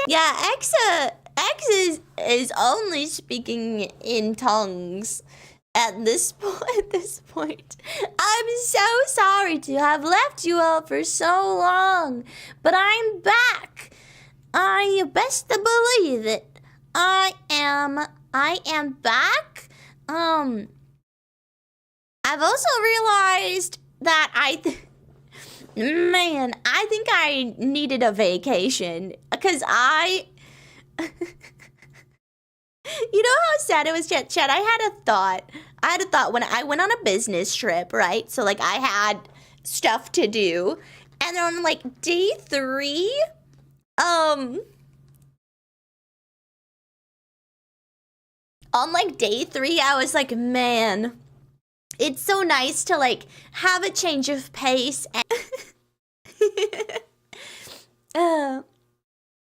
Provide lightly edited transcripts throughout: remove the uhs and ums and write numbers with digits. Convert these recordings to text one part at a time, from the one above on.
Yeah, X is only speaking in tongues at this point. I'm so sorry to have left you all for so long, but I'm back. I best believe it. I am back. I've also realized that man, I think I needed a vacation, because you know how sad it was, Chat? I had a thought when I went on a business trip, right? So, like, I had stuff to do. And then on, like, day 3, on, like, day 3, I was like, man, it's so nice to, like, have a change of pace.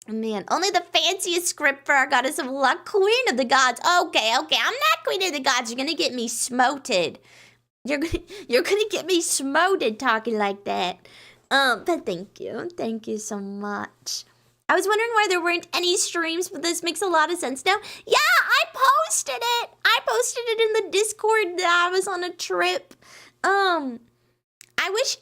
And man, only the fanciest script for our goddess of luck, queen of the gods. Okay, I'm not queen of the gods. You're gonna get me smoted. You're gonna get me smoted talking like that. But thank you so much. I was wondering why there weren't any streams, but this makes a lot of sense now. Yeah, I posted it in the Discord that I was on a trip. I wish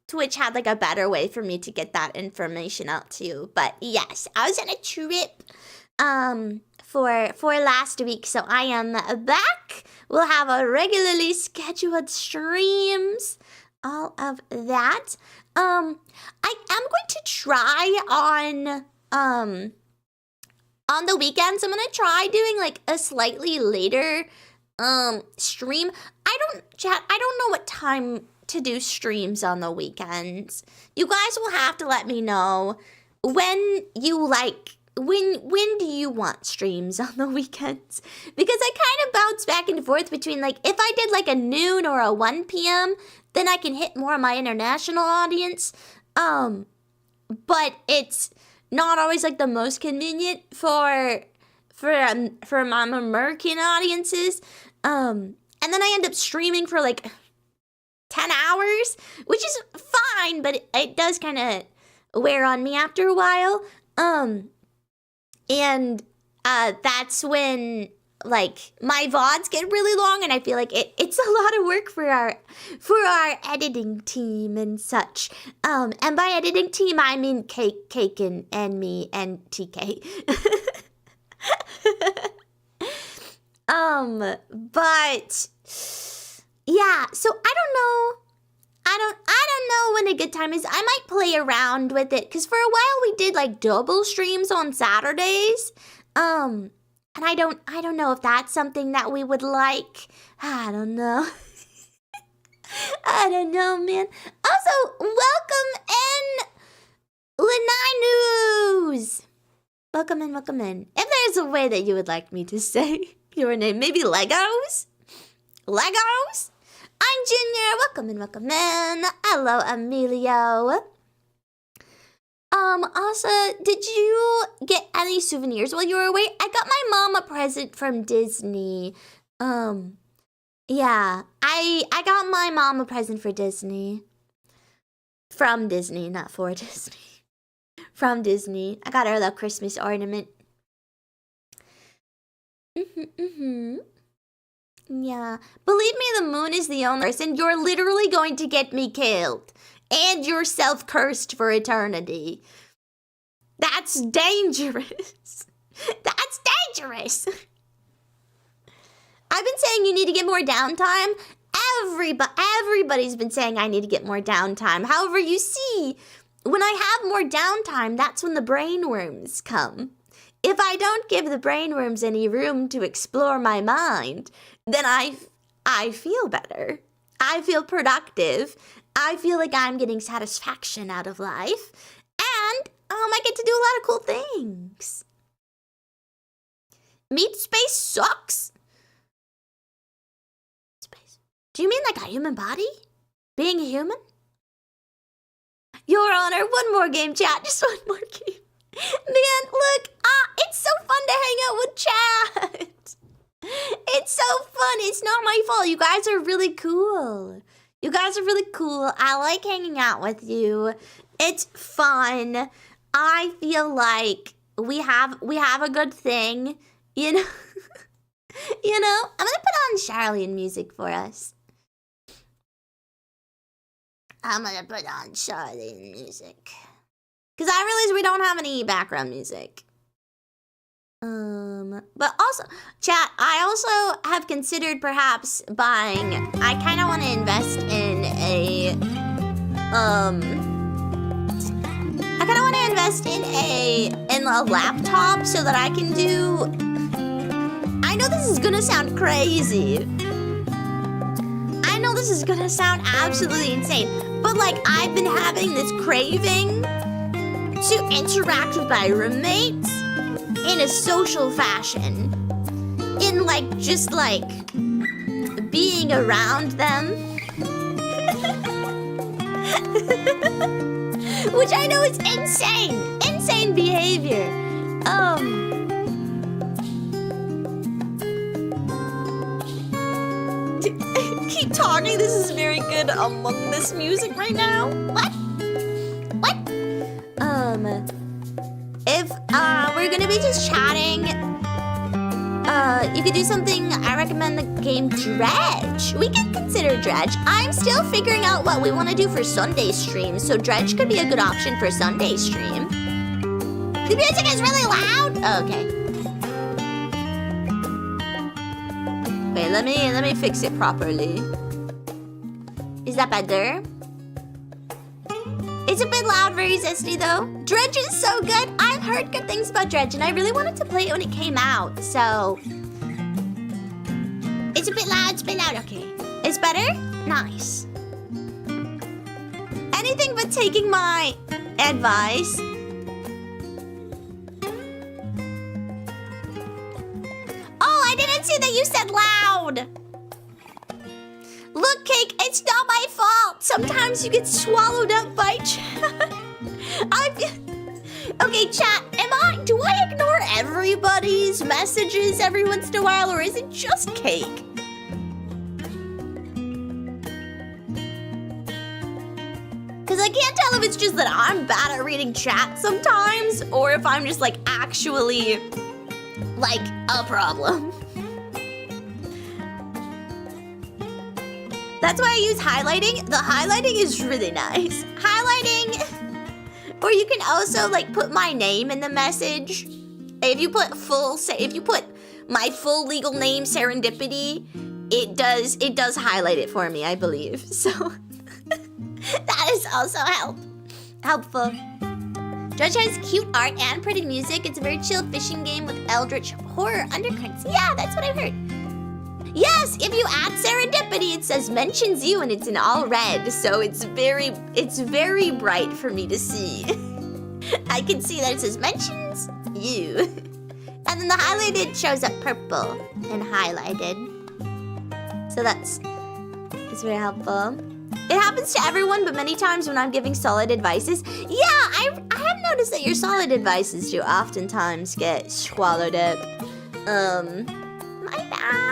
Twitch had, like, a better way for me to get that information out to you. But yes, I was on a trip for last week, so I am back. We'll have a regularly scheduled streams, all of that. I am going to try on the weekends. I'm gonna try doing, like, a slightly later stream. I don't know what time to do streams on the weekends. You guys will have to let me know when do you want streams on the weekends, because I kind of bounce back and forth between, like, if I did, like, a noon or a 1 p.m., then I can hit more of my international audience, but it's not always, like, the most convenient for my American audiences, and then I end up streaming for, like, 10 hours, which is fine, but it does kind of wear on me after a while. And that's when, like, my VODs get really long, and I feel like it's a lot of work for our editing team and such. And by editing team, I mean Cake and me and TK. But yeah, so I don't know when a good time is. I might play around with it, because for a while we did, like, double streams on Saturdays. And I don't know if that's something that we would like. I don't know. I don't know, man. Also, welcome in, Lanai News. Welcome in. If there's a way that you would like me to say your name, maybe Legos? I'm Junior. Welcome in. Hello, Emilio. Also, did you get any souvenirs while you were away? I got my mom a present from Disney. Yeah, I got my mom a present for Disney. From Disney, not for Disney. From Disney. I got her the Christmas ornament. Yeah. Believe me, the moon is the only person. You're literally going to get me killed. And yourself cursed for eternity. That's dangerous. That's dangerous. I've been saying you need to get more downtime. Everybody's been saying I need to get more downtime. However, you see, when I have more downtime, that's when the brainworms come. If I don't give the brainworms any room to explore my mind, then I feel better. I feel productive. I feel like I'm getting satisfaction out of life. And I get to to do a lot of cool things. Meat space sucks. Space. Do you mean like a human body? Being a human? Your Honor, one more game, chat. Just one more game. Man, look, it's so fun to hang out with chat. It's so fun. It's not my fault. You guys are really cool. You guys are really cool. I like hanging out with you. It's fun. I feel like we have a good thing, you know. You know, I'm gonna put on Charlene music for us. I'm gonna put on Charlene music. Because I realize we don't have any background music. But also, chat, I also have considered perhaps buying, I kind of want to invest in a laptop so that I can do, I know this is gonna sound crazy. I know this is gonna sound absolutely insane, but like I've been having this craving to interact with my roommates in a social fashion. In like, just like being around them. Which I know is insane. Insane behavior. Keep talking, this is very good Among Us music right now. What? If we're gonna be just chatting, you could do something. I recommend the game Dredge. We can consider Dredge. I'm still figuring out what we want to do for Sunday stream, so Dredge could be a good option for Sunday stream. The music is really loud. Oh, okay. Wait, let me fix it properly. Is that better? It's a bit loud, very zesty though. Dredge is so good. I've heard good things about Dredge, and I really wanted to play it when it came out. So it's a bit loud. It's been loud. Okay, it's better. Nice. Anything but taking my advice. Oh, I didn't see that you said loud. Look, Cake, it's not my fault. Sometimes you get swallowed up by chat. Okay, chat, do I ignore everybody's messages every once in a while, or is it just Cake? Because I can't tell if it's just that I'm bad at reading chat sometimes, or if I'm just like actually like a problem. That's why I use highlighting. The highlighting is really nice. Highlighting, or you can also like put my name in the message. If you put my full legal name, Serendipity, it does highlight it for me, I believe. So that is also helpful. Dredge has cute art and pretty music. It's a very chill fishing game with eldritch horror undercurrents. Yeah, that's what I've heard. Yes, if you add Serendipity, it says mentions you, and it's in all red, so it's very bright for me to see. I can see that it says mentions you. And then the highlighted shows up purple and highlighted. So it's very helpful. It happens to everyone, but many times when I'm giving solid advices, yeah, I have noticed that your solid advices do oftentimes get swallowed up. My bad.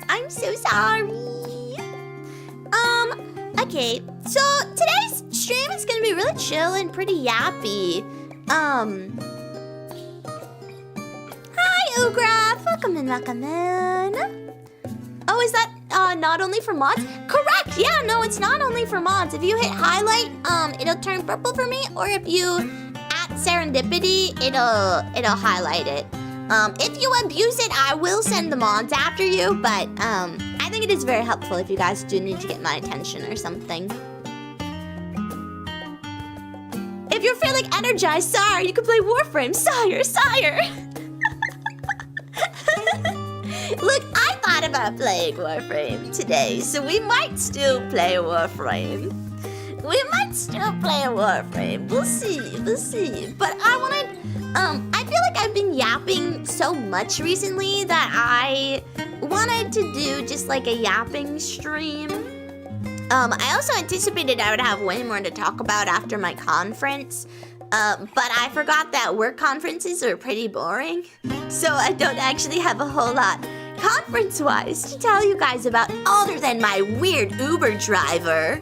I'm so sorry. Okay, so today's stream is gonna be really chill and pretty yappy. Hi, Ugraf. Welcome in. Oh, is that not only for mods? Correct. Yeah, no, it's not only for mods. If you hit highlight, it'll turn purple for me, or if you at Serendipity, it'll highlight it. If you abuse it, I will send the mods after you, but I think it is very helpful if you guys do need to get my attention or something. If you're feeling energized, sire, you can play Warframe. Sire. Look, I thought about playing Warframe today, so we might still play Warframe. We might still play a Warframe. We'll see. But I feel like I've been yapping so much recently that I wanted to do just like a yapping stream. I also anticipated I would have way more to talk about after my conference. But I forgot that work conferences are pretty boring. So I don't actually have a whole lot conference-wise to tell you guys about other than my weird Uber driver.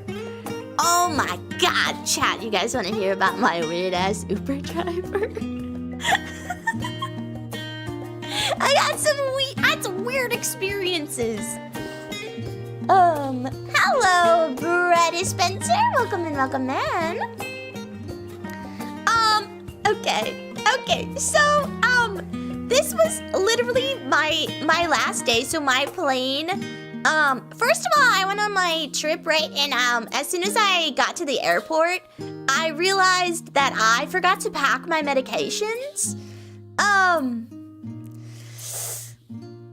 Oh my god, chat, you guys want to hear about my weird-ass Uber driver? I had some weird experiences. Hello, Brett Spencer. Welcome in. Okay, so, this was literally my last day, so my plane, first of all, I went on my trip, right, and, as soon as I got to the airport, I realized that I forgot to pack my medications,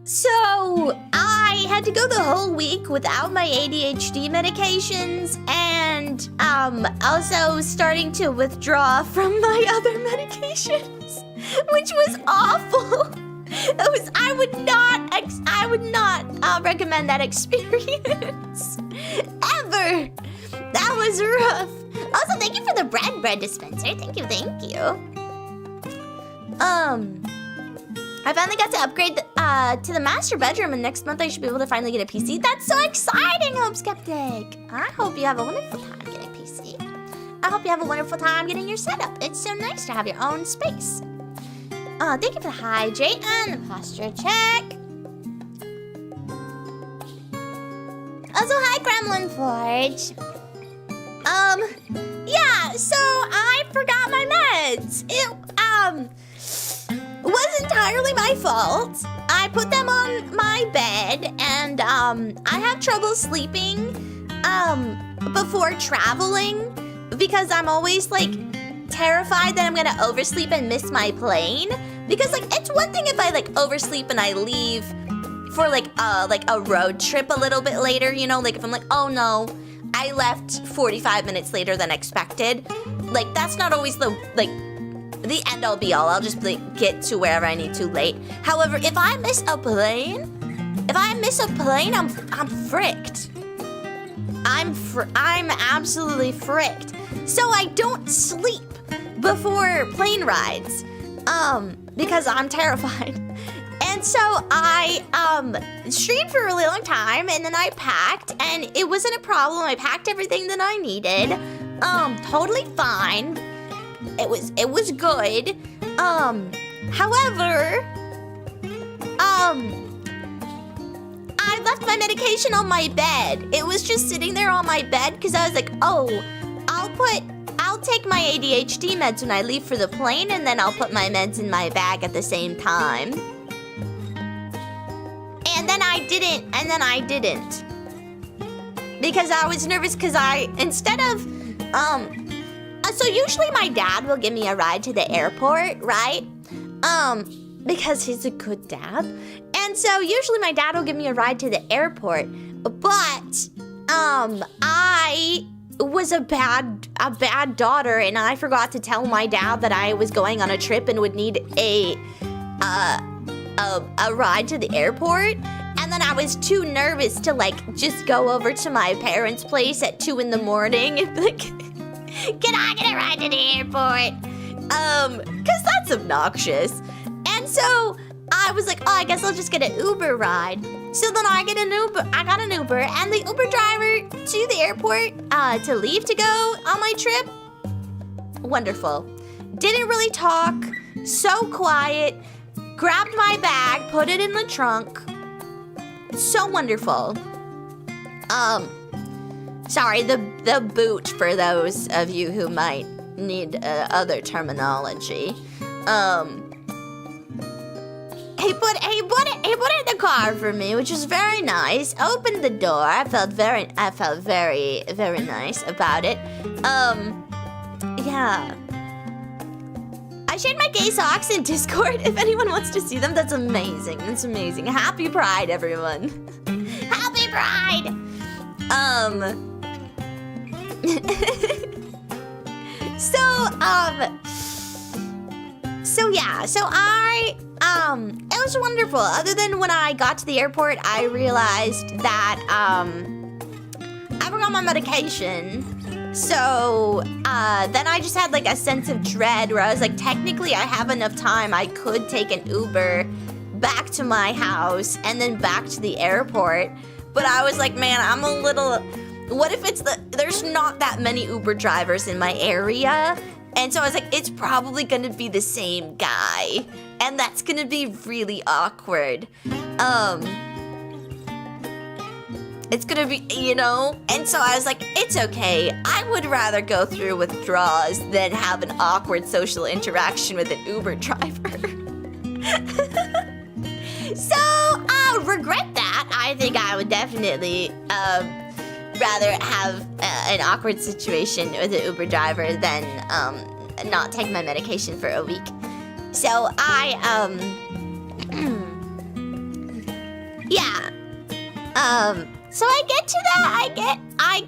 so I had to go the whole week without my ADHD medications and also starting to withdraw from my other medications, which was awful. I would not recommend that experience ever. That was rough. Also, thank you for the bread dispenser. Thank you. I finally got to upgrade to the master bedroom, and next month I should be able to finally get a PC. That's so exciting, Hope Skeptic. I hope you have a wonderful time getting a PC. I hope you have a wonderful time getting your setup. It's so nice to have your own space. Thank you for the hydrate and the posture check. Also, hi, Gremlin Forge. Yeah, so I forgot my meds. It was entirely my fault. I put them on my bed, and I have trouble sleeping before traveling because I'm always like terrified that I'm gonna oversleep and miss my plane. Because like it's one thing if I like oversleep and I leave for like a road trip a little bit later, you know, like if I'm like, oh no, I left 45 minutes later than expected. Like that's not always the end all be all. I'll just like, get to wherever I need to late. However, if I miss a plane, I'm fricked. I'm absolutely fricked. So I don't sleep before plane rides, because I'm terrified. And so I streamed for a really long time, and then I packed, and it wasn't a problem. I packed everything that I needed, totally fine. It was good. However, I left my medication on my bed. It was just sitting there on my bed because I was like, oh, I'll take my ADHD meds when I leave for the plane, and then I'll put my meds in my bag at the same time. And then I didn't. Because I was nervous because so usually my dad will give me a ride to the airport, right? Because he's a good dad. And so usually my dad will give me a ride to the airport. But, I was a bad daughter, and I forgot to tell my dad that I was going on a trip and would need a ride to the airport. And then I was too nervous to like just go over to my parents' place at 2 in the morning and like, can I get a ride to the airport? Cause that's obnoxious. And so I was like, oh, I guess I'll just get an Uber ride. So then I got an Uber, and the Uber driver to the airport, to leave to go on my trip. Wonderful. Didn't really talk, so quiet, grabbed my bag, put it in the trunk. So wonderful. Sorry, the boot for those of you who might need other terminology. He put it in the car for me, which was very nice. Opened the door. I felt very, very nice about it. Yeah. I shared my gay socks in Discord. If anyone wants to see them, that's amazing. That's amazing. Happy Pride, everyone. Happy Pride. It was wonderful. Other than when I got to the airport, I realized that, I forgot my medication. So, then I just had, like, a sense of dread where I was like, technically I have enough time. I could take an Uber back to my house and then back to the airport. But I was like, man, I'm a little... What if there's not that many Uber drivers in my area? And so I was like, it's probably gonna be the same guy. And that's gonna be really awkward. It's gonna be, you know? And so I was like, it's okay. I would rather go through withdrawals than have an awkward social interaction with an Uber driver. So, I'll regret that. I think I would definitely rather have an awkward situation with an Uber driver than not take my medication for a week. So yeah. So I get to that. I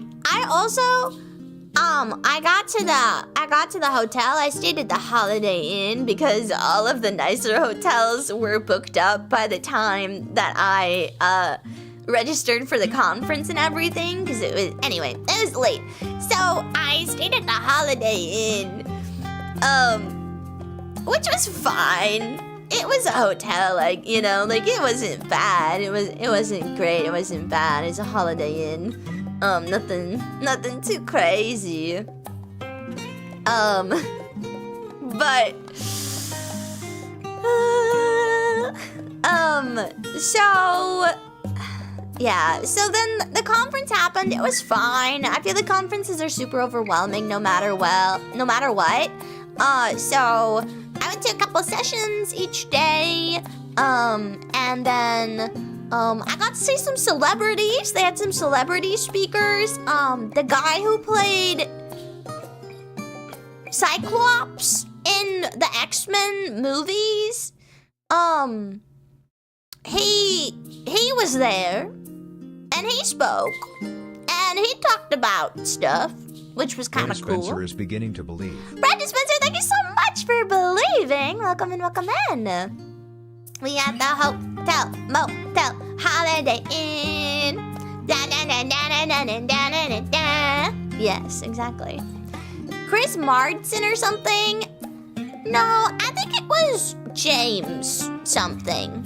also I got to the hotel. I stayed at the Holiday Inn because all of the nicer hotels were booked up by the time that I registered for the conference and everything, because it was late. So I stayed at the Holiday Inn, which was fine. It was a hotel, like, you know, like, it wasn't bad. It wasn't great. It wasn't bad. It's a Holiday Inn. Nothing too crazy. But so yeah, so then the conference happened. It was fine. I feel the conferences are super overwhelming no matter what. So I went to a couple sessions each day. And then I got to see some celebrities. They had some celebrity speakers. The guy who played Cyclops in the X-Men movies, he was there, and he spoke, and he talked about stuff, which was kind of cool. Spencer is beginning to believe. Brandon Spencer, thank you so much for believing. Welcome in, welcome in. We at the hotel, motel, Holiday Inn. Da da da da da da da da da. Yes, exactly. Chris Martin or something? No, I think it was James something.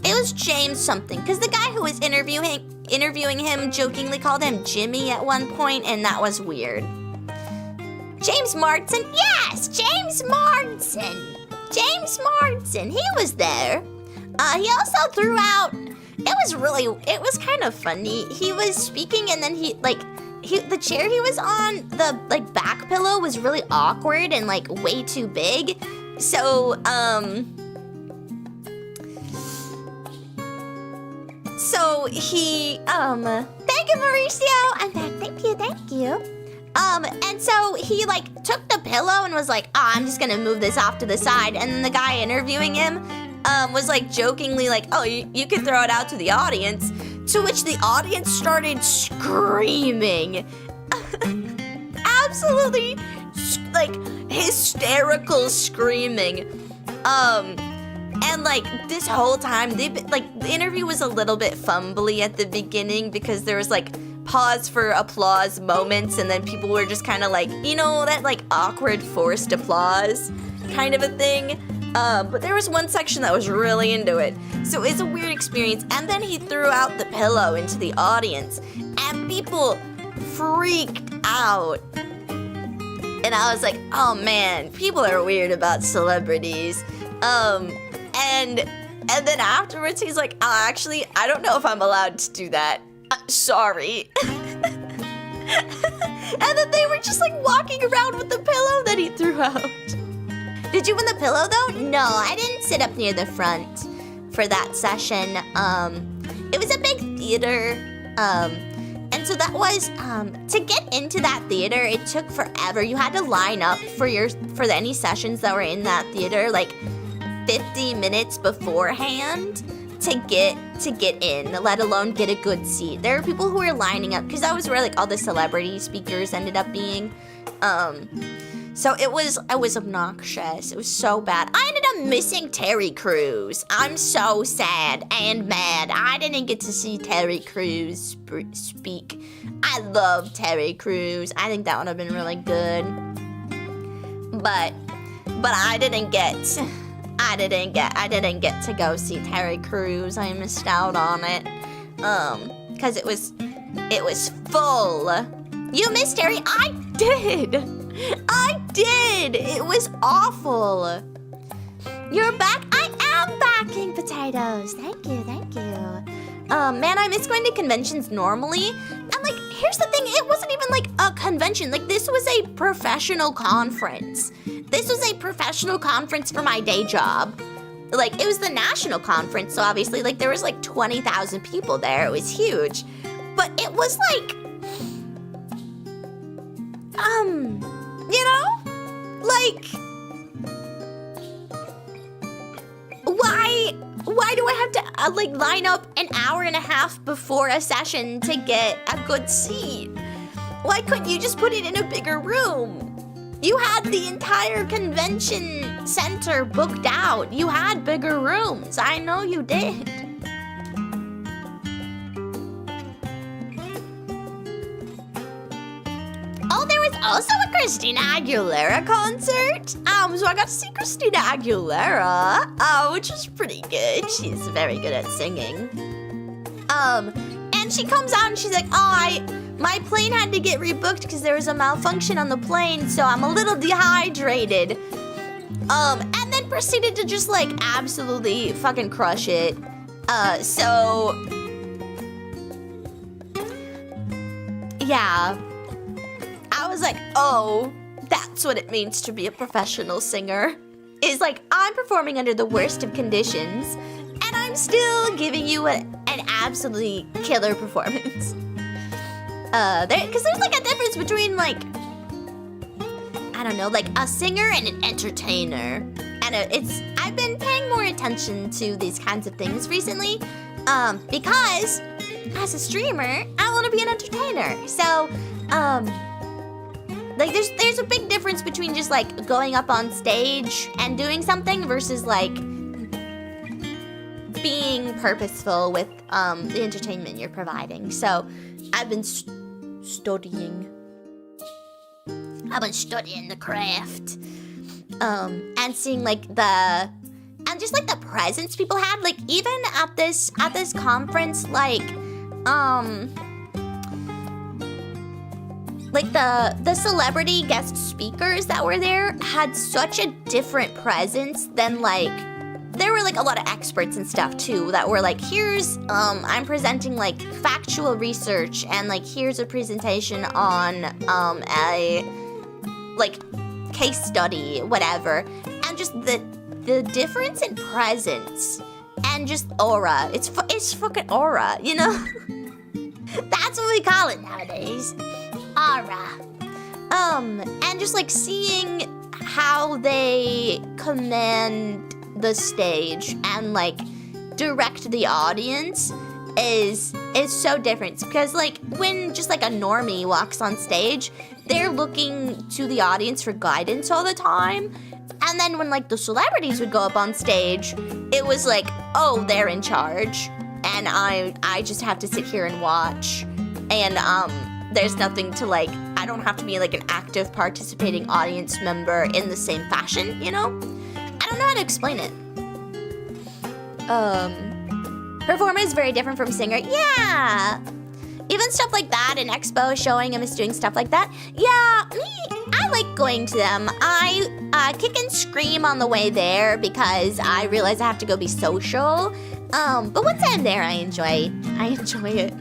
It was James something, because the guy who was interviewing him jokingly called him Jimmy at one point, and that was weird. James Martin, yes, James Martin. James Martin, he was there. He also threw out, it was kind of funny. He was speaking, and then the chair he was on, the back pillow was really awkward and way too big. So he thank you, Mauricio. I'm back. Thank you. And so he took the pillow and was like, oh, I'm just gonna move this off to the side. And then the guy interviewing him was jokingly oh, you could throw it out to the audience. To which the audience started screaming. Absolutely, hysterical screaming. And this whole time, the interview was a little bit fumbly at the beginning because there was pause for applause moments, and then people were just kind of that awkward forced applause kind of a thing. But there was one section that was really into it. So it's a weird experience. And then he threw out the pillow into the audience, and people freaked out. And I was like, oh man, people are weird about celebrities. And then afterwards he's like, oh, actually, I don't know if I'm allowed to do that. Sorry. And then they were just walking around with the pillow that he threw out. Did you win the pillow though? No, I didn't sit up near the front for that session. It was a big theater. And so that was, to get into that theater, it took forever. You had to line up for any sessions that were in that theater 50 minutes beforehand to get in, let alone get a good seat. There are people who are lining up, because that was where like all the celebrity speakers ended up being. So it was obnoxious. It was so bad. I ended up missing Terry Crews. I'm so sad and mad. I didn't get to see Terry Crews speak. I love Terry Crews. I think that would have been really good. But I didn't get to go see Terry Crews. I missed out on it. Cause it was full. You missed Terry? I did. It was awful. You're back? I am back, King Potatoes. Thank you. Man, I miss going to conventions normally. And like, here's the thing, it wasn't even like a convention. Like, this was a professional conference. This was a professional conference for my day job. Like, it was the national conference, so obviously, like, there was like 20,000 people there. It was huge. But it was like, you know? Like, why do I have to, like, line up an hour and a half before a session to get a good seat? Why couldn't you just put it in a bigger room? You had the entire convention center booked out. You had bigger rooms. I know you did. Oh, there was also a Christina Aguilera concert. So I got to see Christina Aguilera, which was pretty good. She's very good at singing. And she comes out and she's like, oh, my plane had to get rebooked because there was a malfunction on the plane, so I'm a little dehydrated. And then proceeded to just like absolutely fucking crush it. So yeah. I was like, oh, that's what it means to be a professional singer. Is like, I'm performing under the worst of conditions, and I'm still giving you an absolutely killer performance. Because there's like a difference between like, I don't know, like a singer and an entertainer. And I've been paying more attention to these kinds of things recently, because as a streamer, I want to be an entertainer. So, like, there's a big difference between just, like, going up on stage and doing something versus, like, being purposeful with the entertainment you're providing. So, I've been studying. I've been studying the craft. And seeing, like, just, like, the presence people had. Like, even at this conference, like, the celebrity guest speakers that were there had such a different presence than, like, there were, like, a lot of experts and stuff, too, that were, like, here's, I'm presenting, like, factual research, and, like, here's a presentation on, a, like, case study, whatever, and just the difference in presence, and just aura. It's fucking aura, you know? That's what we call it nowadays. Aura. And just like seeing how they command the stage and like direct the audience is so different, because like when just like a normie walks on stage, they're looking to the audience for guidance all the time. And then when like the celebrities would go up on stage, it was like, oh, they're in charge and I just have to sit here and watch. And there's nothing to like, I don't have to be like an active participating audience member in the same fashion, you know? I don't know how to explain it. Performer is very different from singer. Yeah. Even stuff like that, an expo showing him is doing stuff like that. Yeah, I like going to them. I kick and scream on the way there because I realize I have to go be social. But once I'm there, I enjoy it.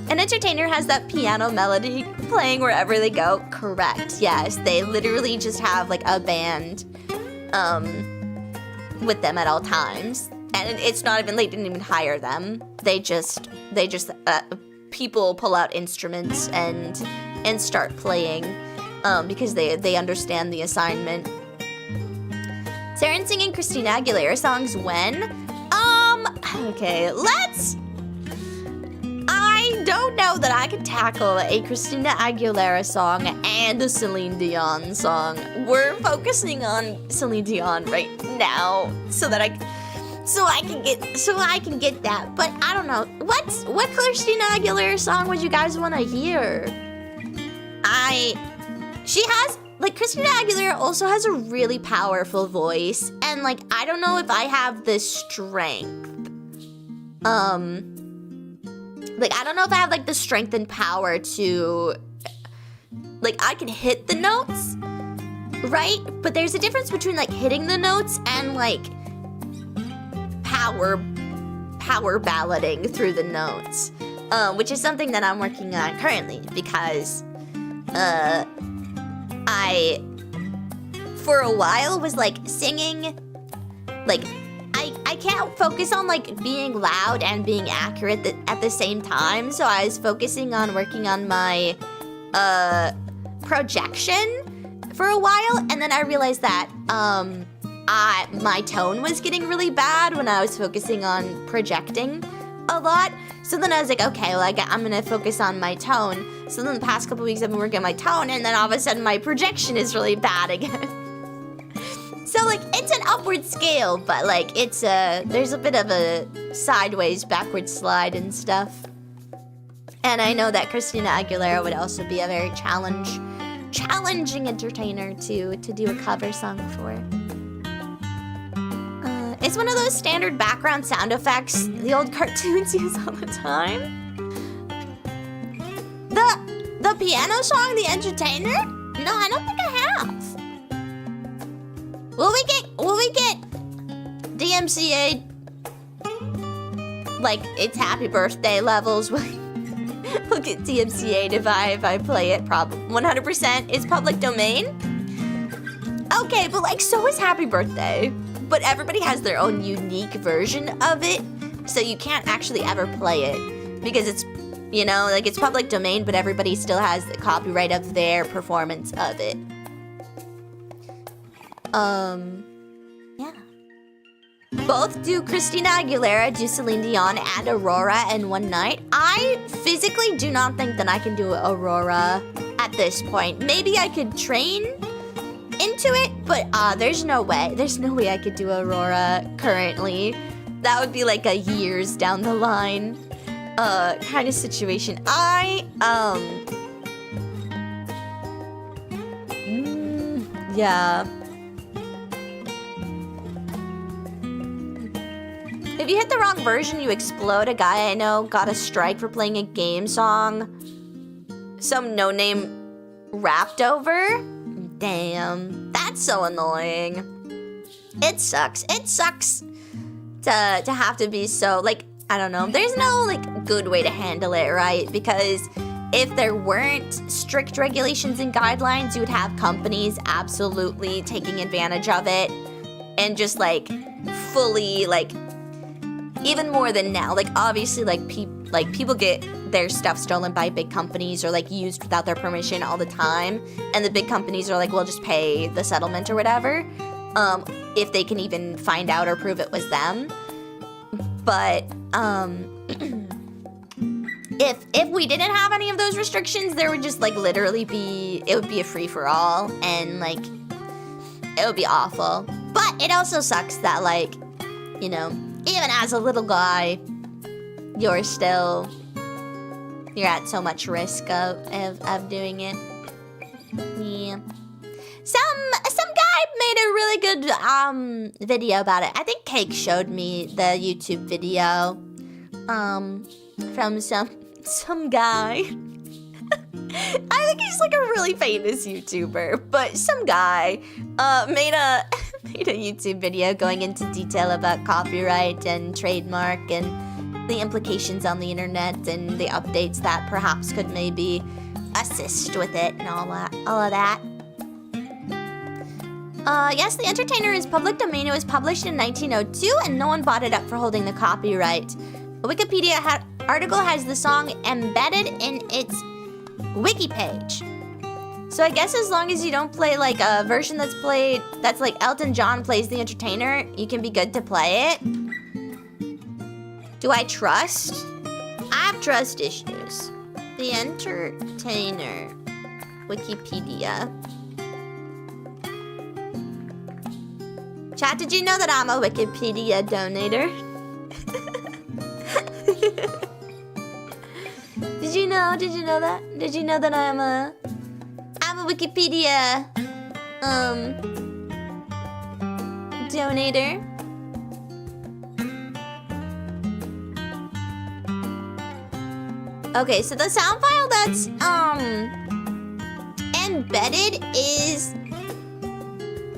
An entertainer has that piano melody playing wherever they go. Correct, yes. They literally just have like a band with them at all times. And it's not even, they didn't even hire them. They just people pull out instruments and start playing because they understand the assignment. Saren singing Christina Aguilera songs when? Okay, I don't know that I can tackle a Christina Aguilera song and a Celine Dion song. We're focusing on Celine Dion right now so I can get that. But I don't know. What Christina Aguilera song would you guys want to hear? She has, like, Christina Aguilera also has a really powerful voice, and like I don't know if I have the strength. Like, I don't know if I have, like, the strength and power to, like, I can hit the notes, right? But there's a difference between, like, hitting the notes and, like, power ballading through the notes, which is something that I'm working on currently because, I, for a while, was, like, singing, like, I can't focus on, like, being loud and being accurate at the same time, so I was focusing on working on my, projection for a while, and then I realized that, my tone was getting really bad when I was focusing on projecting a lot, so then I was like, okay, well, I'm gonna focus on my tone, so then the past couple weeks I've been working on my tone, and then all of a sudden my projection is really bad again. So, like, it's an upward scale, but, like, there's a bit of a sideways, backward slide and stuff. And I know that Christina Aguilera would also be a very challenging entertainer to do a cover song for. It's one of those standard background sound effects the old cartoons use all the time. The piano song, The Entertainer? No, I don't think I have. Will we get DMCA, like, it's happy birthday levels? We'll get DMCA'd if I play it, 100% is public domain? Okay, but, like, so is happy birthday. But everybody has their own unique version of it, so you can't actually ever play it. Because it's, you know, like, it's public domain, but everybody still has the copyright of their performance of it. Yeah. Both do Christina Aguilera, do Celine Dion, and Aurora in one night. I physically do not think that I can do Aurora at this point. Maybe I could train into it, but there's no way. There's no way I could do Aurora currently. That would be like a years down the line kind of situation. Yeah. If you hit the wrong version, you explode. A guy I know got a strike for playing a game song some no-name rapped over. Damn, that's so annoying. It sucks. It sucks to have to be so, like, I don't know. There's no, like, good way to handle it, right? Because if there weren't strict regulations and guidelines, you would have companies absolutely taking advantage of it and just, like, fully, like, even more than now. Like, obviously, like, people get their stuff stolen by big companies or, like, used without their permission all the time. And the big companies are like, well, just pay the settlement or whatever, if they can even find out or prove it was them. But, if we didn't have any of those restrictions, there would just, like, literally it would be a free-for-all, and, like, it would be awful. But it also sucks that, like, you know, even as a little guy, you're at so much risk of doing it. Yeah. Some guy made a really good video about it. I think Cake showed me the YouTube video from some guy. I think he's like a really famous YouTuber, but some guy made a YouTube video going into detail about copyright and trademark and the implications on the internet and the updates that perhaps could maybe assist with it and all of that. Yes, The Entertainer is public domain. It was published in 1902, and no one bought it up for holding the copyright. A Wikipedia article has the song embedded in its wiki page. So I guess as long as you don't play, like, a version that's like Elton John plays The Entertainer, you can be good to play it. Do I trust? I have trust issues. The Entertainer. Wikipedia. Chat, did you know that I'm a Wikipedia donator? Did you know? Did you know that? Did you know that I'm a Wikipedia donator? Okay, so the sound file that's embedded is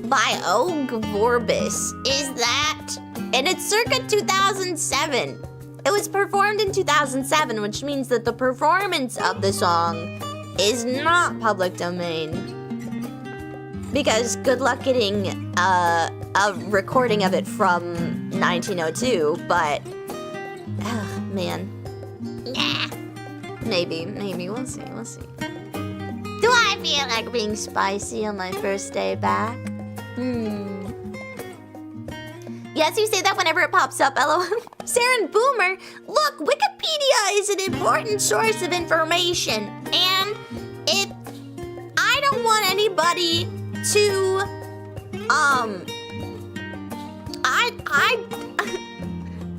by Og Vorbis. Is that? And it's circa 2007. It was performed in 2007, which means that the performance of the song is not public domain. Because good luck getting a recording of it from 1902, but man. Nah. Maybe, we'll see. Do I feel like being spicy on my first day back? Yes, you say that whenever it pops up, LOL. Saren Boomer, look, Wikipedia is an important source of information. And I don't want anybody to,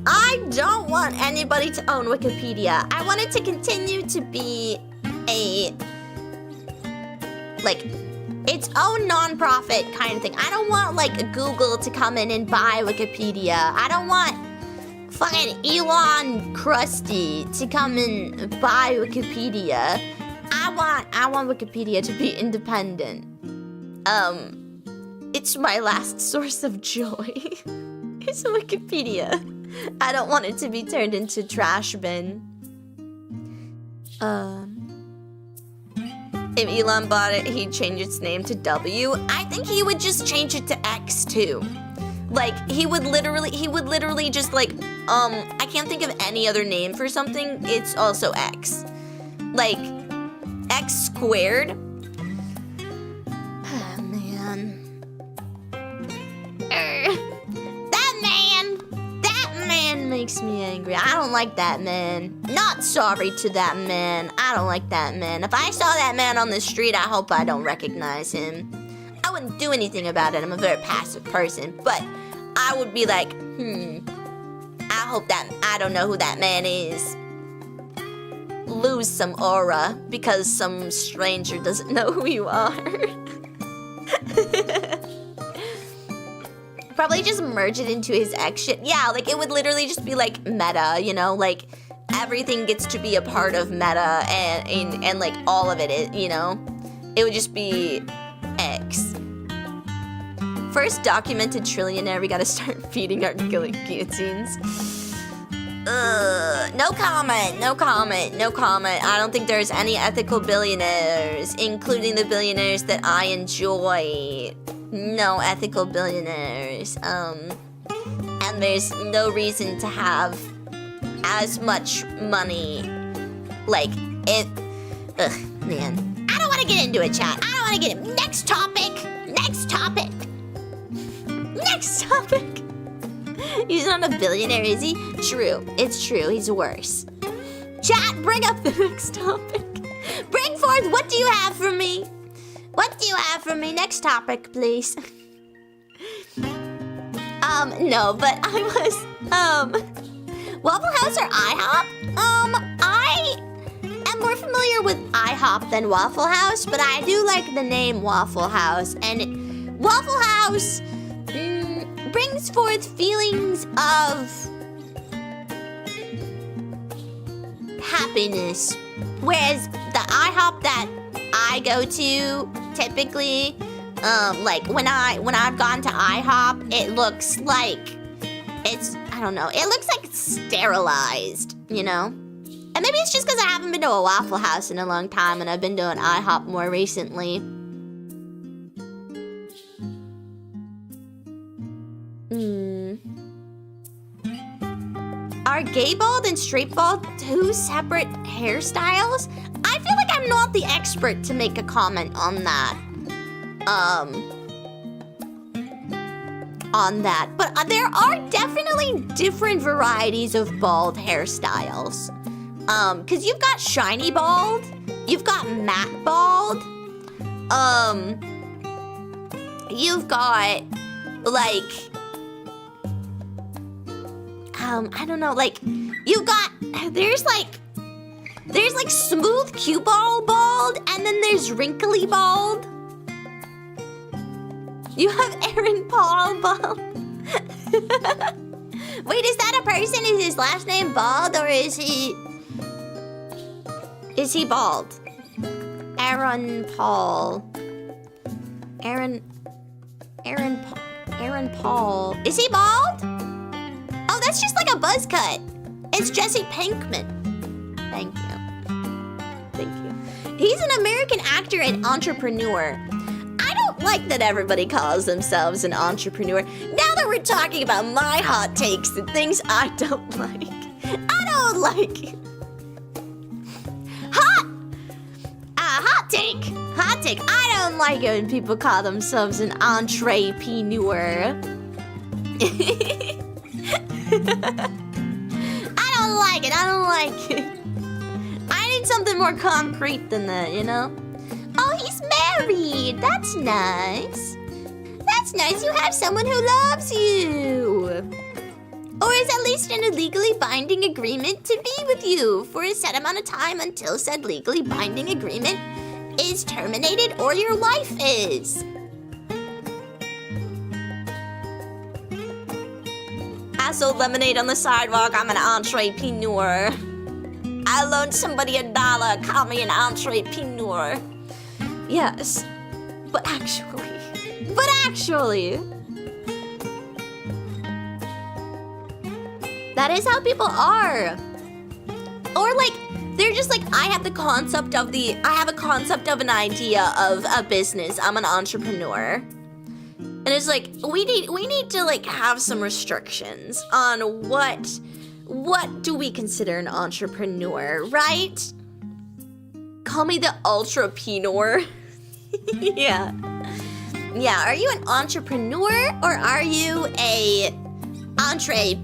I don't want anybody to own Wikipedia. I want it to continue to be its own non-profit kind of thing. I don't want, Google to come in and buy Wikipedia. I don't want fucking Elon Krusty to come and buy Wikipedia. I want Wikipedia to be independent. It's my last source of joy. It's Wikipedia. I don't want it to be turned into trash bin. If Elon bought it, he'd change its name to W. I think he would just change it to X too. He would literally just I can't think of any other name for something. It's also X. X squared. Oh, man. That man makes me angry. I don't like that man. Not sorry to that man. I don't like that man. If I saw that man on the street, I hope I don't recognize him. I wouldn't do anything about it. I'm a very passive person. But I would be like, I hope that I don't know who that man is. Lose some aura because some stranger doesn't know who you are. Probably just merge it into his X shit. Yeah, it would literally just be meta, you know? Everything gets to be a part of meta and all of it is, you know? It would just be X. First documented trillionaire, we gotta start feeding our guillotines. No comment. I don't think there's any ethical billionaires, including the billionaires that I enjoy. No ethical billionaires. And there's no reason to have as much money. Man. I don't want to get into it, chat. I don't want to get it. Next topic. He's not a billionaire, is he? True. It's true. He's worse. Chat, bring up the next topic. Bring forth, what do you have for me? Next topic, please. No, but I was, Waffle House or IHOP? I am more familiar with IHOP than Waffle House, but I do like the name Waffle House. And Waffle House brings forth feelings of happiness. Whereas the IHOP that I go to typically, when I've gone to IHOP, it looks like I don't know, it looks like it's sterilized, you know? And maybe it's just because I haven't been to a Waffle House in a long time and I've been doing IHOP more recently. Are gay bald and straight bald two separate hairstyles? I feel like I'm not the expert to make a comment on that. on that. But there are definitely different varieties of bald hairstyles. Cause you've got shiny bald, you've got matte bald, you've got like, I don't know, like, there's like smooth cue ball bald, and then there's wrinkly bald. You have Aaron Paul bald. Wait, is that a person? Is his last name Bald, or is he bald? Aaron Paul. Aaron Paul. Is he bald? Oh, that's just like a buzz cut. It's Jesse Pinkman. Thank you. He's an American actor and entrepreneur. I don't like that everybody calls themselves an entrepreneur. Now that we're talking about my hot takes and things I don't like. I don't like... Hot take. I don't like it when people call themselves an entrepreneur. I don't like it. I need something more concrete than that, you know? Oh, he's married. That's nice. You have someone who loves you. Or is at least in a legally binding agreement to be with you for a set amount of time until said legally binding agreement is terminated or your life is. I sold lemonade on the sidewalk. I'm an entrepreneur. I loaned somebody $1. Call me an entrepreneur. Yes, but actually, that is how people are. Or like, they're just like, I have a concept of an idea of a business. I'm an entrepreneur. And it's like, we need to like have some restrictions on what do we consider an entrepreneur, right? Call me the ultrapreneur. Yeah. Are you an entrepreneur or are you a entrepreneur?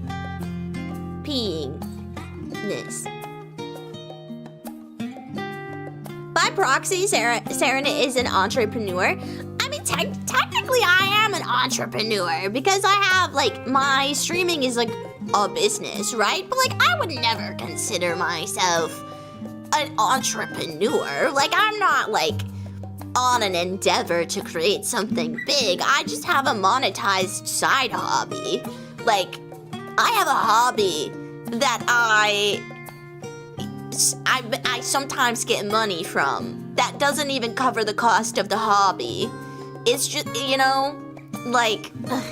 By proxy, Sarah is an entrepreneur. I mean, technically I am an entrepreneur because I have, like, my streaming is, like, a business, right? But, like, I would never consider myself an entrepreneur. Like, I'm not, like, on an endeavor to create something big. I just have a monetized side hobby. Like, I have a hobby that I sometimes get money from that doesn't even cover the cost of the hobby. It's just, you know, like, I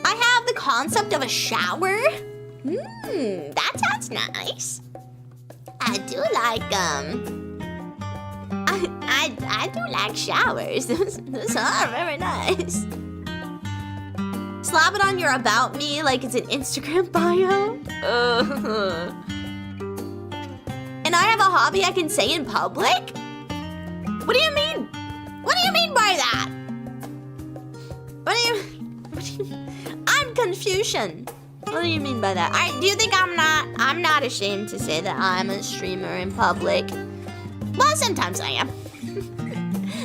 have the concept of a shower. That sounds nice. I do like, I do like showers. Those are very nice. Slap it on your about me like it's an Instagram bio. And I have a hobby I can say in public? What do you mean? What do you mean by that? What do you I'm Confucian. What do you mean by that? Do you think I'm not ashamed to say that I'm a streamer in public? Well, sometimes I am.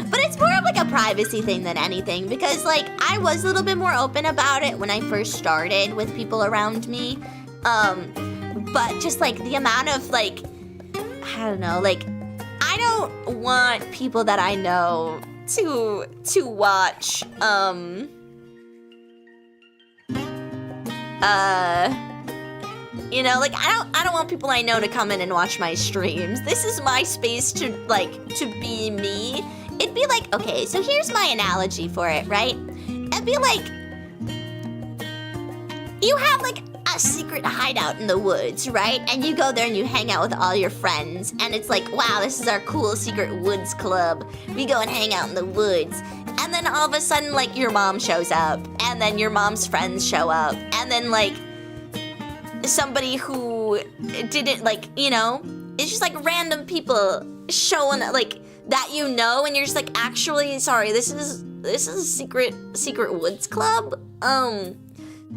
But it's more of like a privacy thing than anything because like I was a little bit more open about it when I first started with people around me. But just like the amount of like, I don't know, like I don't want people that I know to watch you know, like I don't want people I know to come in and watch my streams. This is my space to be me. It'd be like, okay, so here's my analogy for it, right? It'd be like you have like a secret hideout in the woods, right? And you go there and you hang out with all your friends and it's like, wow, this is our cool secret woods club. We go and hang out in the woods. And then all of a sudden, like, your mom shows up and then your mom's friends show up and then like somebody who didn't, like, you know, it's just like random people showing like that, you know, and you're just like, actually, sorry, this is this is a secret woods club.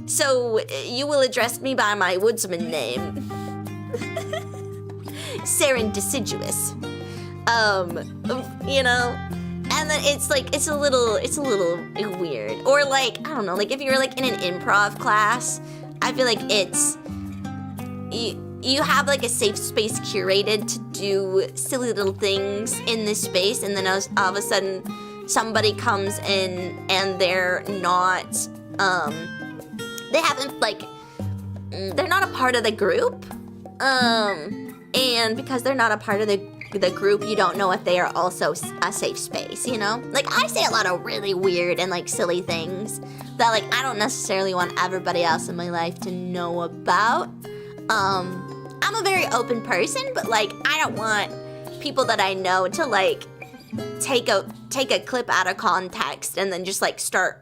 So you will address me by my woodsman name. Saren Deciduous. You know, and then it's a little weird. Or like, I don't know, like if you're like in an improv class, I feel like it's you have like a safe space curated to do silly little things in this space, and then all of a sudden somebody comes in and they're not they haven't like they're not a part of the group, and because they're not a part of the group, you don't know if they are also a safe space, you know? Like, I say a lot of really weird and like silly things that like I don't necessarily want everybody else in my life to know about. I'm a very open person, but like I don't want people that I know to like take a clip out of context and then just like start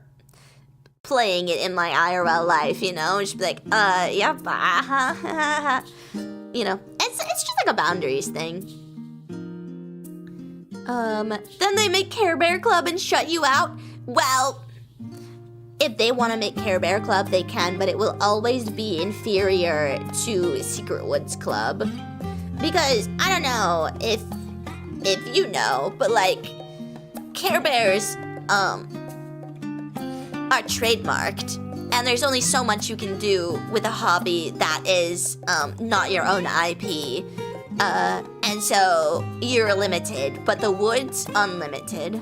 playing it in my IRL life, you know? Just be like, yeah, you know, it's just like a boundaries thing. Then they make Care Bear Club and shut you out. Well, if they want to make Care Bear Club, they can, but it will always be inferior to Secret Woods Club. Because, I don't know if you know, but like, Care Bears, are trademarked. And there's only so much you can do with a hobby that is, not your own IP. And so you're limited, but the woods, unlimited.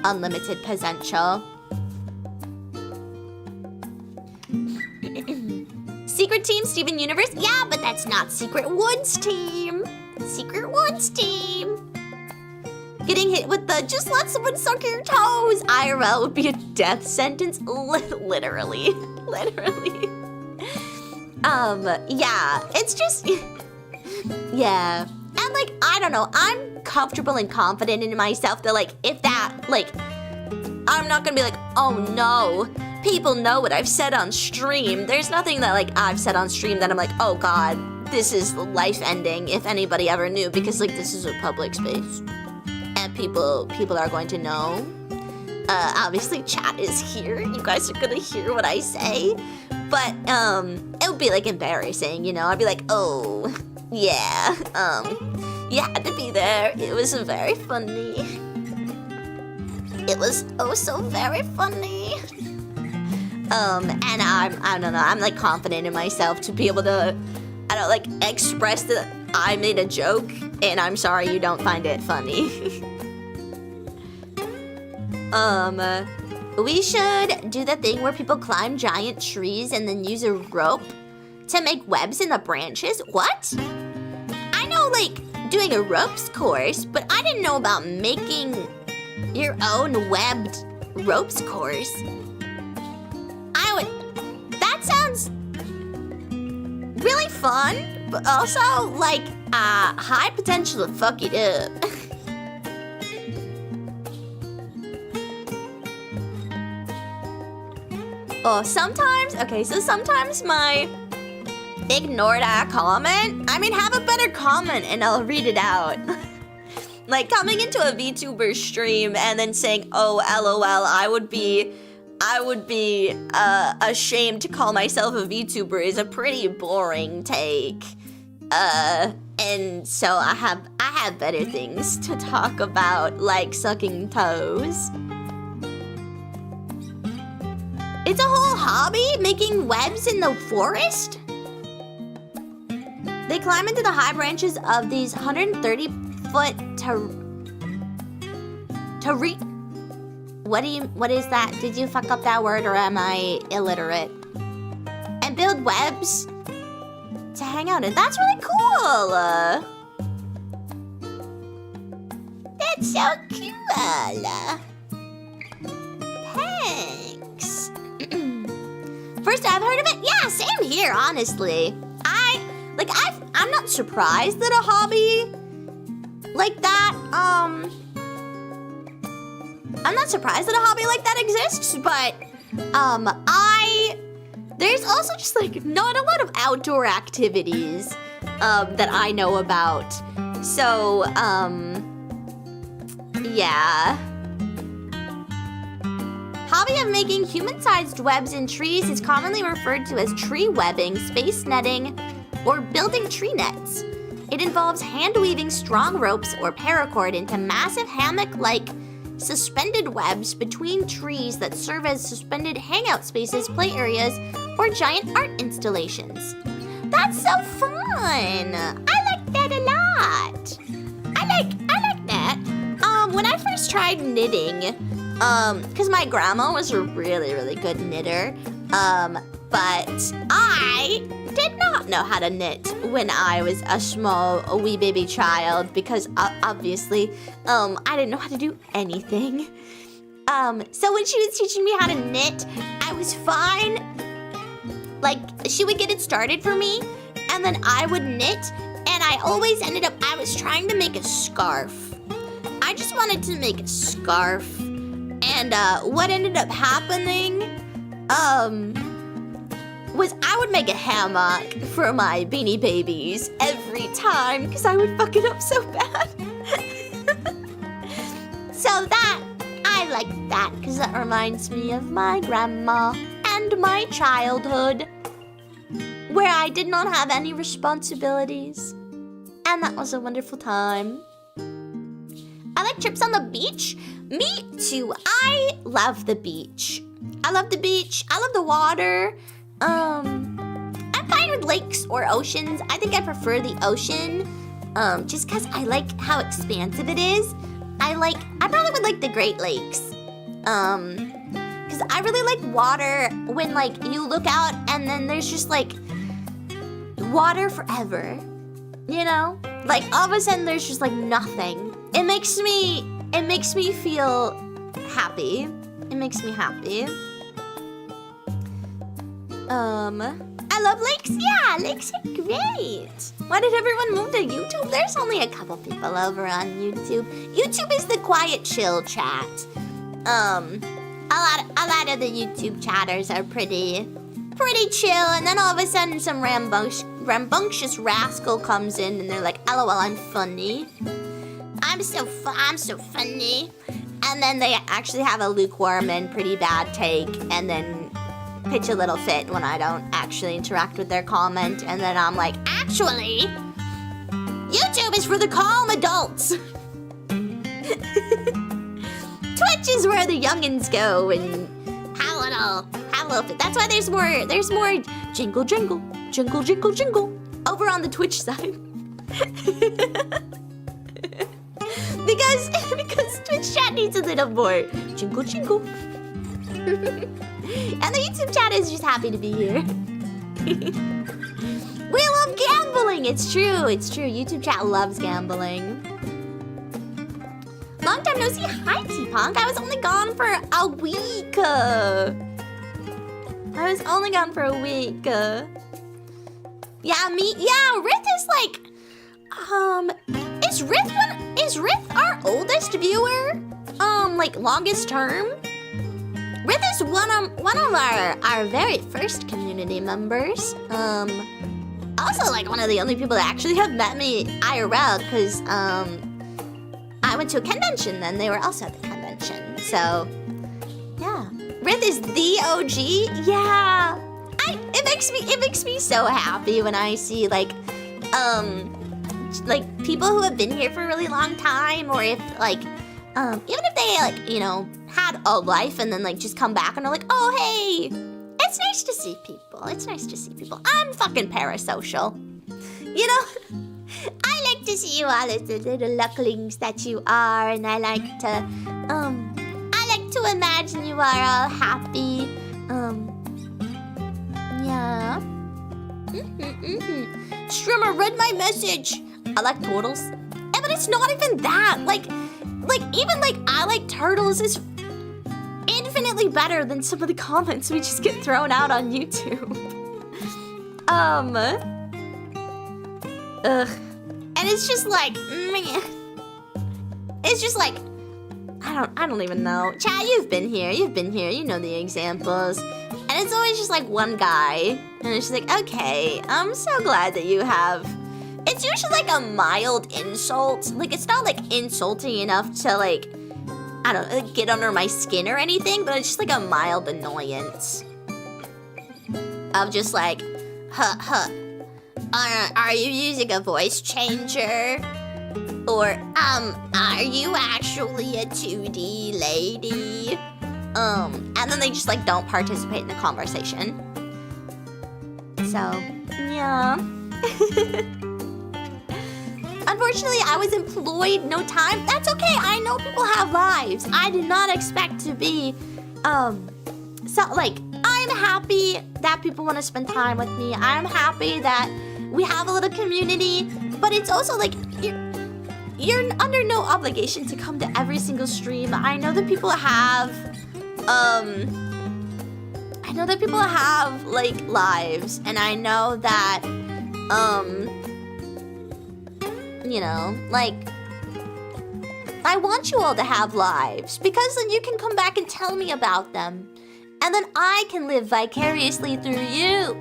Unlimited potential. Secret Team, Steven Universe? Yeah, but that's not Secret Woods Team. Secret Woods Team. Getting hit with the just let someone suck your toes IRL would be a death sentence. Literally. Literally. Yeah, it's just... Yeah. And like, I don't know, I'm comfortable and confident in myself that like, if that, like, I'm not gonna be like, oh no, people know what I've said on stream. There's nothing that like I've said on stream that I'm like, oh god, this is life ending if anybody ever knew, because like this is a public space. And people are going to know. Obviously chat is here. You guys are gonna hear what I say. But, it would be like embarrassing, you know? I'd be like, oh... Yeah, you had to be there. It was very funny. It was oh so very funny. And I don't know, I'm like confident in myself to be able to, I don't like express that I made a joke and I'm sorry you don't find it funny. We should do the thing where people climb giant trees and then use a rope to make webs in the branches? What? I know, like, doing a ropes course, but I didn't know about making your own webbed ropes course. That sounds really fun, but also, like, high potential to fuck it up. Oh, sometimes my... Ignore that comment? I mean, have a better comment and I'll read it out. Like, coming into a VTuber stream and then saying, oh, LOL, I would be ashamed to call myself a VTuber is a pretty boring take. And so I have better things to talk about, like sucking toes. It's a whole hobby, making webs in the forest? They climb into the high branches of these 130-foot what is that? Did you fuck up that word or am I illiterate? And build webs to hang out in. That's really cool. That's so cool. Thanks. First I've heard of it. Yeah, same here, honestly. I'm not surprised that a hobby like that, I'm not surprised that a hobby like that exists, but, there's also just, like, not a lot of outdoor activities, that I know about. So, yeah. hobby of making human-sized webs in trees is commonly referred to as tree webbing, space netting, or building tree nets. It involves hand-weaving strong ropes or paracord into massive hammock-like suspended webs between trees that serve as suspended hangout spaces, play areas, or giant art installations. That's so fun! I like that a lot. I like that. When I first tried knitting, because my grandma was a really, really good knitter, but I did not know how to knit when I was a wee baby child because obviously, I didn't know how to do anything. So when she was teaching me how to knit, I was fine. Like, she would get it started for me, and then I would knit, and I always ended up, I was trying to make a scarf. I just wanted to make a scarf, and what ended up happening, was I would make a hammock for my Beanie Babies every time, because I would fuck it up so bad. So that, I like that, because that reminds me of my grandma and my childhood, where I did not have any responsibilities, and that was a wonderful time. I like trips on the beach. Me too. I love the beach. I love the beach. I love the water. I'm fine with lakes or oceans. I think I prefer the ocean, just because I like how expansive it is. I probably would like the Great Lakes, because I really like water when, like, you look out and then there's just, like, water forever, you know? Like, all of a sudden there's just, like, nothing. It makes me feel happy. It makes me happy. I love lakes. Yeah, lakes are great. Why did everyone move to YouTube? There's only a couple people over on YouTube. YouTube is the quiet chill chat. A lot of the YouTube chatters are pretty chill, and then all of a sudden some rambunctious rascal comes in and they're like, LOL, I'm funny. I'm so funny. And then they actually have a lukewarm and pretty bad take, and then pitch a little fit when I don't actually interact with their comment, and then I'm like, actually, YouTube is for the calm adults. Twitch is where the youngins go and have a little fit. That's why there's more jingle jingle jingle jingle jingle over on the Twitch side. because Twitch chat needs a little more jingle jingle. And the YouTube chat is just happy to be here. We love gambling. It's true. YouTube chat loves gambling. Long time no see. Hi, T-Punk. I was only gone for a week. Yeah, Rith is like, is Rith our oldest viewer? Like longest term? Rith is one of our very first community members. Also like one of the only people that actually have met me IRL, because I went to a convention, then they were also at the convention. So yeah, Rith is the OG. Yeah, it makes me so happy when I see like people who have been here for a really long time, or if like even if they like, you know, had a life and then like just come back and are like, oh hey, it's nice to see people. I'm fucking parasocial, you know. I like to see you all as the little lucklings that you are, and I like to imagine you are all happy. Yeah. Streamer, read my message. I like turtles. Yeah, but it's not even that. Like even like I like turtles is infinitely better than some of the comments we just get thrown out on YouTube. And it's just like, man. It's just like, I don't even know. Chat, you've been here, you know the examples. And it's always just like one guy, and it's just like, okay, I'm so glad that you have. It's usually like a mild insult. Like, it's not like insulting enough to like I don't know, get under my skin or anything, but it's just like a mild annoyance. Of just like, are you using a voice changer? Or, are you actually a 2D lady? And then they just like don't participate in the conversation. So, yeah. Unfortunately, I was employed, no time. That's okay, I know people have lives. I did not expect to be, so like, I'm happy that people want to spend time with me. I'm happy that we have a little community, but it's also like, you're under no obligation to come to every single stream. I know that people have, like, lives, and I know that, you know, like, I want you all to have lives, because then you can come back and tell me about them, and then I can live vicariously through you,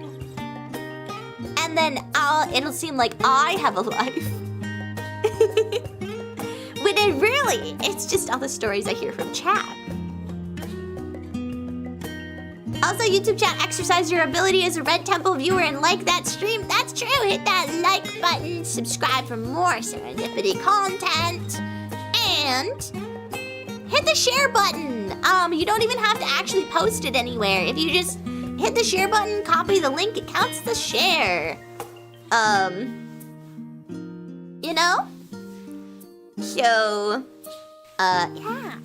and then it'll seem like I have a life. When it really, it's just all the stories I hear from chat. Also, YouTube chat, exercise your ability as a Red Temple viewer and like that stream. That's true. Hit that like button, subscribe for more serendipity content, and hit the share button. You don't even have to actually post it anywhere. If you just hit the share button, copy the link, it counts the share. You know? So, yeah.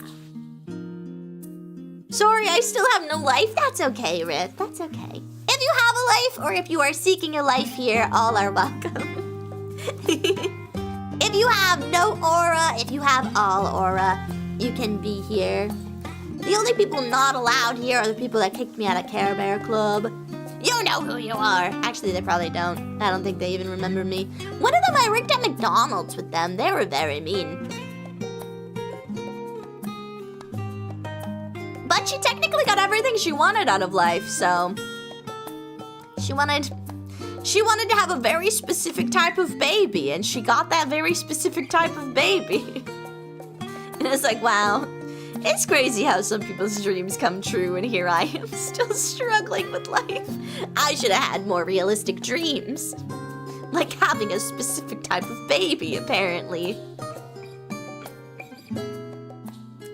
Sorry, I still have no life. That's okay, Riff. That's okay. If you have a life, or if you are seeking a life here, all are welcome. If you have no aura, if you have all aura, you can be here. The only people not allowed here are the people that kicked me out of Care Bear Club. You know who you are. Actually, they probably don't. I don't think they even remember me. One of them, I worked at McDonald's with them. They were very mean. But she technically got everything she wanted out of life, so... She wanted to have a very specific type of baby, and she got that very specific type of baby. And it's like, wow. It's crazy how some people's dreams come true, and here I am still struggling with life. I should have had more realistic dreams. Like having a specific type of baby, apparently.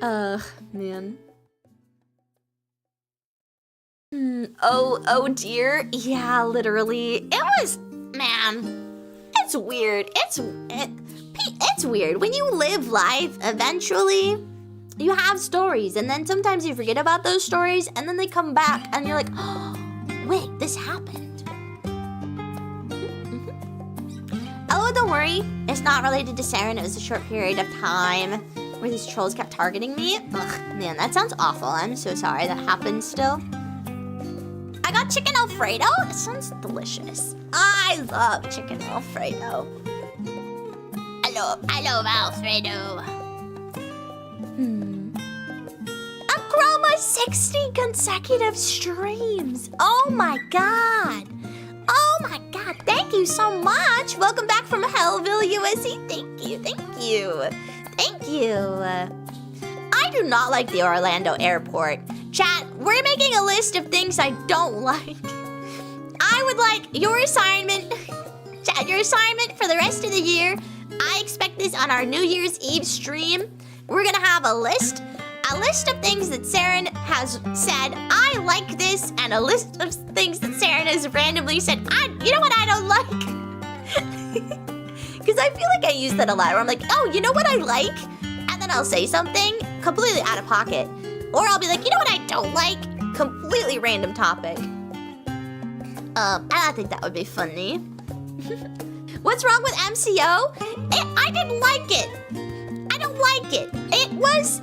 Man. Oh dear. Yeah, literally. It was, man, it's weird. It's weird. When you live life, eventually, you have stories, and then sometimes you forget about those stories, and then they come back, and you're like, oh, wait, this happened. Oh, don't worry. It's not related to Saren. It was a short period of time where these trolls kept targeting me. Ugh, man, that sounds awful. I'm so sorry that happened still. I got chicken Alfredo. It sounds delicious. I love chicken Alfredo. I love Alfredo. Chroma 60 consecutive streams. Oh my god. Oh my god. Thank you so much. Welcome back from Hellville, USC. Thank you. Thank you. Thank you. I do not like the Orlando airport. Chat, we're making a list of things I don't like. I would like your assignment. Chat, your assignment for the rest of the year. I expect this on our New Year's Eve stream. We're gonna have a list of things that Saren has said, I like this, and a list of things that Saren has randomly said, you know what I don't like? Because I feel like I use that a lot, where I'm like, oh, you know what I like? And then I'll say something completely out of pocket. Or I'll be like, you know what I don't like? Completely random topic. I think that would be funny. What's wrong with MCO? I didn't like it. I don't like it. It was,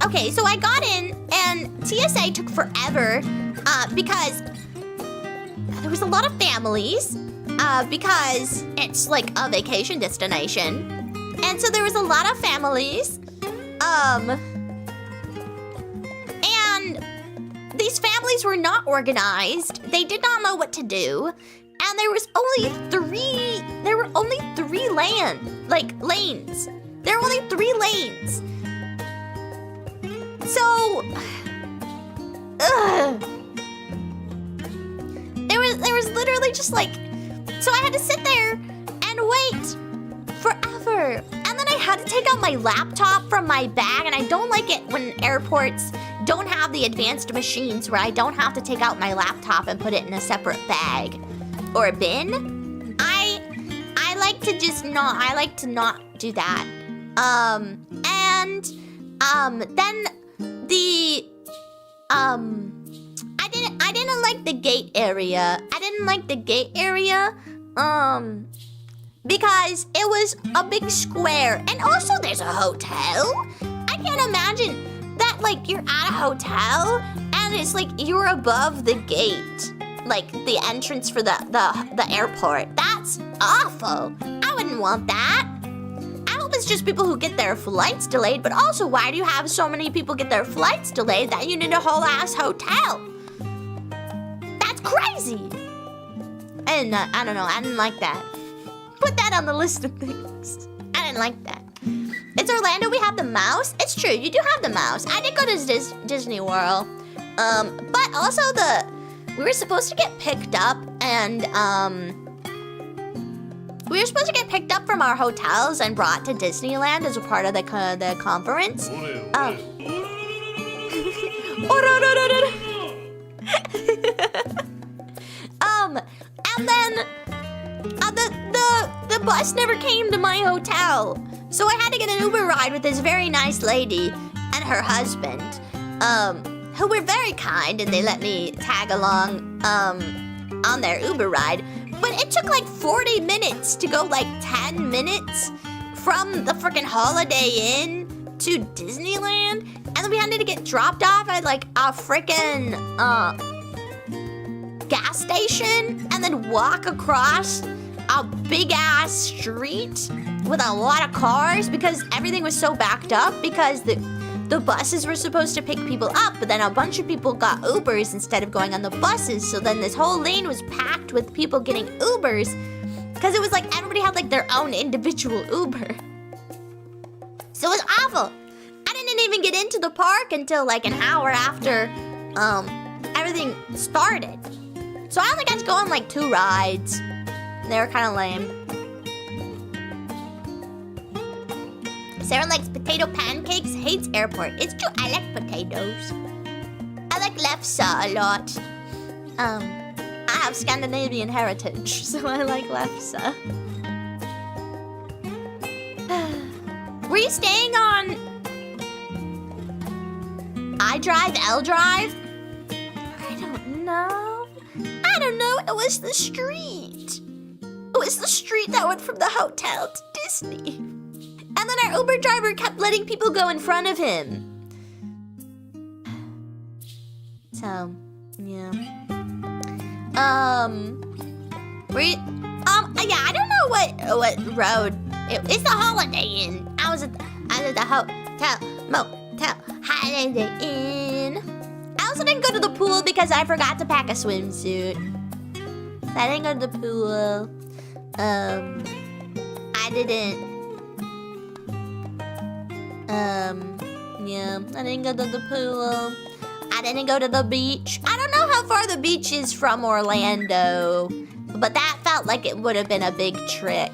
okay, so I got in, and TSA took forever, because there was a lot of families, because it's like a vacation destination, and so there was a lot of families, and these families were not organized. They did not know what to do, and there were only three lanes. There were only 3 lanes. just like... So I had to sit there and wait forever. And then I had to take out my laptop from my bag, and I don't like it when airports don't have the advanced machines where I don't have to take out my laptop and put it in a separate bag or a bin. I like to just not, I like to not do that. Then the, I didn't like the gate area. I didn't like the gate area, because it was a big square, and also there's a hotel. I can't imagine that, like, you're at a hotel and it's like you're above the gate, like the entrance for the airport. That's awful. I wouldn't want that. I hope it's just people who get their flights delayed, but also why do you have so many people get their flights delayed that you need a whole ass hotel? That's crazy. And I don't know, I didn't like that. Put that on the list of things. I didn't like that. It's Orlando, we have the mouse. It's true, you do have the mouse. I did go to Disney World. But also we were supposed to get picked up, and we were supposed to get picked up from our hotels and brought to Disneyland as a part of the conference. And then the bus never came to my hotel, so I had to get an Uber ride with this very nice lady and her husband, who were very kind, and they let me tag along on their Uber ride. But it took like 40 minutes to go like 10 minutes from the freaking Holiday Inn to Disneyland, and then we had to get dropped off at like a freaking gas station, and then walk across a big ass street with a lot of cars because everything was so backed up because the buses were supposed to pick people up, but then a bunch of people got Ubers instead of going on the buses, so then this whole lane was packed with people getting Ubers because it was like everybody had like their own individual Uber. So it was awful. I didn't even get into the park until like an hour after everything started. So I only got to go on like 2 rides. They were kind of lame. Sarah likes potato pancakes, hates airport. It's true, I like potatoes. I like lefse a lot. I have Scandinavian heritage, so I like lefse. Were you staying on I Drive, L Drive? I don't know. I don't know, it was the street. It was the street that went from the hotel to Disney. And then our Uber driver kept letting people go in front of him. So, yeah. Yeah, I don't know what road. It's the Holiday Inn. I was at the motel, Holiday Inn. I also didn't go to the pool because I forgot to pack a swimsuit. So I didn't go to the pool. I didn't. Yeah, I didn't go to the pool. I didn't go to the beach. I don't know how far the beach is from Orlando, but that felt like it would have been a big trick.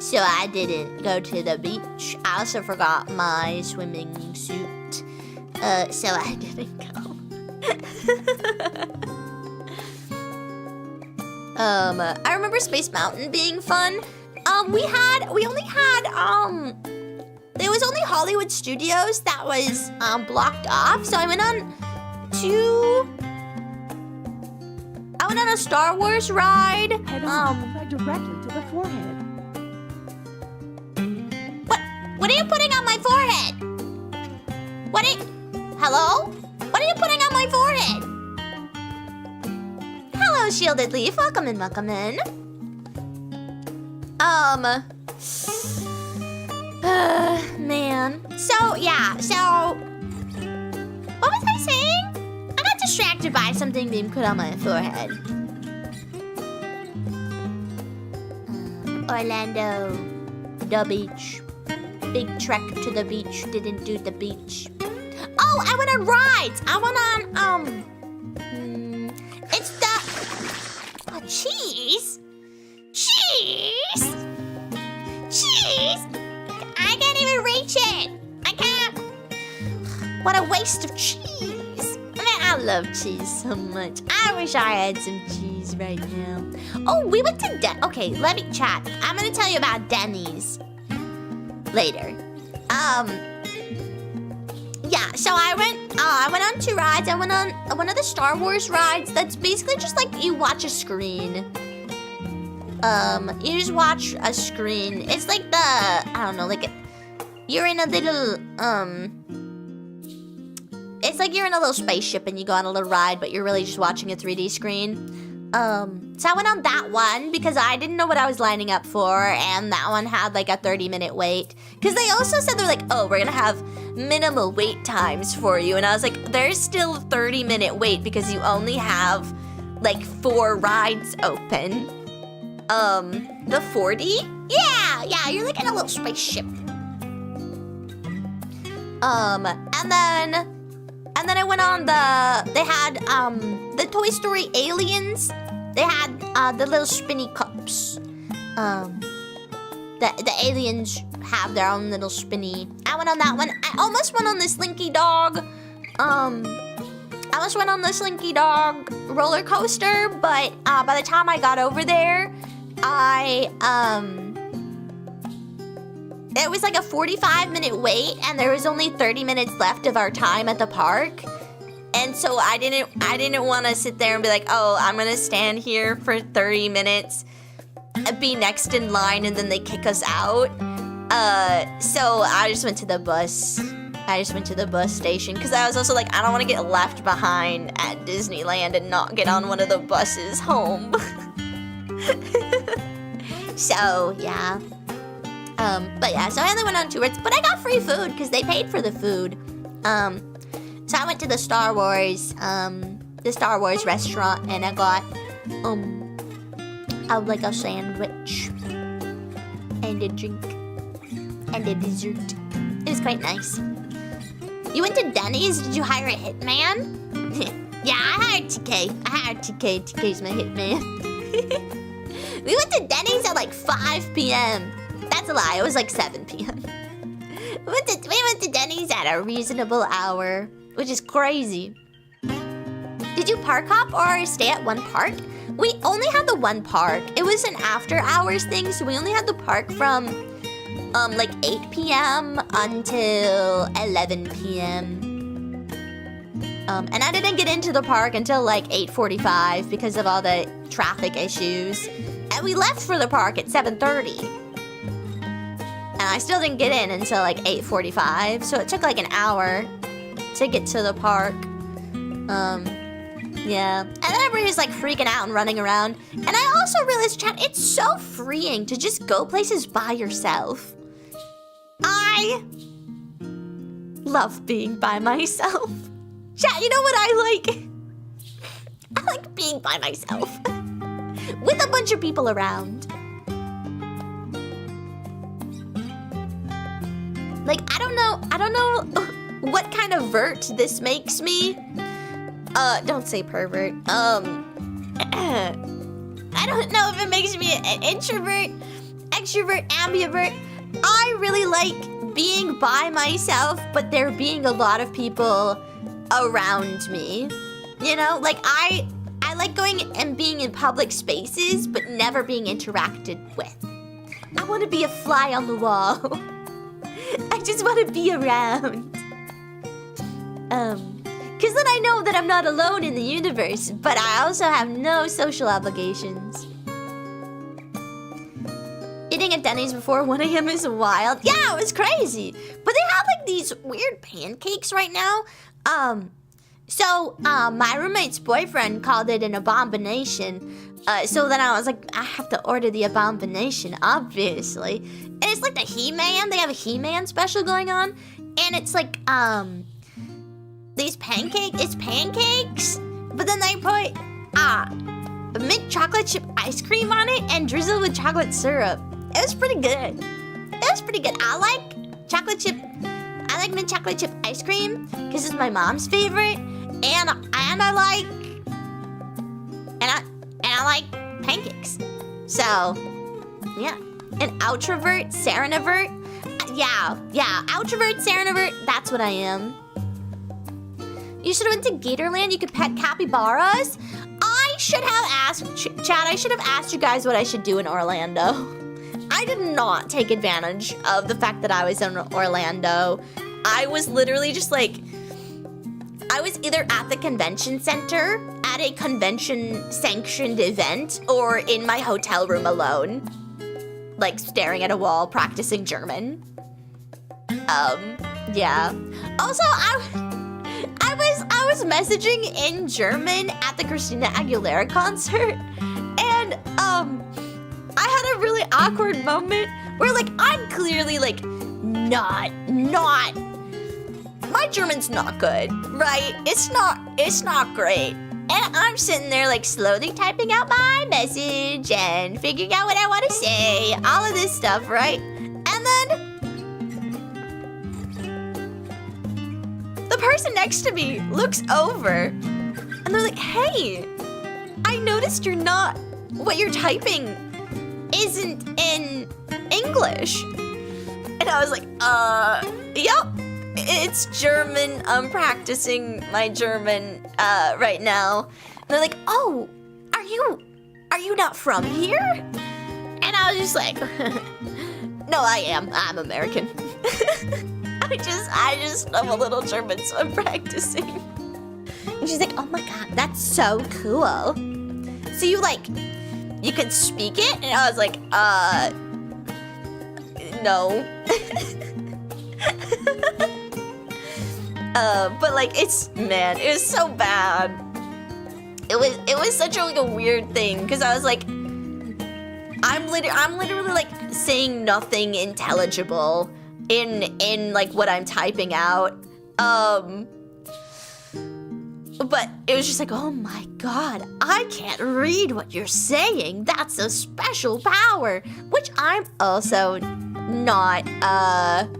So I didn't go to the beach. I also forgot my swimming suit, so I didn't go. I remember Space Mountain being fun. There was only Hollywood Studios that was blocked off, so I went on a Star Wars ride. Apply directly to the forehead. What are you putting on my forehead? Hello? What are you putting on my forehead? Hello, Shielded Leaf. Welcome in, welcome in. Man. So, yeah, what was I saying? I got distracted by something being put on my forehead. Orlando. The beach. Big trek to the beach. Didn't do the beach. Oh, I went on rides. I went on, it's the... What Cheese? Cheese? Cheese? I can't even reach it. I can't. What a waste of cheese. I love cheese so much. I wish I had some cheese right now. Oh, we went to okay, let me chat. I'm gonna tell you about Denny's later. Yeah, so I went on 2 rides. I went on one of the Star Wars rides that's basically just like you watch a screen. You just watch a screen. It's like I don't know, like you're in a little, it's like you're in a little spaceship and you go on a little ride, but you're really just watching a 3D screen. So I went on that one because I didn't know what I was lining up for, and that one had like a 30-minute wait. Because they also said they're like, oh, we're gonna have minimal wait times for you. And I was like, there's still a 30-minute wait because you only have like 4 rides open. The 40? Yeah, you're like in a little spaceship. And then I went on they had, the Toy Story Aliens. They had, the little spinny cups. The aliens have their own little spinny. I went on that one. I almost went on the Slinky Dog. I almost went on the Slinky Dog roller coaster, but, by the time I got over there, it was like a 45-minute wait, and there was only 30 minutes left of our time at the park. And so I didn't want to sit there and be like, oh, I'm gonna stand here for 30 minutes, be next in line, and then they kick us out. So I just went to the bus. I just went to the bus station because I was also like, I don't want to get left behind at Disneyland and not get on one of the buses home. So yeah. But yeah, so I only went on 2 rides, but I got free food because they paid for the food. So I went to the Star Wars restaurant, and I got, like a sandwich, and a drink, and a dessert. It was quite nice. You went to Denny's? Did you hire a hitman? Yeah, I hired TK. TK's my hitman. We went to Denny's at like 5 p.m. That's a lie, it was like 7 p.m. We went to Denny's at a reasonable hour, which is crazy. Did you park hop or stay at one park? We only had the one park. It was an after hours thing, so we only had the park from like 8 p.m. until 11 p.m. And I didn't get into the park until like 8:45 because of all the traffic issues. And we left for the park at 7:30. And I still didn't get in until like 8:45, so it took like an hour to get to the park. Yeah. And then everybody was like freaking out and running around. And I also realized, chat, it's so freeing to just go places by yourself. I love being by myself. Chat, you know what I like? I like being by myself. With a bunch of people around. Like, I don't know what kind of vert this makes me. Don't say pervert. I don't know if it makes me an introvert, extrovert, ambivert. I really like being by myself, but there being a lot of people around me. You know, like I like going and being in public spaces, but never being interacted with. I want to be a fly on the wall. I just want to be around. Because then I know that I'm not alone in the universe, but I also have no social obligations. Eating at Denny's before 1 a.m. is wild. Yeah, it was crazy. But they have like these weird pancakes right now. So my roommate's boyfriend called it an abomination. So then I was like, I have to order the abomination, obviously. And it's like the He-Man. They have a He-Man special going on. And it's like, it's pancakes, but then they put mint chocolate chip ice cream on it and drizzle with chocolate syrup. It was pretty good. I like mint chocolate chip ice cream because it's my mom's favorite, and I like So, yeah. An outrovert, serenivert. Yeah, outrovert, serenivert, that's what I am. You should have went to Gatorland. You could pet capybaras. I should have asked, Chad, I should have asked you guys what I should do in Orlando. I did not take advantage of the fact that I was in Orlando. I was literally just like, I was either at the convention center, at a convention-sanctioned event, or in my hotel room alone, like staring at a wall, practicing German. Yeah. Also, I was messaging in German at the Christina Aguilera concert, and I had a really awkward moment where like I'm clearly like not my German's not good, right? It's not great. And I'm sitting there like slowly typing out my message and figuring out what I want to say, all of this stuff, right? And then the person next to me looks over and they're like, hey, I noticed what you're typing isn't in English. And I was like, yep, it's German. I'm practicing my German right now. And they're like, oh, are you not from here? And I was just like, no, I'm American. I just know a little German, so I'm practicing. And she's like, oh my God, that's so cool. So you could speak it? And I was like, no. But like, it was so bad. It was such a weird thing, because I was like, I'm literally like saying nothing intelligible in like what I'm typing out. But it was just like, oh my God, I can't read what you're saying. That's a special power, which I'm also not, I'm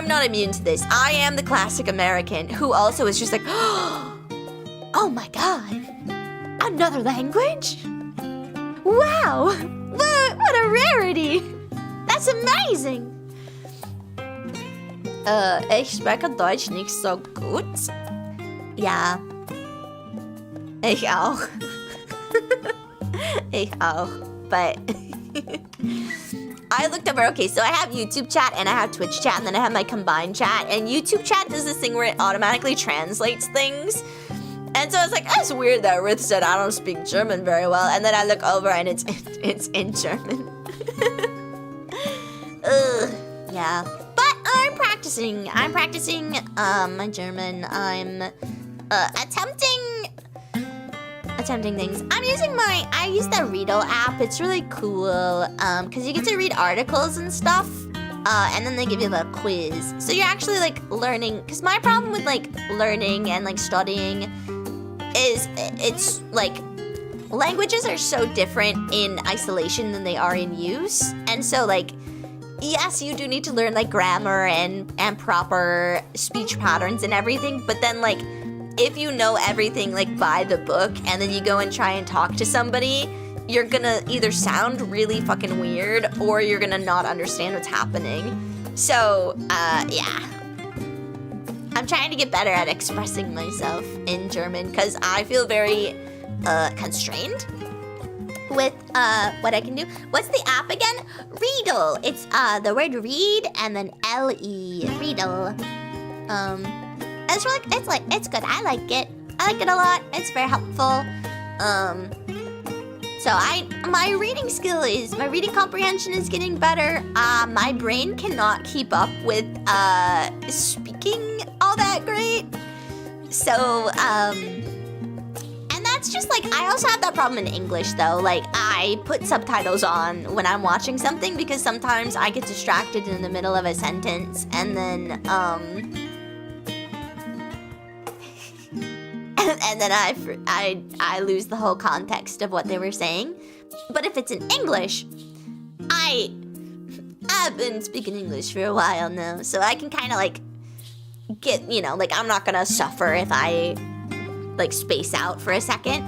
not immune to this. I am the classic American who also is just like, oh my God, another language? Wow, what a rarity. That's amazing. Ich spreche Deutsch nicht so gut. Ja. Ich auch. Ich auch. But I looked over, okay, so I have YouTube chat and I have Twitch chat and then I have my combined chat, and YouTube chat does this thing where it automatically translates things. And so I was like, that's weird that Ruth said I don't speak German very well, and then I look over and it's in German. Yeah. But I'm practicing my German. I'm attempting things. I use the Riedel app. It's really cool because you get to read articles and stuff, and then they give you the quiz. So you're actually like learning, because my problem with like learning and like studying is it's like languages are so different in isolation than they are in use. And so like, yes, you do need to learn like grammar and proper speech patterns and everything, but then like if you know everything like by the book and then you go and try and talk to somebody, you're gonna either sound really fucking weird or you're gonna not understand what's happening. So, yeah. I'm trying to get better at expressing myself in German because I feel very constrained with what I can do. What's the app again? Riedel. It's the word read and then L-E. Riedel. It's good. I like it a lot. It's very helpful. So my reading comprehension is getting better. My brain cannot keep up with speaking all that great. So and that's just like, I also have that problem in English though. Like I put subtitles on when I'm watching something because sometimes I get distracted in the middle of a sentence and then and then I lose the whole context of what they were saying. But if it's in English, I've been speaking English for a while now, so I can kind of like get, like I'm not gonna suffer if I like space out for a second.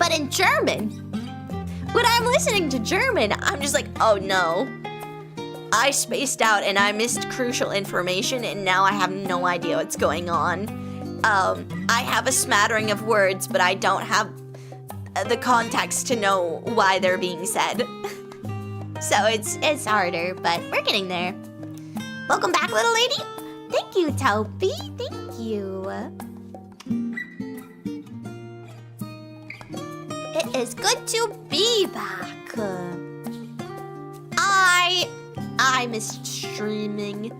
But in German, when I'm listening to German, I'm just like, oh no. I spaced out and I missed crucial information and now I have no idea what's going on. I have a smattering of words, but I don't have the context to know why they're being said. So it's harder, but we're getting there. Welcome back, little lady. Thank you, Toby. Thank you. It is good to be back. I missed streaming.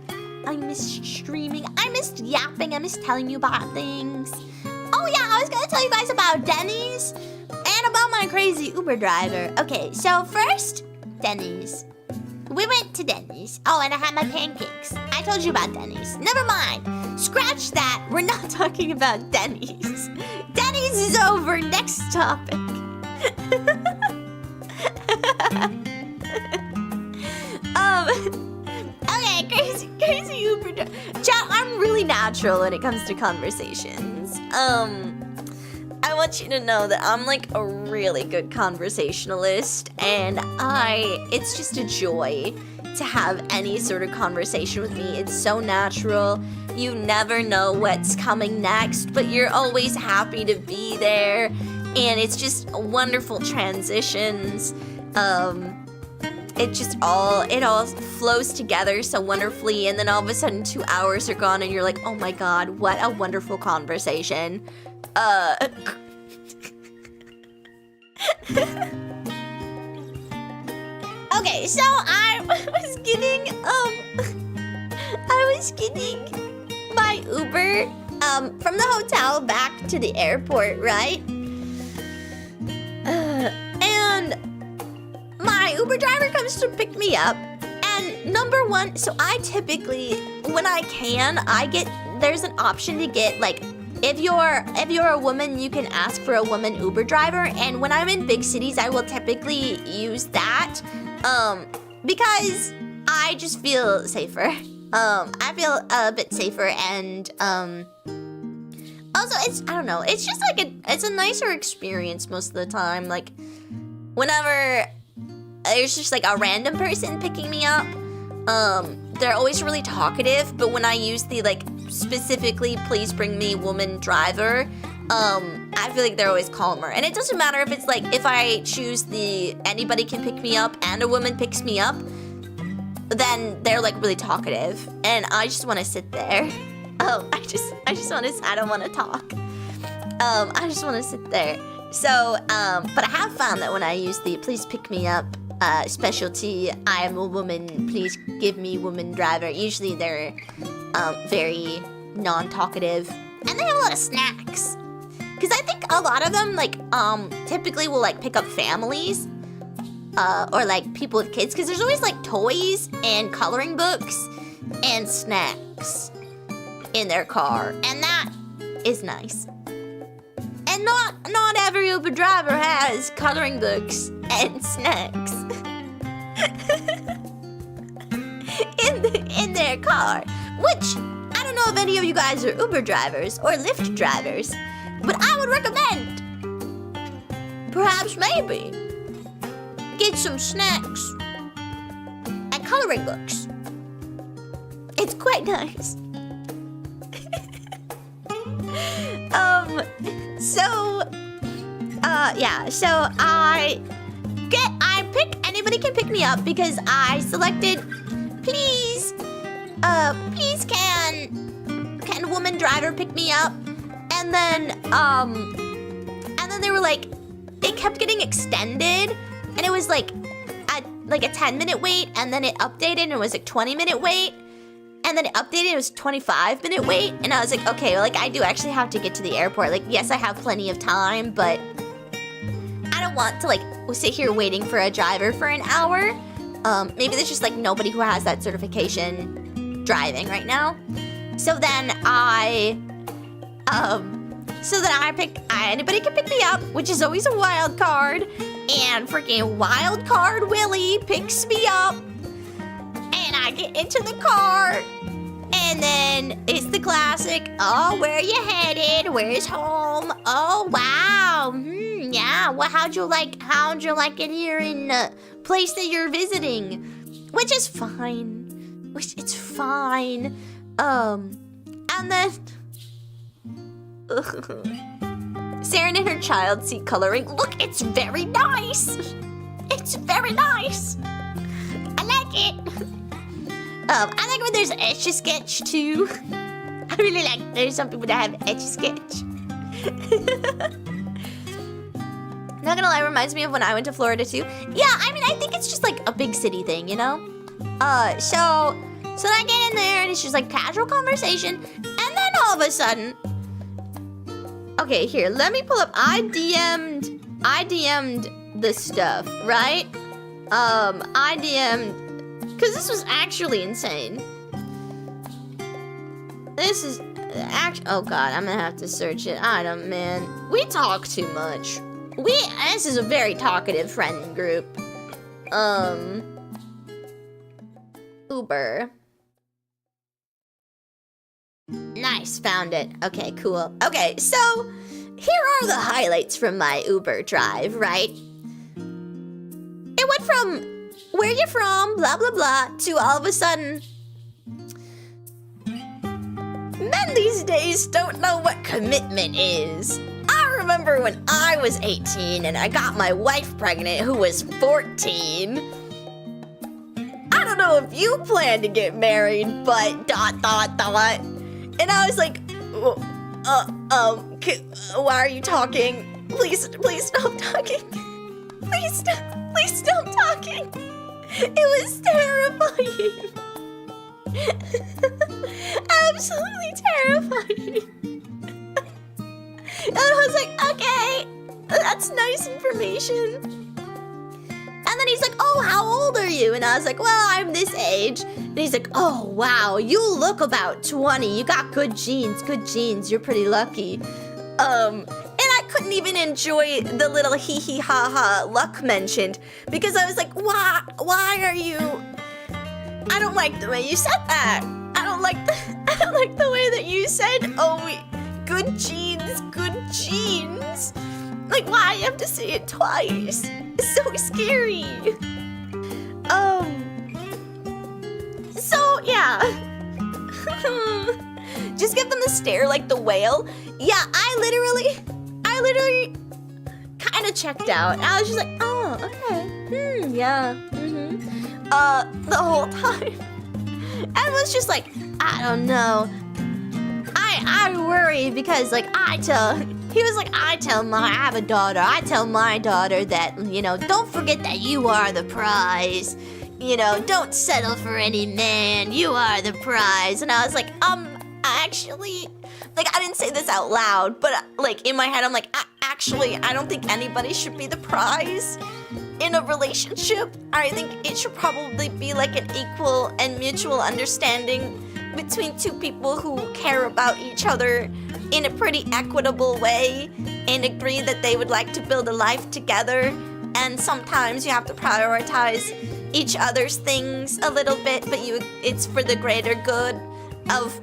I missed yapping. I missed telling you about things. Oh yeah, I was gonna tell you guys about Denny's and about my crazy Uber driver. Okay, so first, Denny's. We went to Denny's. Oh, and I had my pancakes. I told you about Denny's. Never mind. Scratch that. We're not talking about Denny's. Denny's is over. Next topic. Okay, crazy Uber driver. Chat, I'm really natural when it comes to conversations. I want you to know that I'm like a really good conversationalist, and it's just a joy to have any sort of conversation with me. It's so natural. You never know what's coming next, but you're always happy to be there, and it's just wonderful transitions. It all flows together so wonderfully, and then all of a sudden 2 hours are gone and you're like, oh my god, what a wonderful conversation. Okay, so I was getting my Uber from the hotel back to the airport, right? And my Uber driver comes to pick me up, and number one, so I typically, when I can, there's an option to get, like, if you're a woman, you can ask for a woman Uber driver, and when I'm in big cities, I will typically use that, because I just feel safer. I feel a bit safer, and, also, I don't know, it's just like it's a nicer experience most of the time, like, whenever there's just like a random person picking me up, they're always really talkative, but when I use the like specifically please bring me woman driver, I feel like they're always calmer. And it doesn't matter if it's like if I choose the anybody can pick me up and a woman picks me up, then they're like really talkative and I just want to sit there. I don't want to talk. I just want to sit there. So, but I have found that when I use the please pick me up specialty, I am a woman, please give me woman driver, usually they're very non-talkative, and they have a lot of snacks. Because I think a lot of them, like, typically will, like, pick up families, or, like, people with kids, because there's always, like, toys and coloring books and snacks in their car, and that is nice. And not every Uber driver has coloring books and snacks in their car, which I don't know if any of you guys are Uber drivers or Lyft drivers, but I would recommend, perhaps maybe, get some snacks and coloring books. It's quite nice. So anybody can pick me up because I selected, please can woman driver pick me up, and then they were like, it kept getting extended, and it was like a 10-minute wait, and then it updated and it was like 20-minute wait, and then it updated, it was 25-minute wait, and I was like, okay, like I do actually have to get to the airport. Like, yes, I have plenty of time, but I don't want to like sit here waiting for a driver for an hour. Maybe there's just like nobody who has that certification driving right now. So then anybody can pick me up, which is always a wild card, and freaking wild card Willie picks me up. And I get into the car, and then it's the classic, oh, where are you headed? Where's home? Oh, wow. Yeah, well, how'd you like it here in the place that you're visiting? Which is fine. It's fine. And then Saren in her child seat coloring. Look, it's very nice. It's very nice. I like it. I like when there's Etch-a-Sketch too. I really like there's some people that have Etch-a-Sketch. Not gonna lie, reminds me of when I went to Florida too. Yeah, I mean, I think it's just like a big city thing, you know? So I get in there and it's just like casual conversation, and then all of a sudden, okay, here, let me pull up. I DM'd the stuff, right? I DM'd, because this was actually insane. This is oh god, I'm gonna have to search it. Man, we talk too much. This is a very talkative friend group. Uber. Nice, found it. Okay, cool. Okay, so here are the highlights from my Uber drive, right? It went from where you from, blah blah blah, to all of a sudden, men these days don't know what commitment is. I remember when I was 18 and I got my wife pregnant who was 14. I don't know if you plan to get married, but ... And I was like, why are you talking? Please stop talking. Please stop talking. It was terrifying. Absolutely terrifying. And I was like, okay, that's nice information. And then he's like, oh, how old are you? And I was like, well, I'm this age. And he's like, oh, wow, you look about 20. You got good genes. You're pretty lucky. And I couldn't even enjoy the little hee hee ha ha luck mentioned because I was like, why are you? I don't like the way you said that. I don't like the way that you said, oh, good genes. Like, why you have to say it twice? It's so scary. So yeah. Just give them the stare like the whale. Yeah, I literally kind of checked out. I was just like, oh, okay. Yeah. The whole time. I was just like, I don't know. I worry because like I tell I have a daughter. I tell my daughter that, don't forget that you are the prize. Don't settle for any man. You are the prize. And I was like, actually, like, I didn't say this out loud, but like in my head, I'm like, actually, I don't think anybody should be the prize in a relationship. I think it should probably be like an equal and mutual understanding between two people who care about each other in a pretty equitable way and agree that they would like to build a life together. And sometimes you have to prioritize each other's things a little bit, but it's for the greater good of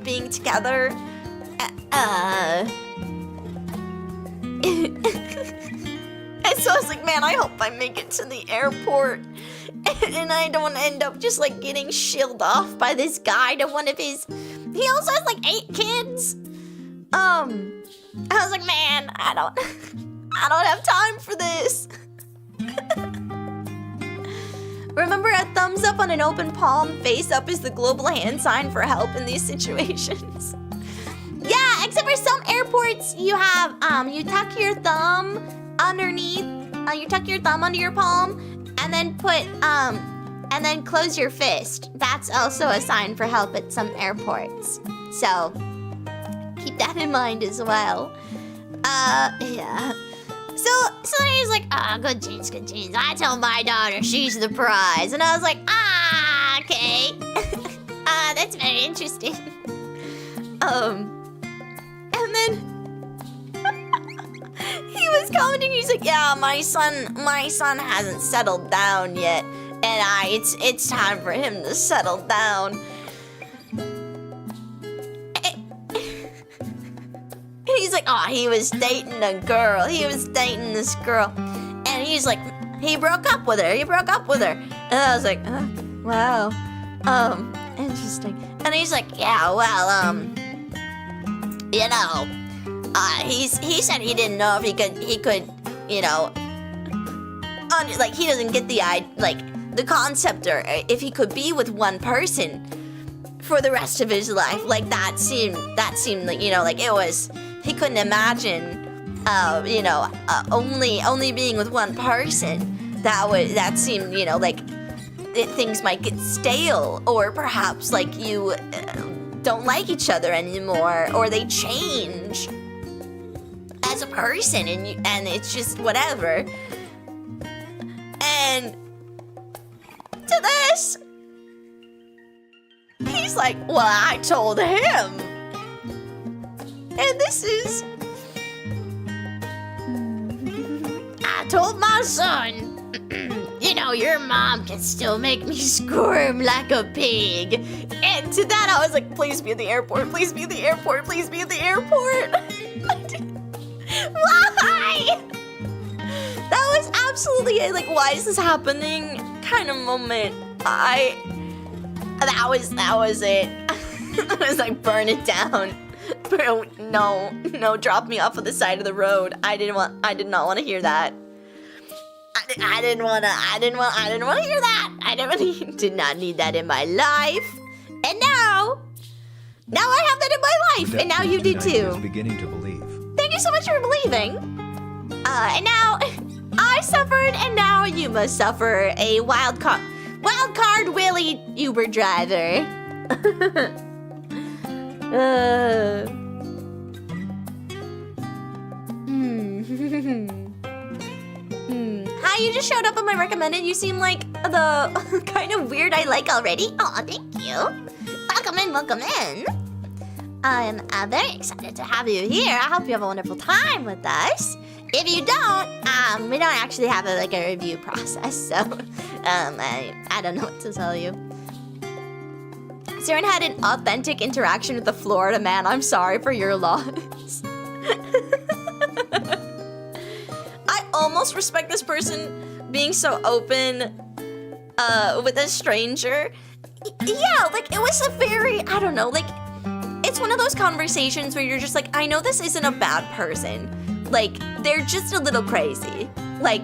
being together. And so I was like, man, I hope I make it to the airport and I don't end up just like getting shilled off by this guy to one of his. He also has like 8 kids. I was like, man, I don't have time for this. Remember, a thumbs up on an open palm, face up is the global hand sign for help in these situations. Yeah, except for some airports, you have, you tuck your thumb underneath, you tuck your thumb under your palm, and then and then close your fist. That's also a sign for help at some airports. So, keep that in mind as well. Yeah. So he's like, good genes. I tell my daughter she's the prize. And I was like, okay. That's very interesting. And then he was commenting, he's like, yeah, my son hasn't settled down yet. And it's time for him to settle down. And he's like, oh, he was dating a girl. He was dating this girl. And he's like, he broke up with her. And I was like, wow. Interesting. And he's like, yeah, well, you know, he said he didn't know if he could, you know, like he doesn't get the concept, or if he could be with one person for the rest of his life. Like that seemed like, you know, like it was, he couldn't imagine, you know, only being with one person. That seemed, you know, like things might get stale, or perhaps like you don't like each other anymore, or they change as a person, and it's just whatever. And to this, he's like, well, I told him. And this is, I told my son, you know, your mom can still make me squirm like a pig. And to that, I was like, please be at the airport. Please be at the airport. Please be at the airport. Why? That was absolutely a, like, why is this happening kind of moment. That was it. I was like, burn it down. No, drop me off at the side of the road. I did not want to hear that. I didn't want to hear that. Did not need that in my life. And now I have that in my life. And now you do too. Is beginning to believe. Thank you so much for believing. And now I suffered, and now you must suffer a wild card Willie Uber driver. Hi, you just showed up on my recommended. You seem like the kind of weird I like already. Aw, thank you. Welcome in. I'm very excited to have you here. I hope you have a wonderful time with us. If you don't, we don't actually have a review process, so I don't know what to tell you. Saren had an authentic interaction with the Florida man. I'm sorry for your loss. I almost respect this person being so open with a stranger. Yeah, like it was a very, I don't know, like it's one of those conversations where you're just like, I know this isn't a bad person. Like, they're just a little crazy. Like,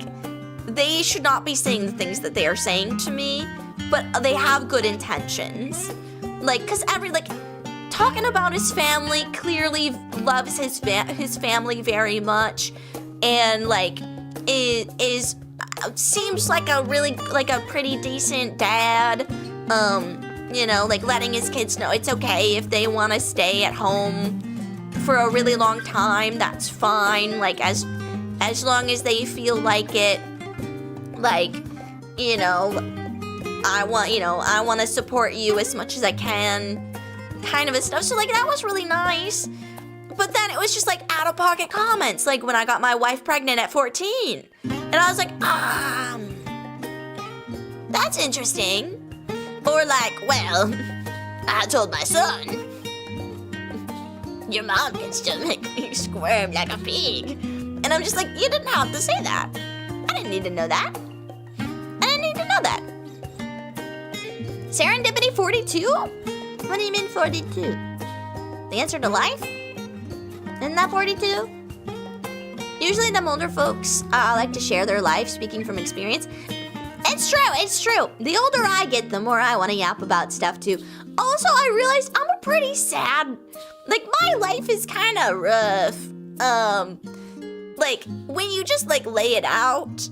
they should not be saying the things that they are saying to me, but they have good intentions. Like, cause talking about his family, clearly loves his family very much, and like, seems like a really, like a pretty decent dad. You know, like letting his kids know it's okay if they want to stay at home for a really long time, that's fine. Like as long as they feel like it. Like, you know, I want to support you as much as I can, kind of stuff. So like that was really nice. But then it was just like out of pocket comments, like when I got my wife pregnant at 14, and I was like, that's interesting. Or like, well, I told my son, your mom can still make me squirm like a pig. And I'm just like, you didn't have to say that. I didn't need to know that. Serendipity 42? What do you mean 42? The answer to life? Isn't that 42? Usually them older folks like to share their life, speaking from experience. It's true. The older I get, the more I want to yap about stuff too. Also, I realized I'm a pretty sad, like my life is kind of rough. Like when you just like lay it out.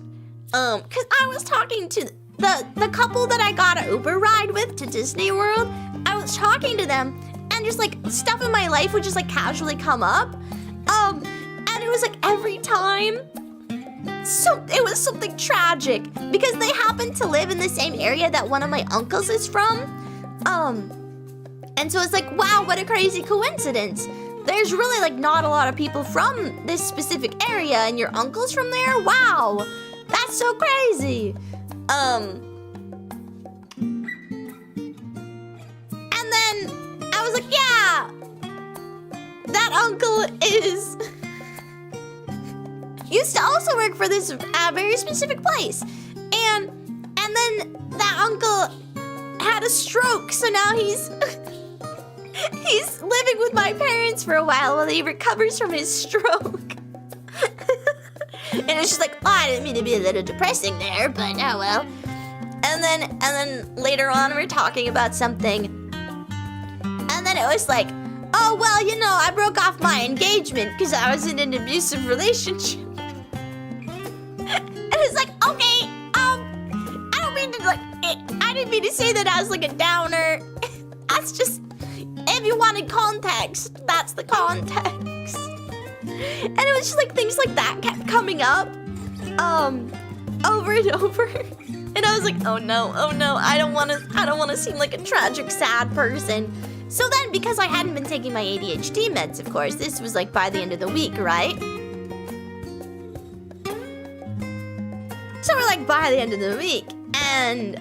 Cause I was talking to the couple that I got an Uber ride with to Disney World. I was talking to them, and just like stuff in my life would just like casually come up. And it was like every time. So it was something tragic because they happen to live in the same area that one of my uncles is from. And so it's like, wow, what a crazy coincidence. There's really like not a lot of people from this specific area, and your uncle's from there? Wow, that's so crazy. And then I was like, yeah, that uncle is used to also work for this very specific place. And then that uncle had a stroke, so now he's he's living with my parents for a while he recovers from his stroke. And it's just like, oh, I didn't mean to be a little depressing there, but oh well. And then later on we're talking about something, and then it was like, oh well, you know, I broke off my engagement because I was in an abusive relationship. And it's like, okay, I don't mean to I didn't mean to say that as like a downer. That's just, if you wanted context, that's the context. And it was just like things like that kept coming up, over and over. And I was like, oh no, I don't want to seem like a tragic, sad person. So then, because I hadn't been taking my ADHD meds, of course, this was like by the end of the week, right? So we're like by the end of the week, and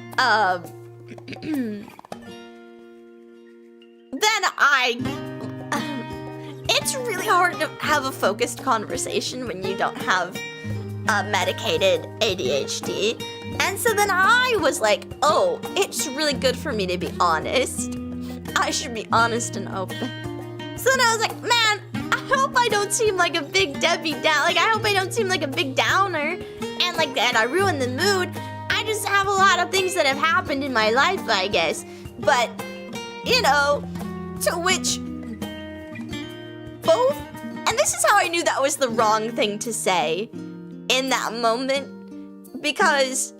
it's really hard to have a focused conversation when you don't have medicated ADHD. And so then I was like, oh, it's really good for me to be honest. I should be honest and open. So then I was like, man, I hope I don't seem like a big Debbie down. Like, I hope I don't seem like a big downer. And I ruin the mood. I just have a lot of things that have happened in my life, I guess. But, you know, to which both, and this is how I knew that was the wrong thing to say in that moment, because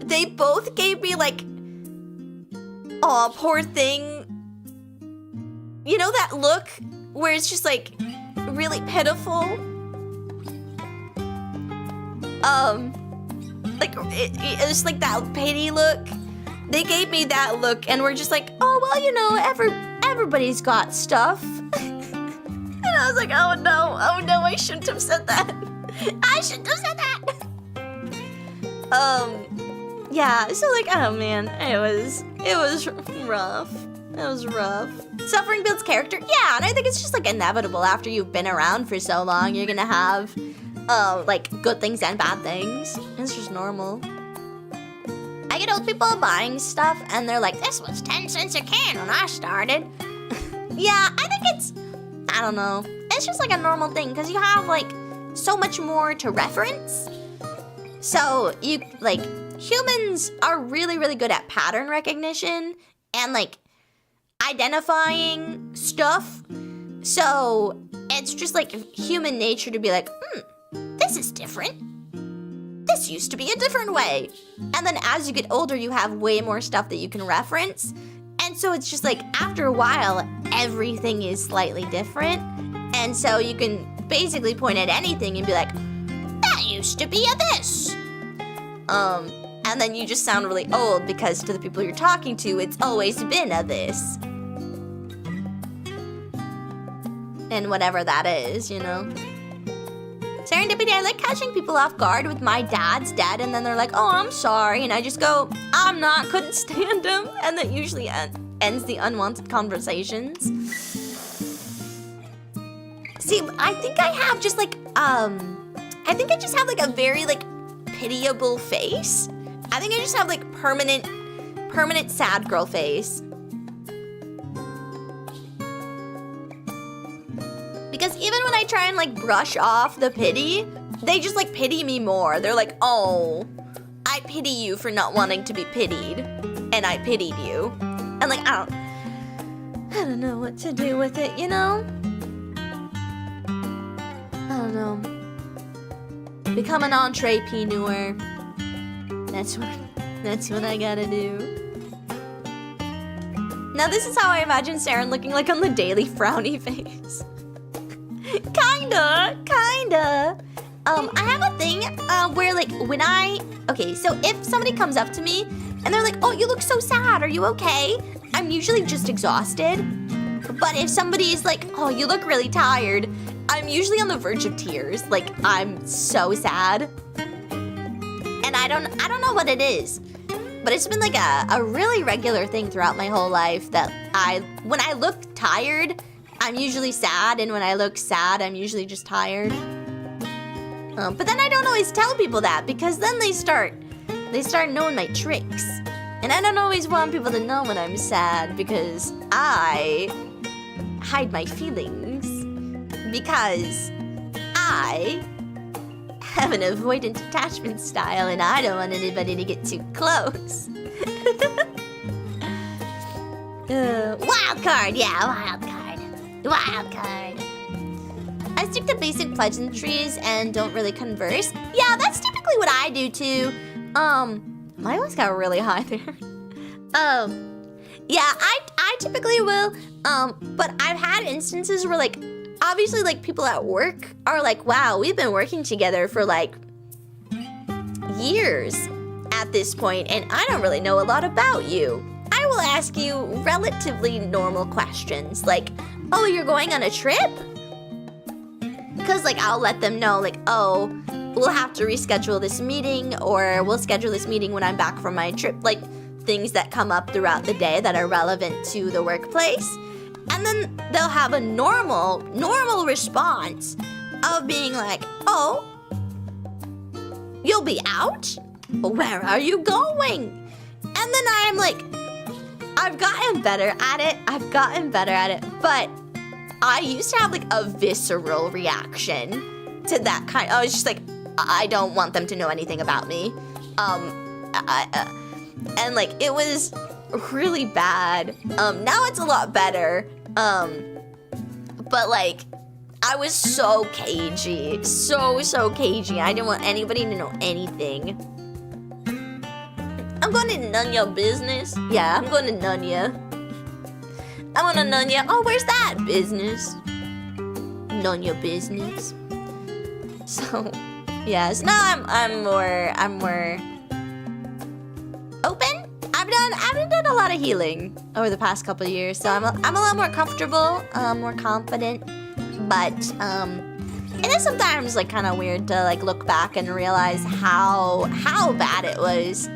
they both gave me like, aw, poor thing. You know that look where it's just like really pitiful? Like it's like that pity look. They gave me that look and we're just like, oh well, you know, everybody's got stuff. And I was like, oh no, I shouldn't have said that. I shouldn't have said that. Yeah, so like, oh man, it was rough. It was rough. Suffering builds character, yeah, and I think it's just like inevitable after you've been around for so long, you're gonna have like good things and bad things. It's just normal. I get old people buying stuff and they're like, this was 10 cents a can when I started. Yeah, I think I don't know. It's just like a normal thing because you have like so much more to reference. So you like, humans are really, really good at pattern recognition and like identifying stuff. So it's just like human nature to be like, this is different. This used to be a different way. And then as you get older, you have way more stuff that you can reference. And so it's just like, after a while, everything is slightly different. And so you can basically point at anything and be like, that used to be a this. And then you just sound really old because to the people you're talking to, it's always been a this. And whatever that is, you know? Serendipity, I like catching people off guard with my dad's dead, and then they're like, oh, I'm sorry, and I just go, I'm not, couldn't stand him, and that usually ends the unwanted conversations. See, I think I have just like, I think I just have like a very like pitiable face. I think I just have like permanent sad girl face. Because even when I try and like brush off the pity, they just like pity me more. They're like, oh, I pity you for not wanting to be pitied. And I pitied you. And like, I don't know what to do with it, you know? I don't know. Become an entrepreneur. That's what I gotta do. Now this is how I imagine Saren looking like on the daily frowny face. Kinda. I have a thing where like okay, so if somebody comes up to me and they're like, oh, you look so sad, are you okay? I'm usually just exhausted. But if somebody is like, oh, you look really tired, I'm usually on the verge of tears. Like, I'm so sad. And I don't know what it is. But it's been like a really regular thing throughout my whole life that when I look tired, I'm usually sad, and when I look sad, I'm usually just tired. But then I don't always tell people that because then they start knowing my tricks. And I don't always want people to know when I'm sad because I hide my feelings. Because I have an avoidant attachment style and I don't want anybody to get too close. Wild card, yeah, wild card. Wild card. I stick to basic pleasantries and don't really converse. Yeah, that's typically what I do too. My voice got really high there. Yeah, I typically will. But I've had instances where like, obviously like people at work are like, wow, we've been working together for like years at this point, and I don't really know a lot about you. I will ask you relatively normal questions like, oh, you're going on a trip? Because like I'll let them know like, oh, we'll have to reschedule this meeting or we'll schedule this meeting when I'm back from my trip. Like things that come up throughout the day that are relevant to the workplace. And then they'll have a normal response of being like, oh, you'll be out? Where are you going? And then I'm like, I've gotten better at it, but I used to have like a visceral reaction to that kind. I was just like, I don't want them to know anything about me. And like it was really bad. Now it's a lot better. But like I was so cagey, so cagey. I didn't want anybody to know anything. I'm going to none your business. Yeah, I'm going to none ya. I want to none ya. Oh, where's that business? None your business. So, yes. No, I'm more open. I've done a lot of healing over the past couple of years, so I'm a lot more comfortable, more confident. But it is sometimes like kind of weird to like look back and realize how bad it was.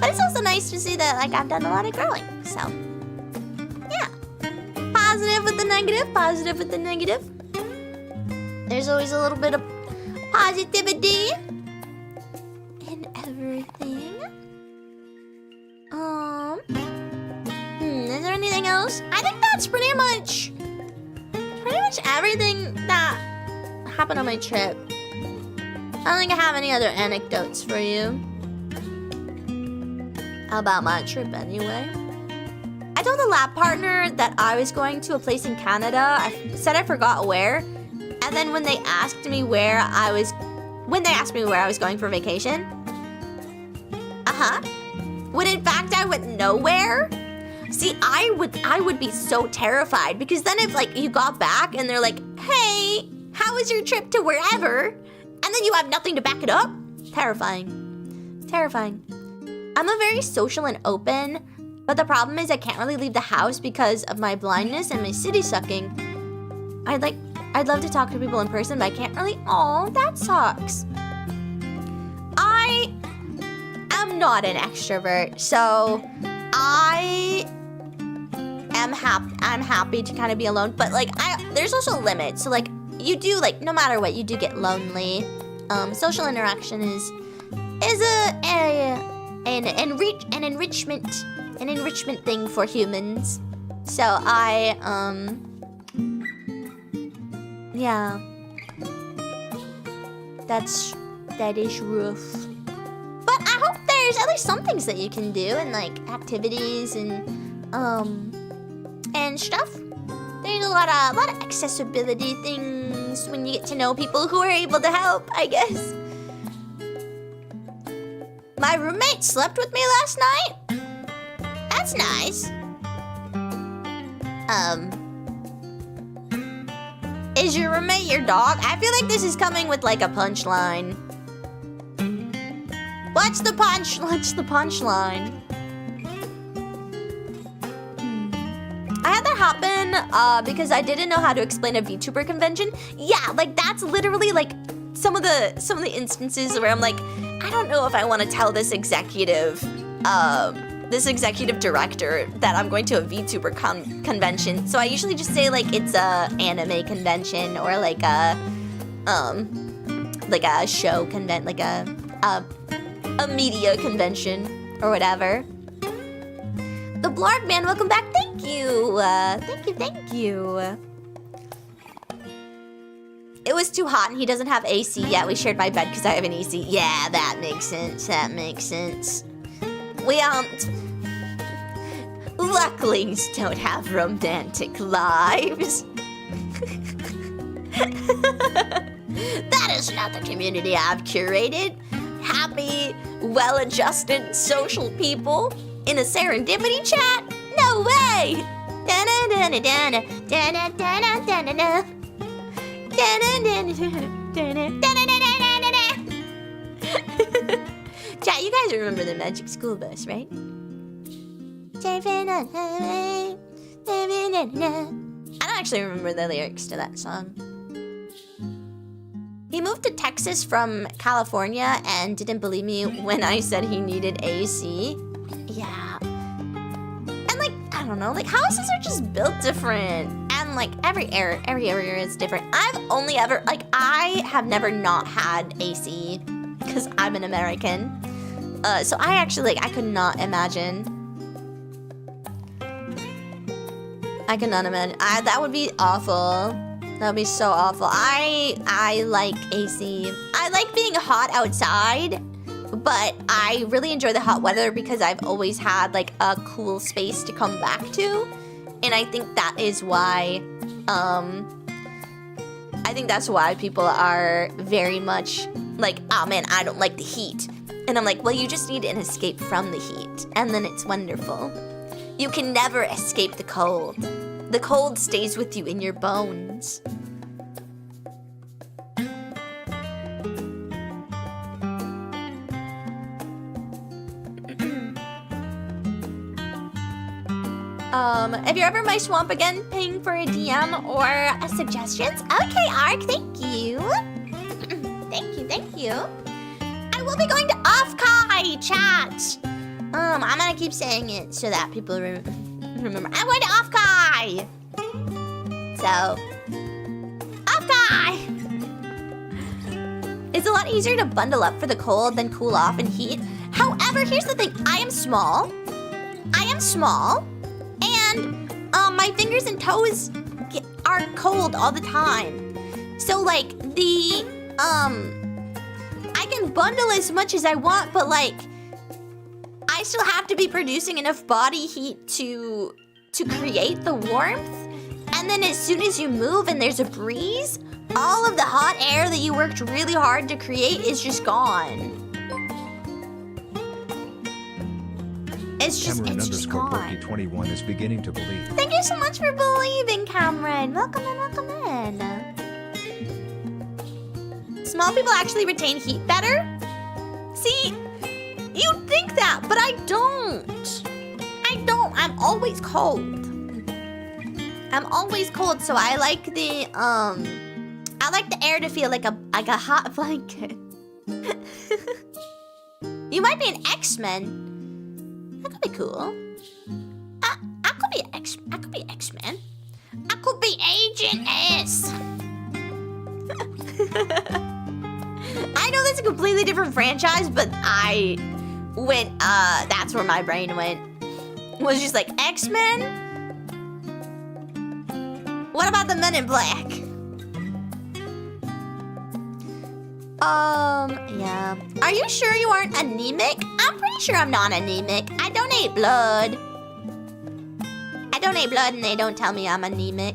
But it's also nice to see that like I've done a lot of growing. So yeah, positive with the negative, positive with the negative. There's always a little bit of positivity in everything. Is there anything else? I think that's pretty much everything that happened on my trip. I don't think I have any other anecdotes for you about my trip anyway. I told the lab partner that I was going to a place in Canada. I said I forgot where. And then when they asked me where I was going for vacation, when in fact I went nowhere. See, I would be so terrified because then if like you got back and they're like, hey, how was your trip to wherever? And then you have nothing to back it up. Terrifying. Terrifying. I'm a very social and open, but the problem is I can't really leave the house because of my blindness and my city sucking. I'd love to talk to people in person, but I can't really. Oh, that sucks. I am not an extrovert, so I'm happy to kind of be alone, but like there's also limits. So like you do like no matter what you do get lonely. Social interaction is an enrichment thing for humans. So yeah, that is rough. But I hope there's at least some things that you can do and like activities and stuff. There's a lot of accessibility things when you get to know people who are able to help, I guess. My roommate slept with me last night. That's nice. Is your roommate your dog? I feel like this is coming with like a punchline. What's the punchline? I had that happen because I didn't know how to explain a VTuber convention. Yeah, like that's literally like some of the instances where I'm like, I don't know if I want to tell this executive director that I'm going to a VTuber convention. So I usually just say like it's a anime convention or like a like a show like a media convention or whatever. The Blarg Man, welcome back. Thank you. Thank you. It was too hot and he doesn't have AC yet. We shared my bed because I have an AC. Yeah, that makes sense. That makes sense. Lucklings don't have romantic lives. That is not the community I've curated. Happy, well-adjusted social people in a serendipity chat? No way! Chat, you guys remember the Magic School Bus, right? I don't actually remember the lyrics to that song. He moved to Texas from California and didn't believe me when I said he needed AC. Yeah. And like, I don't know, like houses are just built different. And like every area is different. I have never not had AC because I'm an American. So I actually, I could not imagine. I cannot imagine. That would be awful. That would be so awful. I like AC. I like being hot outside, but I really enjoy the hot weather because I've always had like a cool space to come back to. And I think that is why, people are very much like, oh man, I don't like the heat. And I'm like, well, you just need an escape from the heat. And then it's wonderful. You can never escape the cold. The cold stays with you in your bones. If you're ever in my swamp again, ping for a DM or a suggestions. Okay, Ark, thank you. Thank you. I will be going to Off-Kai, chat. I'm gonna keep saying it so that people remember. I'm going to Off-Kai. So, Off-Kai. It's a lot easier to bundle up for the cold than cool off in heat. However, here's the thing. I am small. And my fingers and toes are cold all the time. So like I can bundle as much as I want, but like I still have to be producing enough body heat to create the warmth. And then as soon as you move and there's a breeze, all of the hot air that you worked really hard to create is just gone. It's just gone. Cameron_Porky21 is beginning to believe. Thank you so much for believing, Cameron. Welcome in. Small people actually retain heat better? See, you'd think that, but I don't. I'm always cold. So I like the air to feel like a hot blanket. You might be an X-Men. That could be cool. I could be X-Men. I could be Agent S. I know that's a completely different franchise, but I went, that's where my brain went. Was just like, X-Men? What about the Men in Black? Yeah. Are you sure you aren't anemic? I'm pretty sure I'm not anemic. I donate blood. And they don't tell me I'm anemic.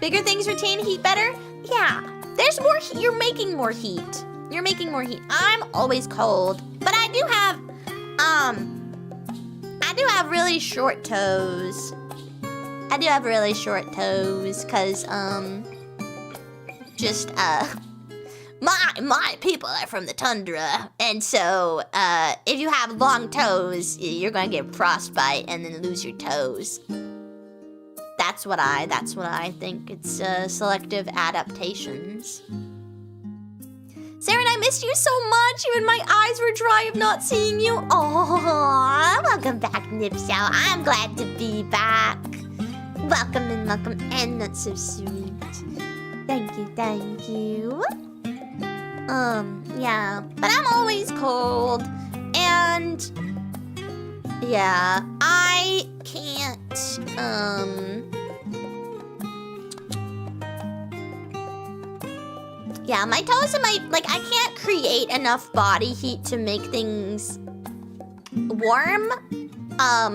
Bigger things retain heat better? Yeah. There's more heat. You're making more heat. I'm always cold. But I do have really short toes. Cause my people are from the tundra, and so if you have long toes, you're gonna get frostbite and then lose your toes. That's what I think. It's selective adaptations. Sarah, I missed you so much. Even my eyes were dry of not seeing you. Oh, welcome back, Nipsel. I'm glad to be back. Welcome and welcome, and that's so sweet. Thank you, thank you. Yeah, but I'm always cold, and yeah, I can't, yeah, my toes and like, I can't create enough body heat to make things warm.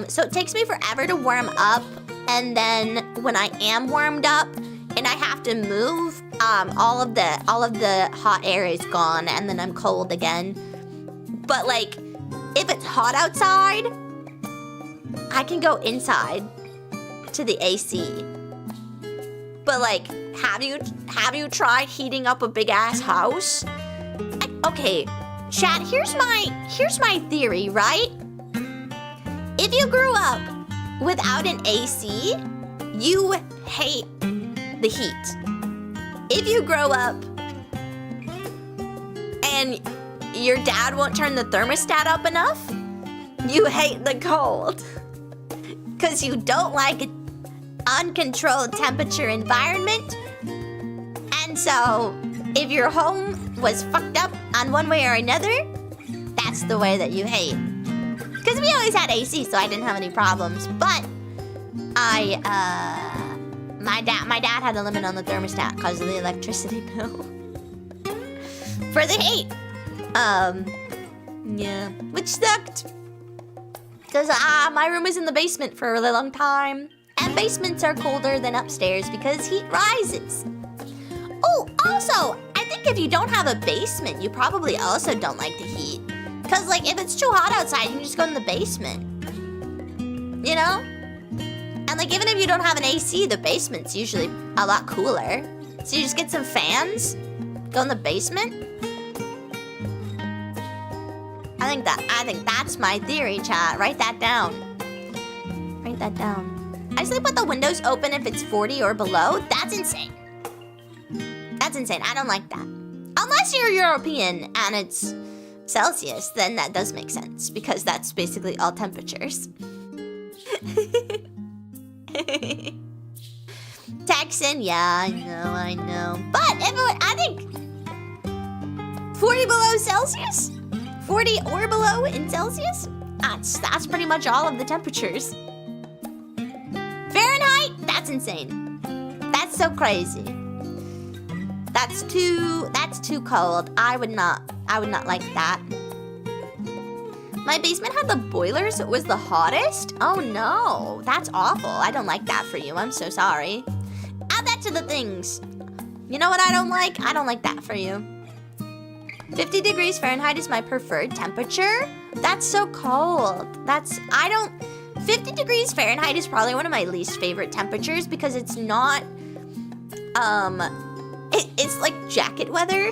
So it takes me forever to warm up, and then when I am warmed up and I have to move, all of the hot air is gone, and then I'm cold again. But like, if it's hot outside, I can go inside to the AC. But like, have you tried heating up a big ass house? Okay, Chad, here's my theory, right? If you grew up without an AC, you hate the heat. If you grow up and your dad won't turn the thermostat up enough, you hate the cold. 'Cause you don't like an uncontrolled temperature environment. And so, if your home was fucked up on one way or another, that's the way that you hate. Because we always had AC, so I didn't have any problems. But my dad had a limit on the thermostat because of the electricity bill. For the heat. Yeah, which sucked. Because my room was in the basement for a really long time. And basements are colder than upstairs because heat rises. Oh, also, I think if you don't have a basement, you probably also don't like the heat. Because, like, if it's too hot outside, you can just go in the basement. You know? And, like, even if you don't have an AC, the basement's usually a lot cooler. So you just get some fans, go in the basement. I think that's my theory, chat. Write that down. Write that down. I sleep with the windows open if it's 40 or below. That's insane. That's insane. I don't like that. Unless you're European and it's Celsius, then that does make sense because that's basically all temperatures. Texan, yeah, I know. But everyone, I think 40 below Celsius? 40 or below in Celsius? That's pretty much all of the temperatures. Fahrenheit? That's insane. That's so crazy. That's too cold. I would not like that. My basement had the boiler, so it was the hottest? Oh no, that's awful. I don't like that for you. I'm so sorry. Add that to the things. You know what I don't like? I don't like that for you. 50 degrees Fahrenheit is my preferred temperature. That's so cold. 50 degrees Fahrenheit is probably one of my least favorite temperatures because it's not, it's like jacket weather.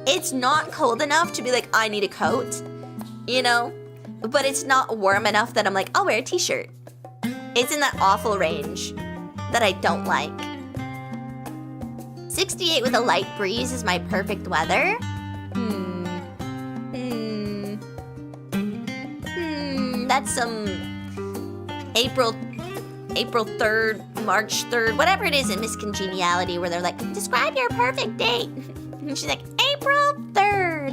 It's not cold enough to be like, I need a coat, you know? But it's not warm enough that I'm like, I'll wear a t-shirt. It's in that awful range that I don't like. 68 with a light breeze is my perfect weather. That's some April 3rd, March 3rd, whatever it is in Miss Congeniality where they're like, describe your perfect date. And she's like, April 3rd.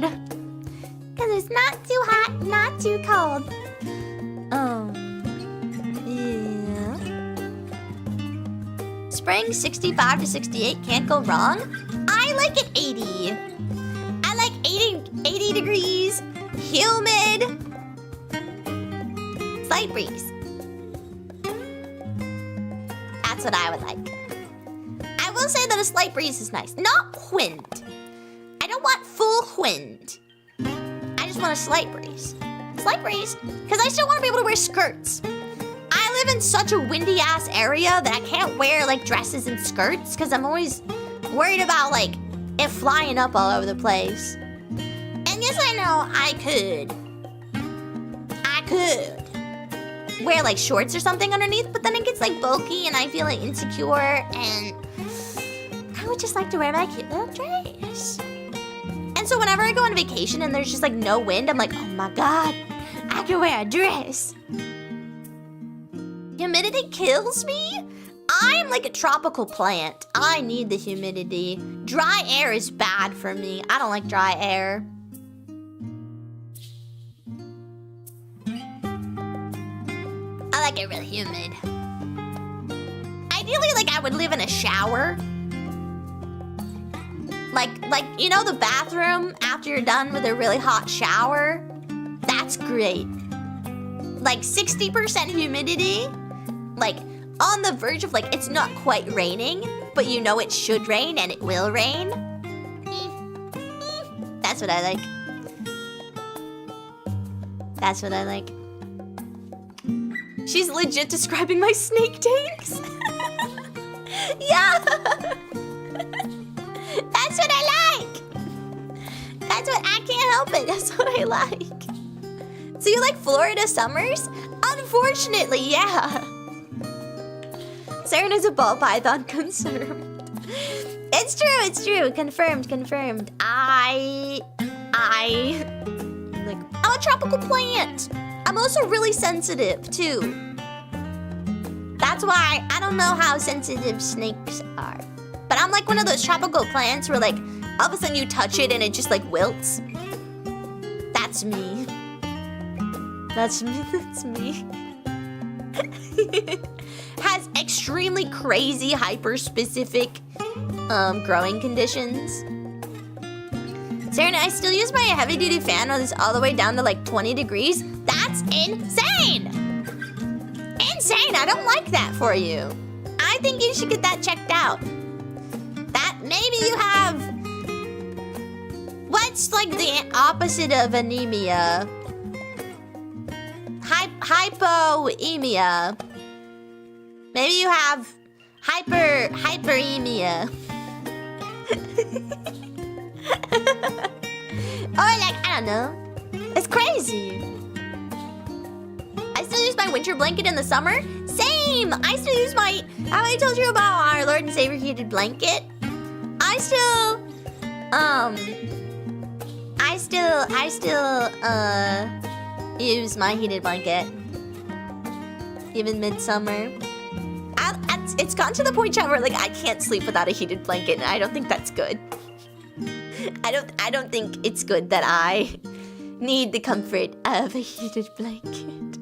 Because it's not too hot, not too cold. Oh, yeah. Spring 65 to 68, can't go wrong. I like it 80. I like 80 degrees, humid, slight breeze. That's what I would like. I will say that a slight breeze is nice. Not wind. I don't want full wind. I just want a slight breeze. Slight breeze. Because I still want to be able to wear skirts. I live in such a windy ass area that I can't wear like dresses and skirts because I'm always worried about like it flying up all over the place. And yes, I know I could wear like shorts or something underneath, but then it gets like bulky and I feel like insecure and I would just like to wear my cute little dress. And so whenever I go on vacation and there's just like no wind, I'm like, oh my God, I can wear a dress. Humidity kills me? I'm like a tropical plant. I need the humidity. Dry air is bad for me. I don't like dry air. I like it really humid. Ideally, like, I would live in a shower. Like, you know the bathroom after you're done with a really hot shower? That's great. Like 60% humidity, like on the verge of like, it's not quite raining, but you know it should rain and it will rain. That's what I like. That's what I like. She's legit describing my snake tanks. Yeah. That's what I like. That's what I can't help it. That's what I like. So you like Florida summers? Unfortunately, yeah. Saren is a ball python, confirmed. It's true. Confirmed. I'm a tropical plant. I'm also really sensitive too. That's why I don't know how sensitive snakes are. But I'm like one of those tropical plants where like all of a sudden you touch it and it just like wilts. That's me. That's me. Has extremely crazy hyper-specific growing conditions. Saren, I still use my heavy-duty fan when it's all the way down to like 20 degrees. That's insane! Insane! I don't like that for you. I think you should get that checked out. That maybe you have... What's like the opposite of anemia? Hypoemia. Maybe you have hyperemia. Or like, I don't know. It's crazy. I still use my winter blanket in the summer. Same! I still use my... Have I told you about our Lord and Savior heated blanket? I still use my heated blanket. Even midsummer. It's gotten to the point, chat, where like I can't sleep without a heated blanket, and I don't think that's good. I don't think it's good that I need the comfort of a heated blanket.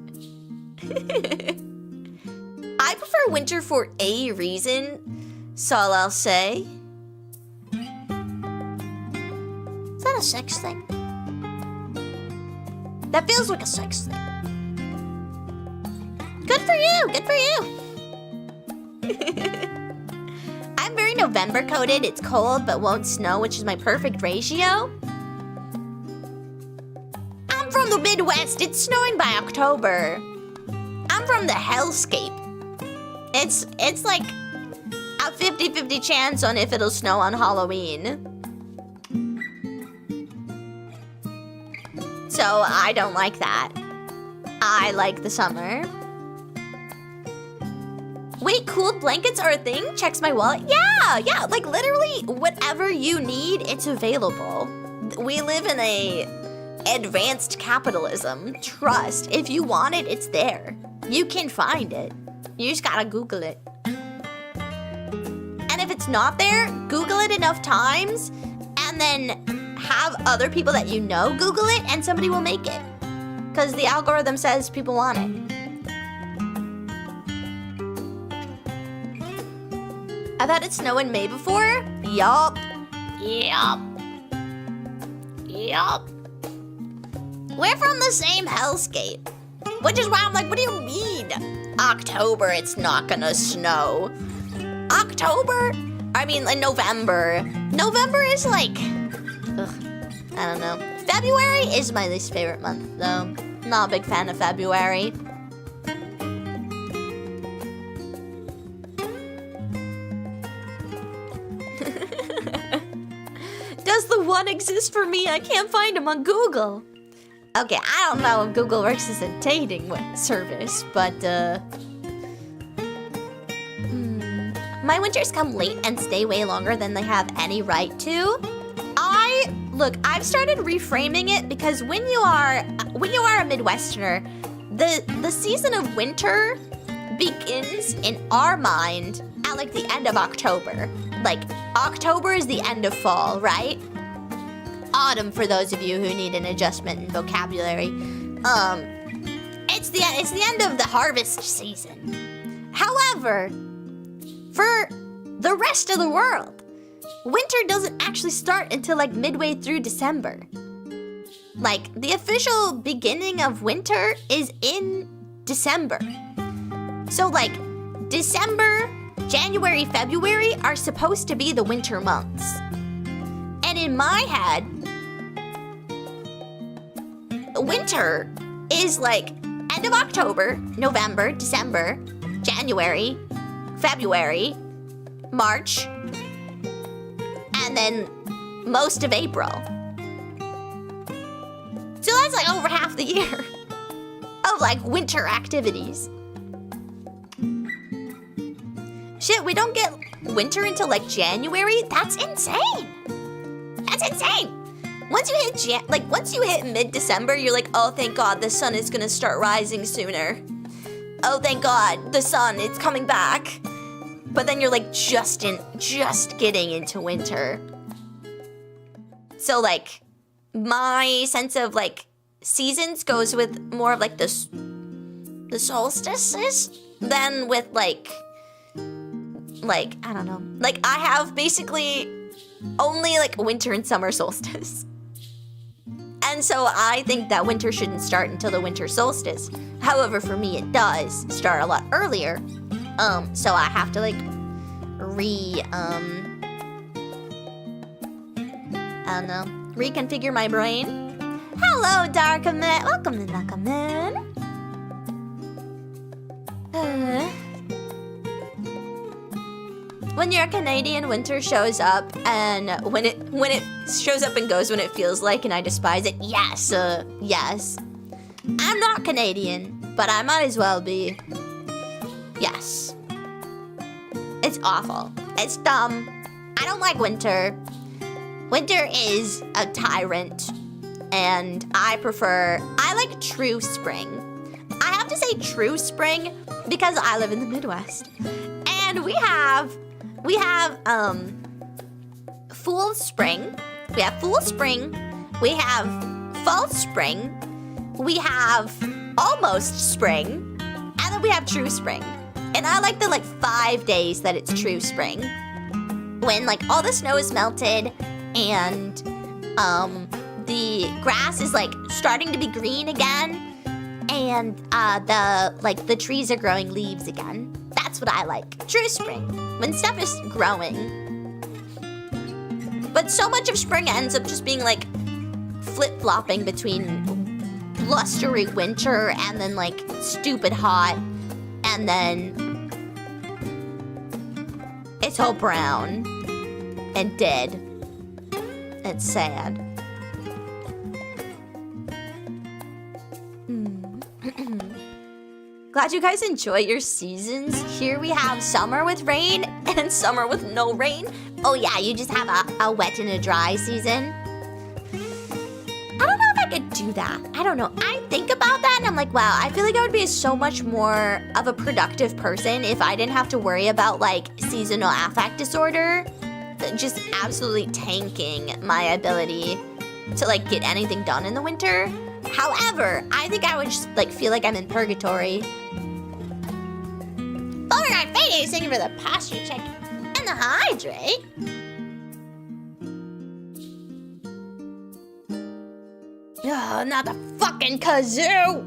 I prefer winter for a reason, so I'll say. Is that a sex thing? That feels like a sex thing. Good for you, good for you. I'm very November coded. It's cold but won't snow, which is my perfect ratio. I'm from the Midwest. It's snowing by October. I'm from the hellscape. It's like a 50-50 chance on if it'll snow on Halloween. So I don't like that. I like the summer. Wait, cooled blankets are a thing? Checks my wallet. Yeah, like literally whatever you need, it's available. We live in a advanced capitalism. Trust, if you want it, it's there. You can find it. You just gotta Google it. And if it's not there, Google it enough times and then have other people that you know Google it and somebody will make it. Because the algorithm says people want it. I've had it snow in May before. Yup. We're from the same hellscape. Which is why I'm like, what do you mean? October, it's not gonna snow. October? I mean, like November. November is like... Ugh, I don't know. February is my least favorite month, though. Not a big fan of February. Does the one exist for me? I can't find him on Google. Okay, I don't know if Google works as a dating service, but my winters come late and stay way longer than they have any right to. I've started reframing it because when you are a Midwesterner, the season of winter begins in our mind at like the end of October. Like October is the end of fall, right? Autumn for those of you who need an adjustment in vocabulary. It's the end of the harvest season. However, for the rest of the world, winter doesn't actually start until like midway through December. Like the official beginning of winter is in December. So like December, January, February are supposed to be the winter months. And in my head, winter is like end of October, November, December, January, February, March, and then most of April. So that's like over half the year of like winter activities. Shit, we don't get winter until like January? That's insane. That's insane. Once you hit mid-December, you're like, oh, thank God, the sun is gonna start rising sooner. Oh, thank God, the sun, it's coming back. But then you're like just getting into winter. So like, my sense of like seasons goes with more of like the solstices than with like I don't know. Like I have basically only like winter and summer solstice. And so I think that winter shouldn't start until the winter solstice. However, for me it does start a lot earlier. So I have to like reconfigure my brain. Hello, Darkaman. Welcome to Darkaman. When your Canadian winter shows up, and when it shows up and goes when it feels like, and I despise it. Yes, yes. I'm not Canadian, but I might as well be. Yes. It's awful. It's dumb. I don't like winter. Winter is a tyrant, and I like true spring. I have to say true spring because I live in the Midwest. And we have full spring, we have full spring, we have false spring, we have almost spring, and then we have true spring. And I like the 5 days that it's true spring, when like all the snow is melted and the grass is like starting to be green again, and the trees are growing leaves again. That's what I like. True spring, when stuff is growing. But so much of spring ends up just being like flip-flopping between blustery winter and then like stupid hot, and then it's all brown and dead. It's sad. Glad you guys enjoy your seasons. Here we have summer with rain and summer with no rain. Oh yeah, you just have a wet and a dry season. I don't know if I could do that. I don't know. I think about that and I'm like, wow, I feel like I would be so much more of a productive person if I didn't have to worry about like seasonal affect disorder, just absolutely tanking my ability to like get anything done in the winter. However, I think I would just like feel like I'm in purgatory. Overnight Fade is singing for the posture check and the hydrate. Oh, not the fucking kazoo!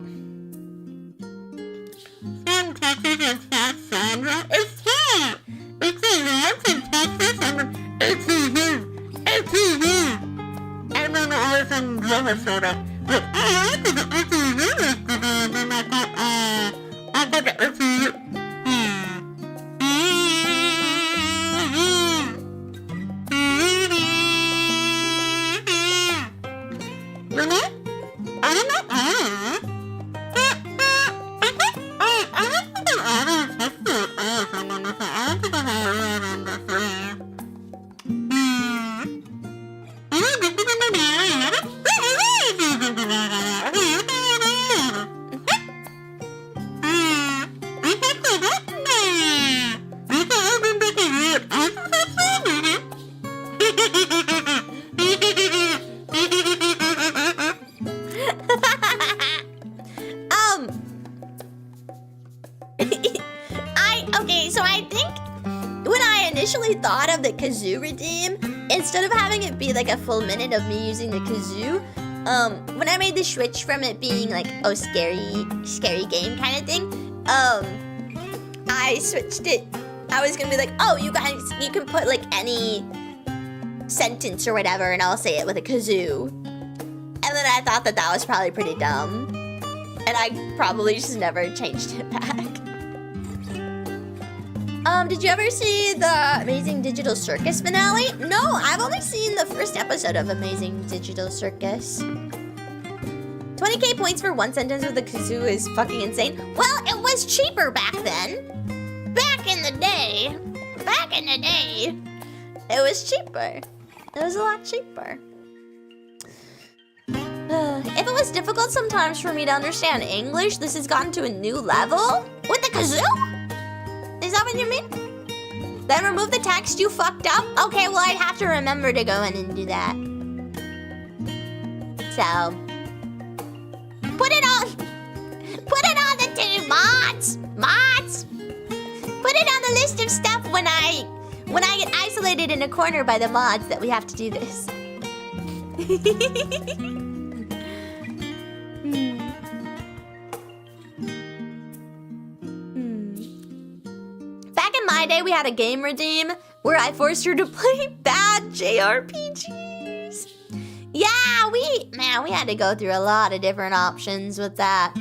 Okay, so I think when I initially thought of the kazoo redeem, instead of having it be like a full minute of me using the kazoo, when I made the switch from it being like, oh, scary game kind of thing, I switched it. I was gonna be like, oh, you guys, you can put like any sentence or whatever and I'll say it with a kazoo. And then I thought that was probably pretty dumb. And I probably just never changed it back. Did you ever see the Amazing Digital Circus finale? No, I've only seen the first episode of Amazing Digital Circus. 20k points for one sentence with a kazoo is fucking insane. Well, it was cheaper back then. Back in the day. It was cheaper. It was a lot cheaper. If it was difficult sometimes for me to understand English, this has gotten to a new level? With the kazoo? Is that what you mean? Then remove the text you fucked up? Okay, well, I'd have to remember to go in and do that. So, put it on the mods. Put it on the list of stuff when I get isolated in a corner by the mods that we have to do this. Back in my day, we had a game redeem where I forced her to play bad JRPGs. Yeah, we had to go through a lot of different options with that.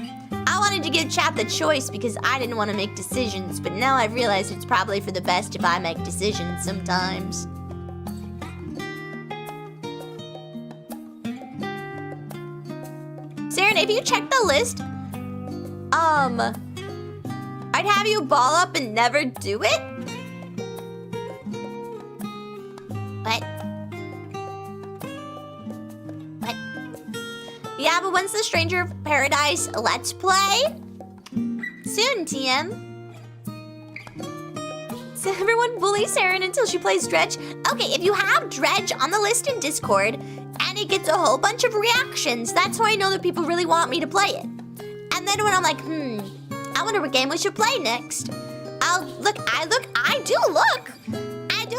I wanted to give chat the choice because I didn't want to make decisions, but now I've realized it's probably for the best if I make decisions sometimes. Saren, if you check the list, I'd have you ball up and never do it? What? Yeah, but when's the Stranger of Paradise Let's Play? Soon, TM. So everyone bully Saren until she plays Dredge. Okay, if you have Dredge on the list in Discord and it gets a whole bunch of reactions, that's how I know that people really want me to play it. And then when I'm like, I wonder what game we should play next. I do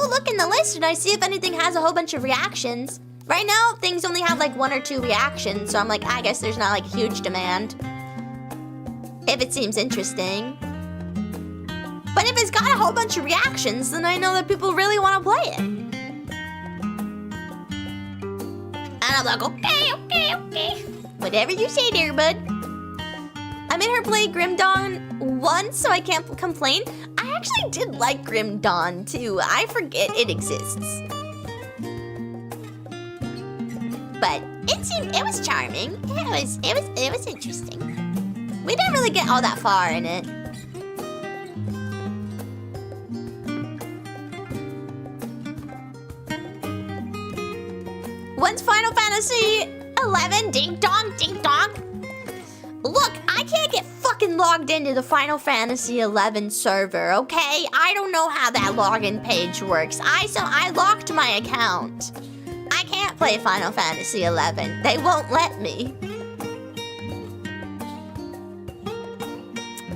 look in the list and I see if anything has a whole bunch of reactions. Right now, things only have like 1 or 2 reactions, so I'm like, I guess there's not like huge demand. If it seems interesting. But if it's got a whole bunch of reactions, then I know that people really want to play it. And I'm like, okay. Whatever you say there, bud. I made her play Grim Dawn once, so I can't complain. I actually did like Grim Dawn, too. I forget it exists. But it was charming. It was interesting. We didn't really get all that far in it. When's Final Fantasy 11? Ding dong, ding dong. Look, I can't get fucking logged into the Final Fantasy 11 server, okay? I don't know how that login page works. I locked my account. I can't play Final Fantasy 11. They won't let me.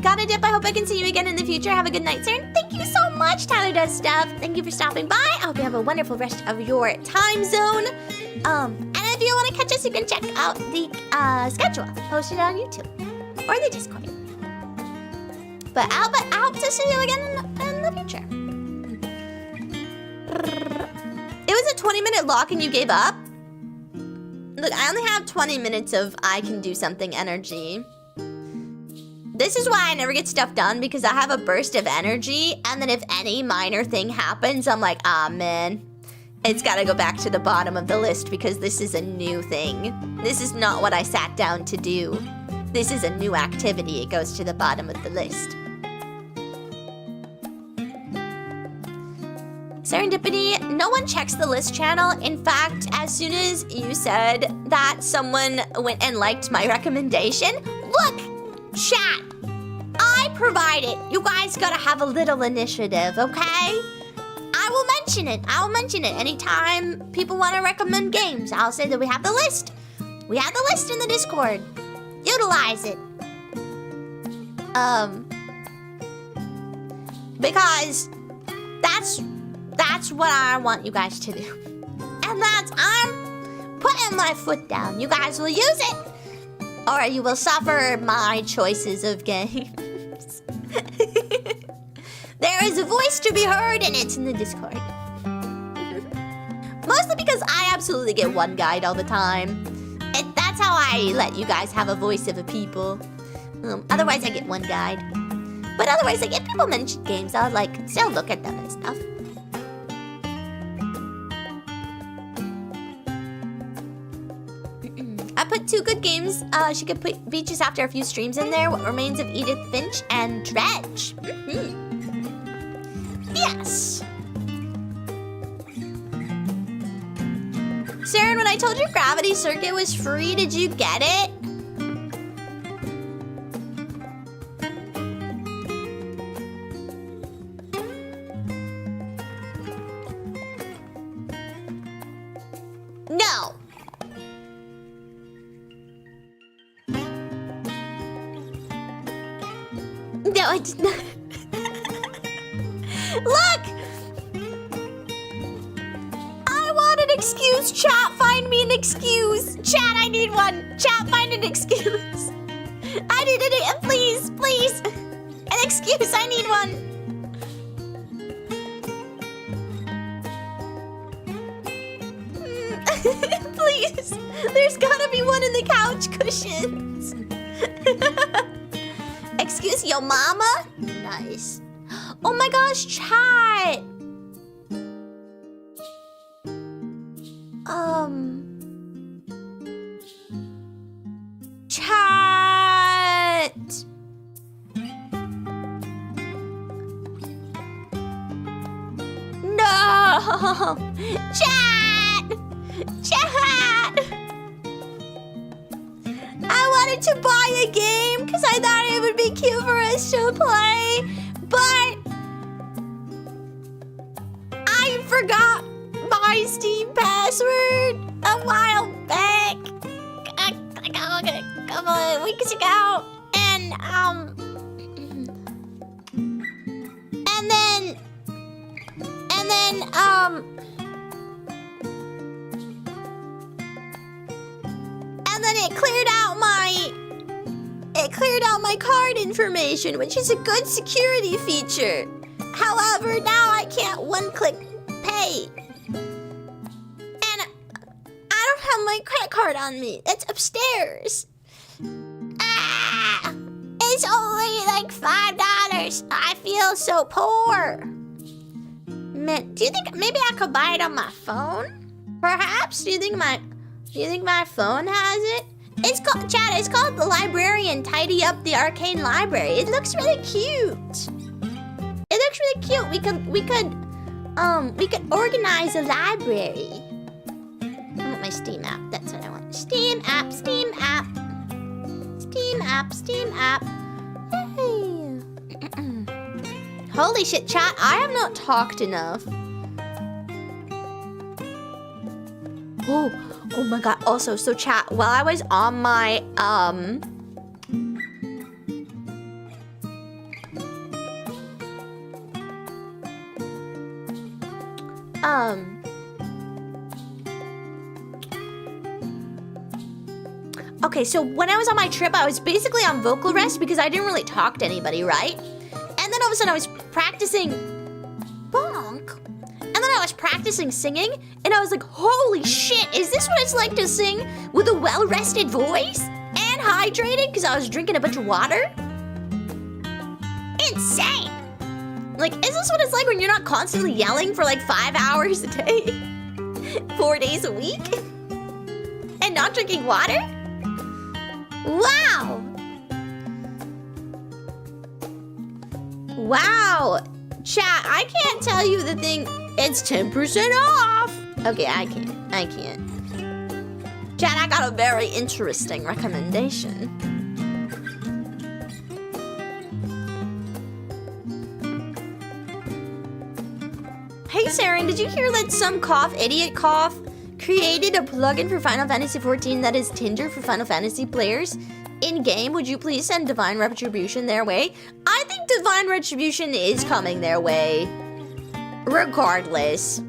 Gotta dip. I hope I can see you again in the future. Have a good night, sir. Thank you so much, Tyler Does Stuff. Thank you for stopping by. I hope you have a wonderful rest of your time zone. And if you want to catch us, you can check out the schedule posted on YouTube or the Discord. But I hope to see you again in the future. It was a 20-minute lock and you gave up? Look, I only have 20 minutes of I can do something energy. This is why I never get stuff done, because I have a burst of energy, and then if any minor thing happens, I'm like, ah, man. It's gotta go back to the bottom of the list because this is a new thing. This is not what I sat down to do. This is a new activity. It goes to the bottom of the list. Serendipity, no one checks the list channel. In fact, as soon as you said that, someone went and liked my recommendation. Look, chat, I provide it. You guys gotta have a little initiative, okay? I will mention it. Anytime people want to recommend games, I'll say that we have the list. We have the list in the Discord. Utilize it. Because that's what I want you guys to do. And I'm putting my foot down. You guys will use it, or you will suffer my choices of games. There is a voice to be heard, and it's in the Discord. Mostly because I absolutely get one guide all the time. That's how I let you guys have a voice of a people. Otherwise, I get one guide. But otherwise, like, if people mention games, I'll, like, still look at them and stuff. I put 2 good games. She could put Beaches after a few streams in there. What Remains of Edith Finch and Dredge. Yes. Saren, when I told you Gravity Circuit was free, did you get it? No. No, I did not. Look! I want an excuse. Chat, find me an excuse. Chat, I need one. Chat, find an excuse. I need it. Please, please. An excuse. I need one. Please. There's gotta be one in the couch cushions. Excuse your mama? Nice. Oh my gosh, chat. Chat. No. Chat. Chat. I wanted to buy a game because I thought it would be cute for us to play, but I forgot my Steam password a while back. A couple of weeks ago, and then it cleared out my card information, which is a good security feature. However, now I can't one-click pay. And I don't have my credit card on me. It's upstairs. It's only like $5. I feel so poor. Man, do you think maybe I could buy it on my phone? Perhaps? Do you think my phone has it? It's called, chat, it's called The Librarian Tidy Up the Arcane Library. It looks really cute. It looks really cute. We could organize a library. I want my Steam app. That's what I want. Steam app, Steam app. Steam app, Steam app. Yay. Holy shit, chat, I have not talked enough. Oh my god. Also, so chat, while I was on my okay, so when I was on my trip, I was basically on vocal rest because I didn't really talk to anybody, right? And then all of a sudden I was practicing bonk. And then I was practicing singing, and I was like, holy shit, is this what it's like to sing with a well-rested voice? And hydrated, because I was drinking a bunch of water? Insane! Like, is this what it's like when you're not constantly yelling for like 5 hours a day? 4 days a week? And not drinking water? Wow! Wow! Chat, I can't tell you the thing. It's 10% off. Okay, I can't. Chat, I got a very interesting recommendation. Hey, Saren, did you hear that some idiot created a plugin for Final Fantasy XIV that is Tinder for Final Fantasy players in game, would you please send Divine Retribution their way? I think Divine Retribution is coming their way, regardless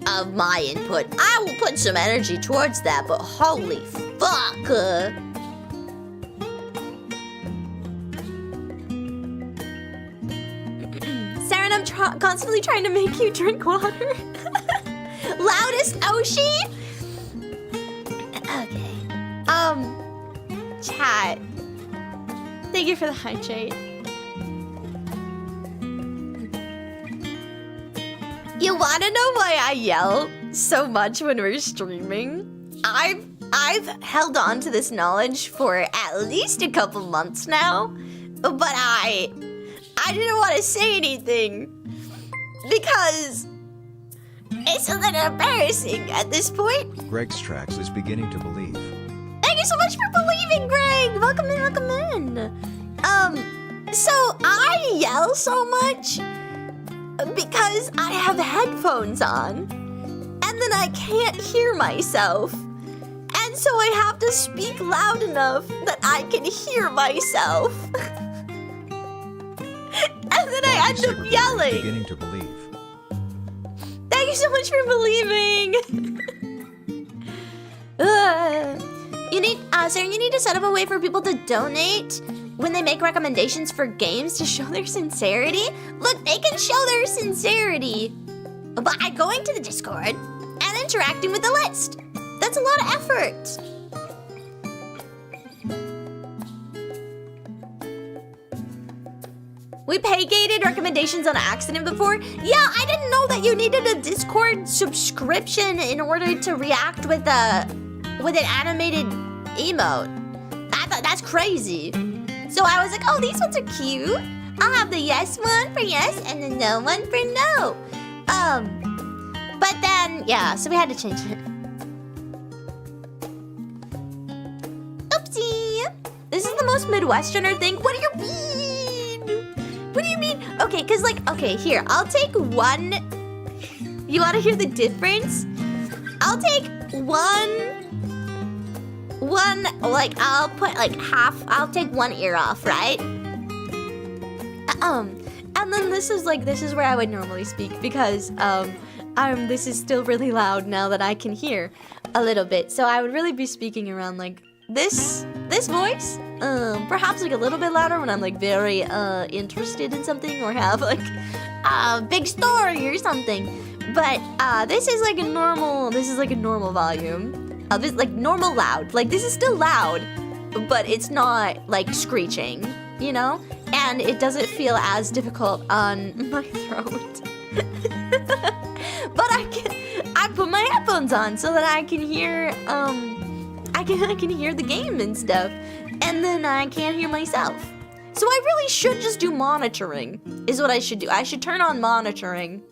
of my input. I will put some energy towards that, but holy fuck. Saren, I'm constantly trying to make you drink water. Loudest Oshi? Okay. Chat. Thank you for the hydrate. You wanna know why I yell so much when we're streaming? I've held on to this knowledge for at least a couple months now, but I didn't want to say anything because it's a little embarrassing at this point. Greg's Tracks is beginning to believe. Thank you so much for believing, Greg. Welcome in, welcome in. So I yell so much because I have headphones on, and then I can't hear myself. And so I have to speak loud enough that I can hear myself. And then I end up yelling. Beginning to believe. Thank you so much for believing. Sarah, you need to set up a way for people to donate when they make recommendations for games to show their sincerity. Look, they can show their sincerity by going to the Discord and interacting with the list. That's a lot of effort. We pay-gated recommendations on accident before. Yeah, I didn't know that you needed a Discord subscription in order to react with an animated emote. I thought that's crazy. So I was like, oh, these ones are cute. I'll have the yes one for yes and the no one for no. But then, yeah, so we had to change it. Oopsie. This is the most Midwesterner thing. What do you mean? What do you mean? Okay, because okay, here, I'll take one. You want to hear the difference? I'll take I'll put half, I'll take one ear off, right? And then this is where I would normally speak because, this is still really loud now that I can hear a little bit. So I would really be speaking around this voice, perhaps a little bit louder when I'm very interested in something or have a big story or something. But this is a normal volume. This normal loud. This is still loud, but it's not screeching, you know? And it doesn't feel as difficult on my throat. But I put my headphones on so that I can hear I can hear the game and stuff, and then I can't hear myself. So I really should just do monitoring, is what I should do. I should turn on monitoring,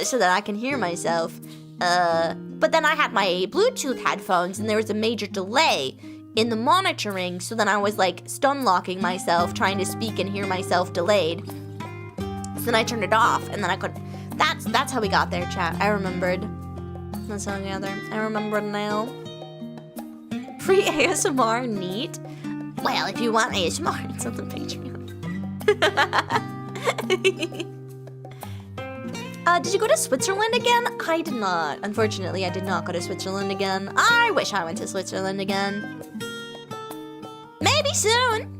so that I can hear myself. But then I had my Bluetooth headphones, and there was a major delay in the monitoring, so then I was stun locking myself, trying to speak and hear myself delayed. So then I turned it off, and then I could. That's how we got there, chat. I remembered. That's how we got there. I remember now. Free ASMR, neat. Well, if you want ASMR, it's on the Patreon. Did you go to Switzerland again? I did not. Unfortunately, I did not go to Switzerland again. I wish I went to Switzerland again. Maybe soon.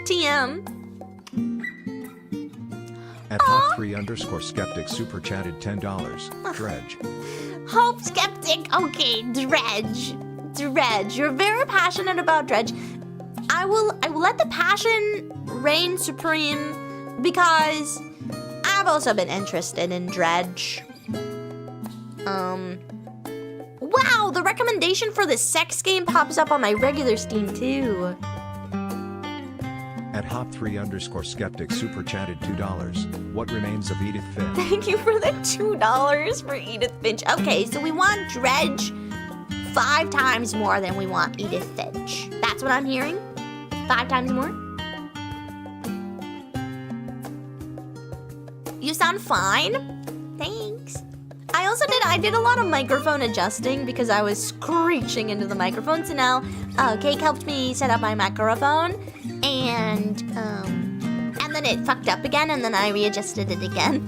TM. At Hop3_skeptic super chatted $10. Dredge. Hope Skeptic. Okay, Dredge. Dredge. You're very passionate about Dredge. I will let the passion reign supreme because I've also been interested in Dredge. Wow, the recommendation for the sex game pops up on my regular Steam too. At Hop3_skeptic super chatted $2. What remains of Edith Finch? Thank you for the $2 for Edith Finch. Okay, so we want Dredge 5 times more than we want Edith Finch. That's what I'm hearing? 5 times more? You sound fine. Thanks. I I did a lot of microphone adjusting because I was screeching into the microphone. So now, Cake helped me set up my microphone, and then it fucked up again, and then I readjusted it again,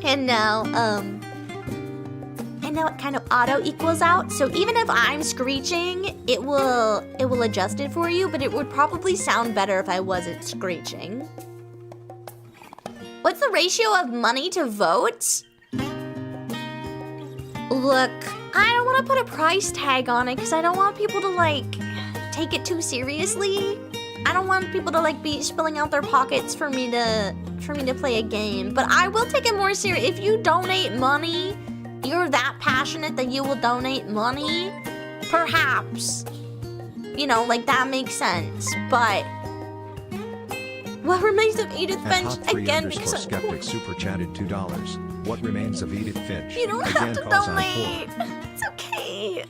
and now it kind of auto equals out. So even if I'm screeching, it will adjust it for you, but it would probably sound better if I wasn't screeching. What's the ratio of money to votes? Look, I don't want to put a price tag on it because I don't want people to like take it too seriously. I don't want people to like be spilling out their pockets for me to play a game. But I will take it more serious. If you donate money, you're that passionate that you will donate money, perhaps. You know, like that makes sense. But what remains of Edith Finch again? Because Skeptic super chatted $2. What remains of Edith Finch? You don't have to donate. It's okay.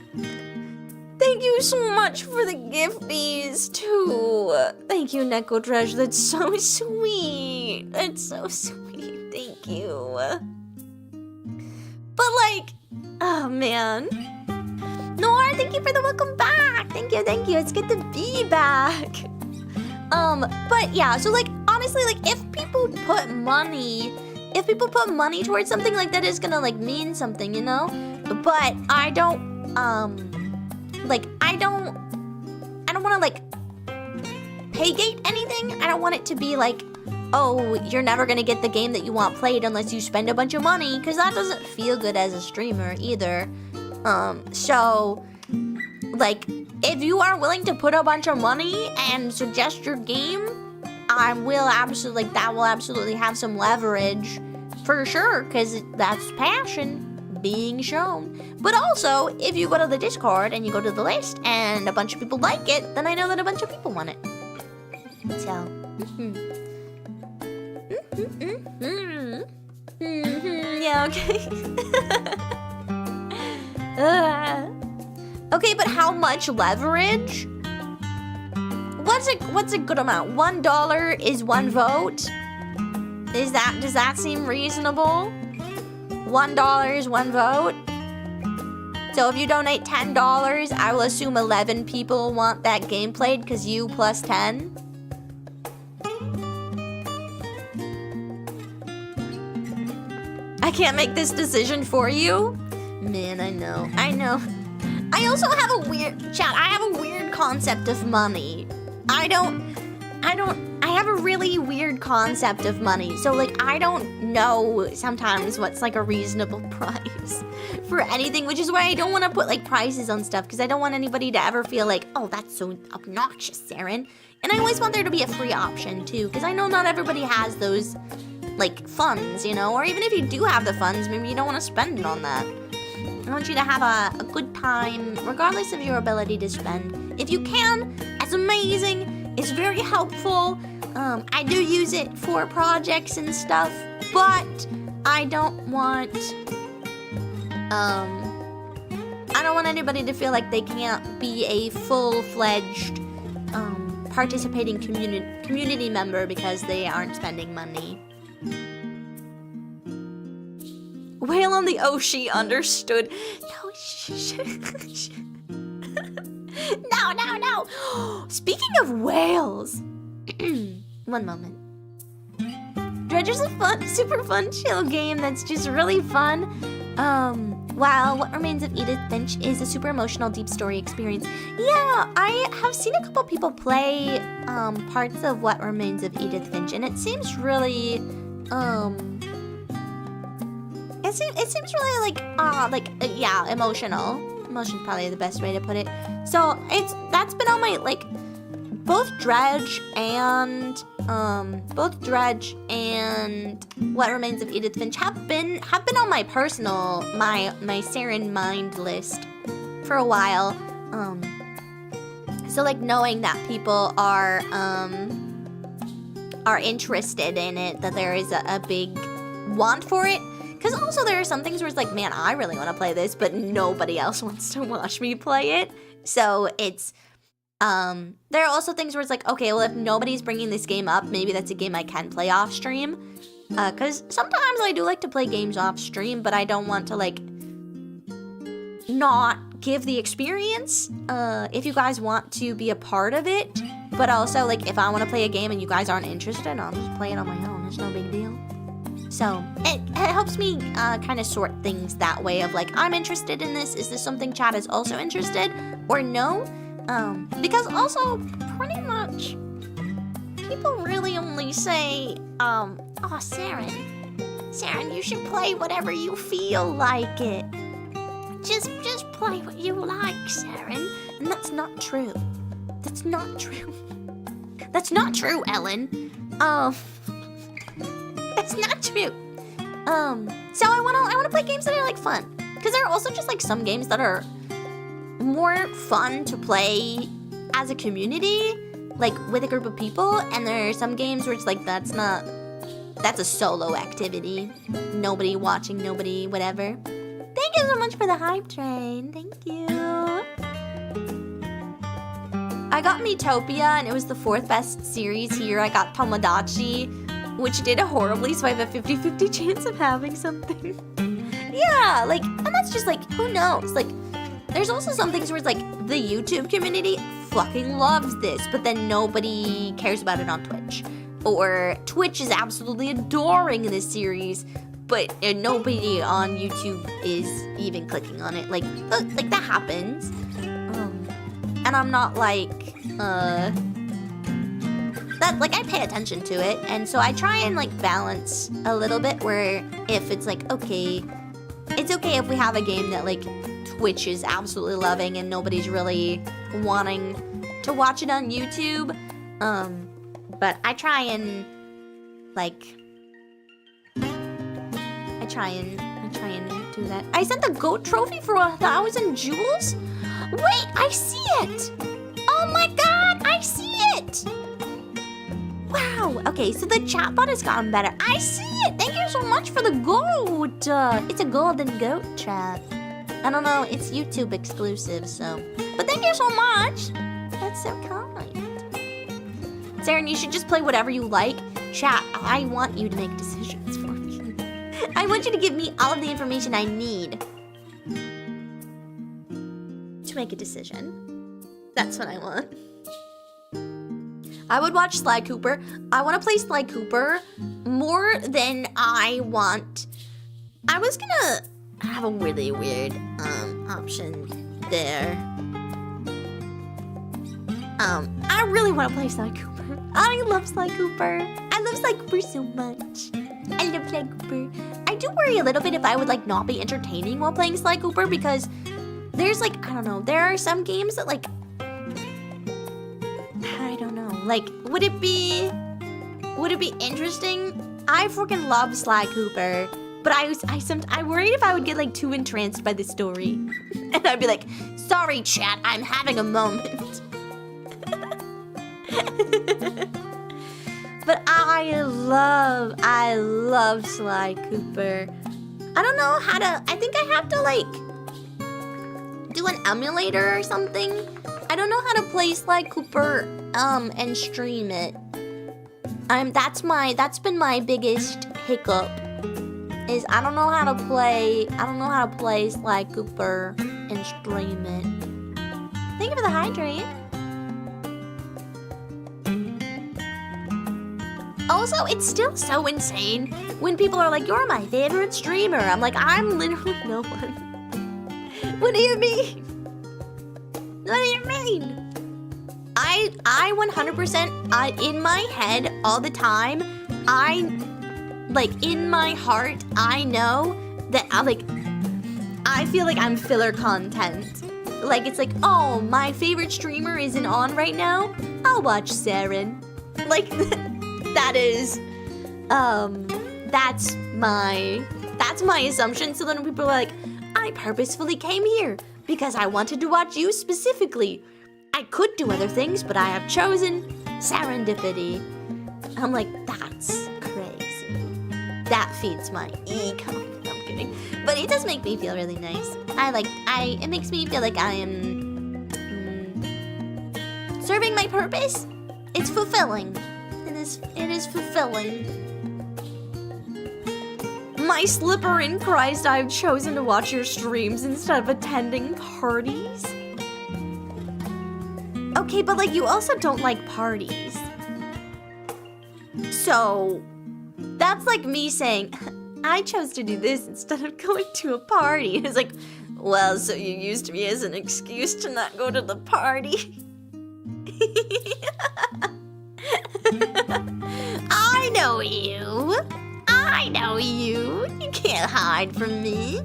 Thank you so much for the gifties too. Thank you, Neko Dredge. That's so sweet. That's so sweet. Thank you. But like, oh man. Nora, thank you for the welcome back. Thank you. It's good to be back. But yeah, so like honestly, like if people put money towards something, like that is gonna like mean something, you know? But I don't wanna like pay gate anything. I don't want it to be like, oh, you're never gonna get the game that you want played unless you spend a bunch of money, because that doesn't feel good as a streamer either. So like if you are willing to put a bunch of money and suggest your game, that will absolutely have some leverage for sure, because that's passion being shown. But also, if you go to the Discord and you go to the list and a bunch of people like it, then I know that a bunch of people want it. So, yeah, okay. Okay, but how much leverage? What's a good amount? $1 is one vote? Does that seem reasonable? $1 is one vote? So if you donate $10, I will assume 11 people want that game played because you plus 10. I can't make this decision for you? Man, I know. I also have a weird concept of money. I have a really weird concept of money. So like I don't know sometimes what's like a reasonable price for anything, which is why I don't want to put like prices on stuff, because I don't want anybody to ever feel like, oh, that's so obnoxious, Saren. And I always want there to be a free option too, because I know not everybody has those like funds, you know, or even if you do have the funds, maybe you don't want to spend it on that. I want you to have a good time, regardless of your ability to spend. If you can, that's amazing. It's very helpful. I do use it for projects and stuff, but I don't want anybody to feel like they can't be a full-fledged participating community member because they aren't spending money. Whale on the Oshi understood. No, no. Speaking of whales. One moment. Dredge is a super fun chill game that's just really fun. While What Remains of Edith Finch is a super emotional, deep story experience. Yeah, I have seen a couple people play parts of What Remains of Edith Finch, and it seems really it seems really yeah, emotional. Emotion's probably the best way to put it. So that's been on my like both Dredge and What Remains of Edith Finch have been on my personal my Saren mind list for a while. So like knowing that people are interested in it, that there is a big want for it. Because also there are some things where it's like, man, I really want to play this, but nobody else wants to watch me play it. So it's, there are also things where it's like, okay, well, if nobody's bringing this game up, maybe that's a game I can play off stream. Because sometimes I do like to play games off stream, but I don't want to like not give the experience if you guys want to be a part of it. But also, like, if I want to play a game and you guys aren't interested, I'll just play it on my own. It's no big deal. So it helps me kind of sort things that way of like, I'm interested in this. Is this something chat is also interested or no? Because also pretty much people really only say, oh, Saren, you should play whatever you feel like it. Just play what you like, Saren. And that's not true. That's not true. That's not true, Ellen. That's not true. So I wanna play games that are like fun. Because there are also just like some games that are more fun to play as a community, like with a group of people, and there are some games where it's like that's a solo activity. Nobody watching, nobody whatever. Thank you so much for the hype train. Thank you. I got Miitopia, and it was the 4th best series here. I got Tomodachi, which did horribly, so I have a 50-50 chance of having something. Yeah, like, and that's just like, who knows? Like, there's also some things where it's like, the YouTube community fucking loves this, but then nobody cares about it on Twitch. Or Twitch is absolutely adoring this series, but nobody on YouTube is even clicking on it. Like that happens. And I'm not like, that, like, I pay attention to it, and so I try and, like, balance a little bit where if it's like, okay, it's okay if we have a game that, like, Twitch is absolutely loving and nobody's really wanting to watch it on YouTube, but I try and, like, I try and do that. I sent the GOAT trophy for 1,000 jewels? Wait, I see it! Oh my god, I see it! Wow, okay, so the chatbot has gotten better. I see it! Thank you so much for the goat! It's a golden goat chat. I don't know, it's YouTube exclusive, so... But thank you so much! That's so kind. Saren, you should just play whatever you like. Chat, I want you to make decisions for me. I want you to give me all of the information I need to make a decision. That's what I want. I would watch Sly Cooper. I want to play Sly Cooper more than I want. I was gonna have a really weird option there. I really want to play Sly Cooper. I love Sly Cooper. I love Sly Cooper so much. I love Sly Cooper. I do worry a little bit if I would like not be entertaining while playing Sly Cooper because there's like, I don't know, there are some games that like, I don't know, like, would it be interesting? I freaking love Sly Cooper, but I worried if I would get like too entranced by the story. And I'd be like, sorry chat, I'm having a moment. But I love Sly Cooper. I don't know how to, I think I have to like, do an emulator or something. I don't know how to play Sly Cooper and stream it. That's been my biggest hiccup is I don't know how to play Sly Cooper and stream it. Thank you for the hydrate. Also, it's still so insane when people are like, you're my favorite streamer. I'm like, I'm literally no one. What do you mean? What do you mean? I 100%, in my head all the time, in my heart, I know that I feel like I'm filler content. Like, it's like, oh, my favorite streamer isn't on right now? I'll watch Saren. Like, that's my assumption. So then people are like, I purposefully came here because I wanted to watch you specifically. I could do other things, but I have chosen serendipity. I'm like, that's crazy. That feeds my ego. No, I'm kidding. But it does make me feel really nice. It makes me feel like I am serving my purpose. It's fulfilling. It is fulfilling. my slipper in Christ, I've chosen to watch your streams instead of attending parties. Okay, but like you also don't like parties. So that's like me saying, I chose to do this instead of going to a party. It's like, well, so you used me as an excuse to not go to the party. I know you. I know you. You can't hide from me.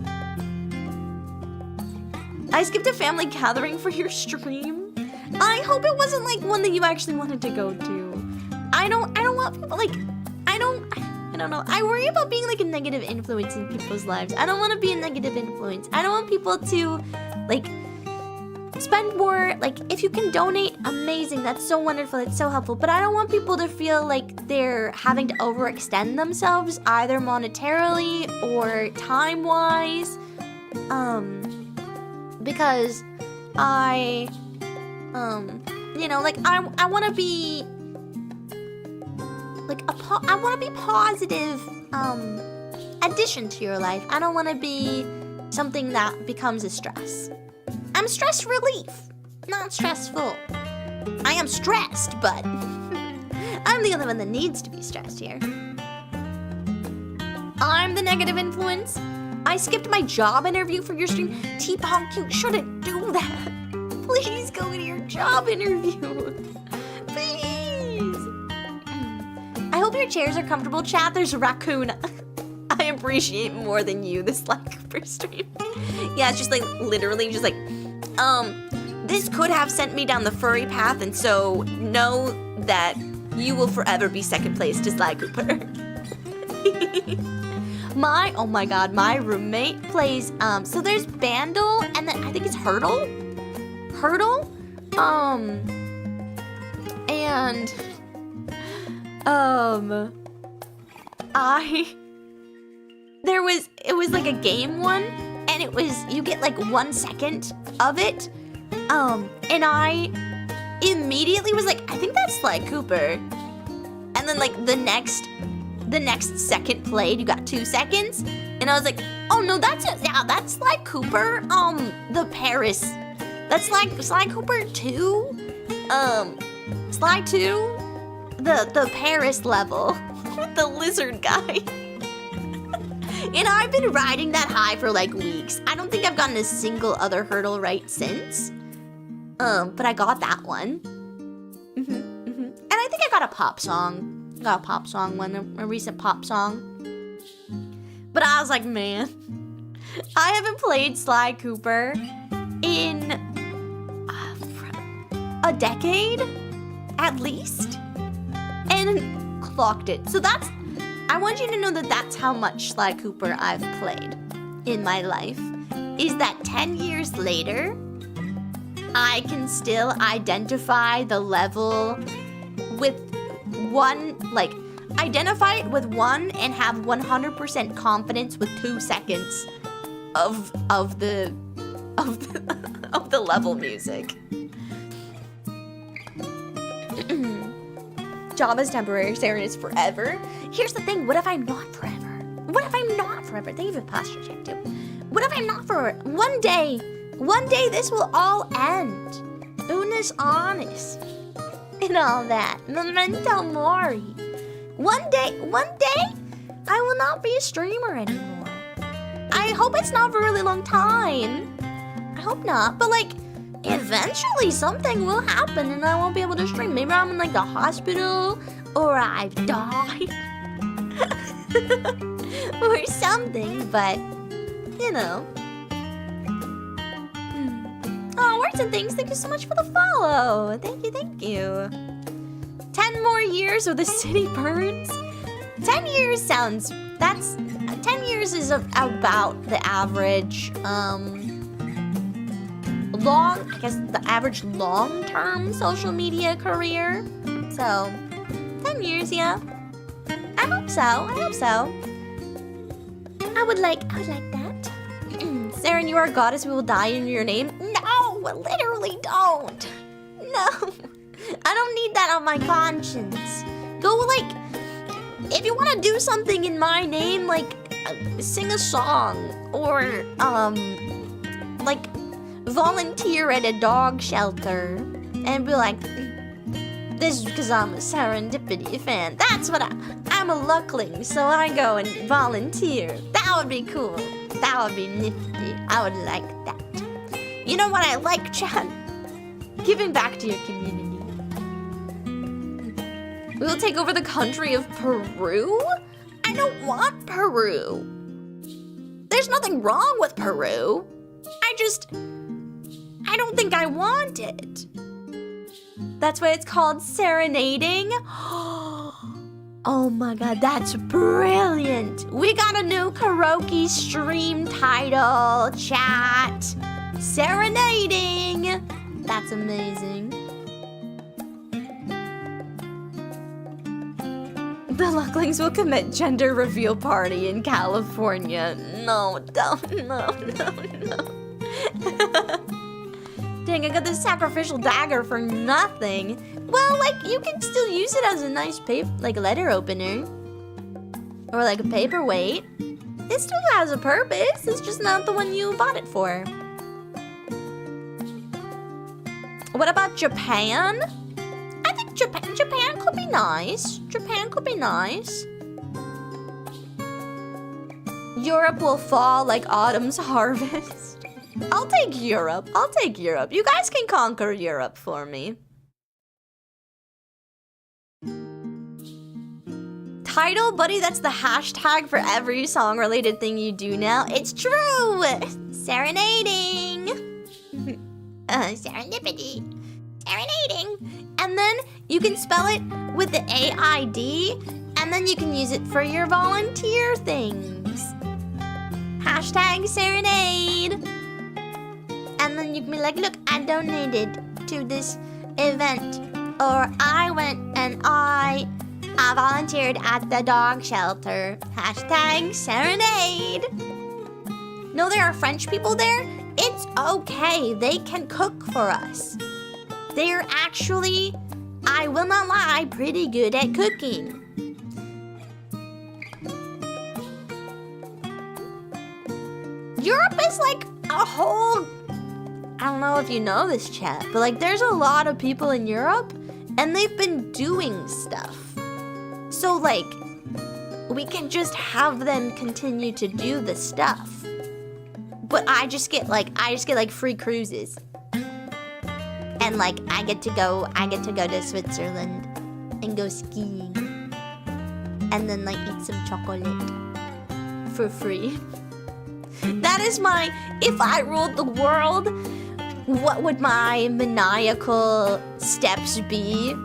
I skipped a family gathering for your stream. I hope it wasn't like one that you actually wanted to go to. I don't want people like, I don't know. I worry about being like a negative influence in people's lives. I don't want to be a negative influence. I don't want people to like spend more. Like if you can donate, amazing. That's so wonderful. It's so helpful. But I don't want people to feel like they're having to overextend themselves either monetarily or time-wise. Because I want to be like I want to be positive addition to your life. I don't want to be something that becomes a stress. I'm stress relief, not stressful. I am stressed, but I'm the only one that needs to be stressed here. I'm the negative influence. I skipped my job interview for your stream. T-Punk, you shouldn't do that. Please go to your job interview. Please. I hope your chairs are comfortable, chat. There's a raccoon. I appreciate more than you this Cooper stream. Yeah, it's just like literally just like, this could have sent me down the furry path, and so know that you will forever be second place to Sly Cooper. Oh my god, my roommate plays, so there's Bandle, and then I think it's Hurdle, and, it was like a game one, and it was, you get like 1 second of it, and I immediately was like, I think that's Sly Cooper, and then like the next second played, you got 2 seconds, and I was like, oh no, that's Sly Cooper, the Paris, that's Sly Cooper 2, Sly 2, the Paris level, with the lizard guy. And I've been riding that high for like weeks. I don't think I've gotten a single other hurdle right since. But I got that one. And I think I got a pop song. I got a pop song one, a recent pop song. But I was like, man, I haven't played Sly Cooper in a decade, at least. And clocked it. So I want you to know that that's how much Sly Cooper I've played in my life. Is that 10 years later, I can still identify the level with one, like, identify it with one and have 100% confidence with 2 seconds of the level music. Job is temporary, Saren is forever. Here's the thing, what if I'm not forever? What if I'm not forever? Thank you for the posture check too. What if I'm not forever? One day this will all end. Unis honest. And all that. Memento mori. One day, I will not be a streamer anymore. I hope it's not for a really long time. I hope not, but like, eventually something will happen and I won't be able to stream. Maybe I'm in like the hospital, or I've died, or something, but, you know. Oh, words and things, thank you so much for the follow. Thank you. 10 more years or the city burns? 10 years sounds, 10 years is about the average, the average long-term social media career. So, 10 years, yeah. I hope so. I would like that. Saren, you are a goddess, we will die in your name. No, literally don't. No. I don't need that on my conscience. Go, like, if you want to do something in my name, like, sing a song or like volunteer at a dog shelter and be like, this is because I'm a Serendipity fan. That's what I'm a Luckling, so I go and volunteer. That would be cool. That would be nifty. I would like that. You know what I like, Chad? Giving back to your community. We will take over the country of Peru? I don't want Peru. There's nothing wrong with Peru. I don't think I want it. That's why it's called serenading? Oh my god, that's brilliant. We got a new karaoke stream title, chat. Serenading. That's amazing. The Lucklings will commit gender reveal party in California. No. Dang, I got this sacrificial dagger for nothing. Well, like, you can still use it as a nice letter opener. Or like a paperweight. It still has a purpose. It's just not the one you bought it for. What about Japan? I think Japan could be nice. Japan could be nice. Europe will fall like autumn's harvest. I'll take Europe. I'll take Europe. You guys can conquer Europe for me. Title, buddy, that's the hashtag for every song-related thing you do now. It's true! Serenading. Serendipity. Serenading. And then you can spell it with the AID, and then you can use it for your volunteer things. Hashtag serenade. And then you can be like, look, I donated to this event. Or I went and I volunteered at the dog shelter. Hashtag serenade. No, there are French people there. It's okay. They can cook for us. They're actually, I will not lie, pretty good at cooking. Europe is like a whole, I don't know if you know this, chat, but like there's a lot of people in Europe and they've been doing stuff. So like, we can just have them continue to do the stuff. But I just get like free cruises. And like I get to go to Switzerland and go skiing. And then like eat some chocolate for free. That is my, if I ruled the world, what would my maniacal steps be?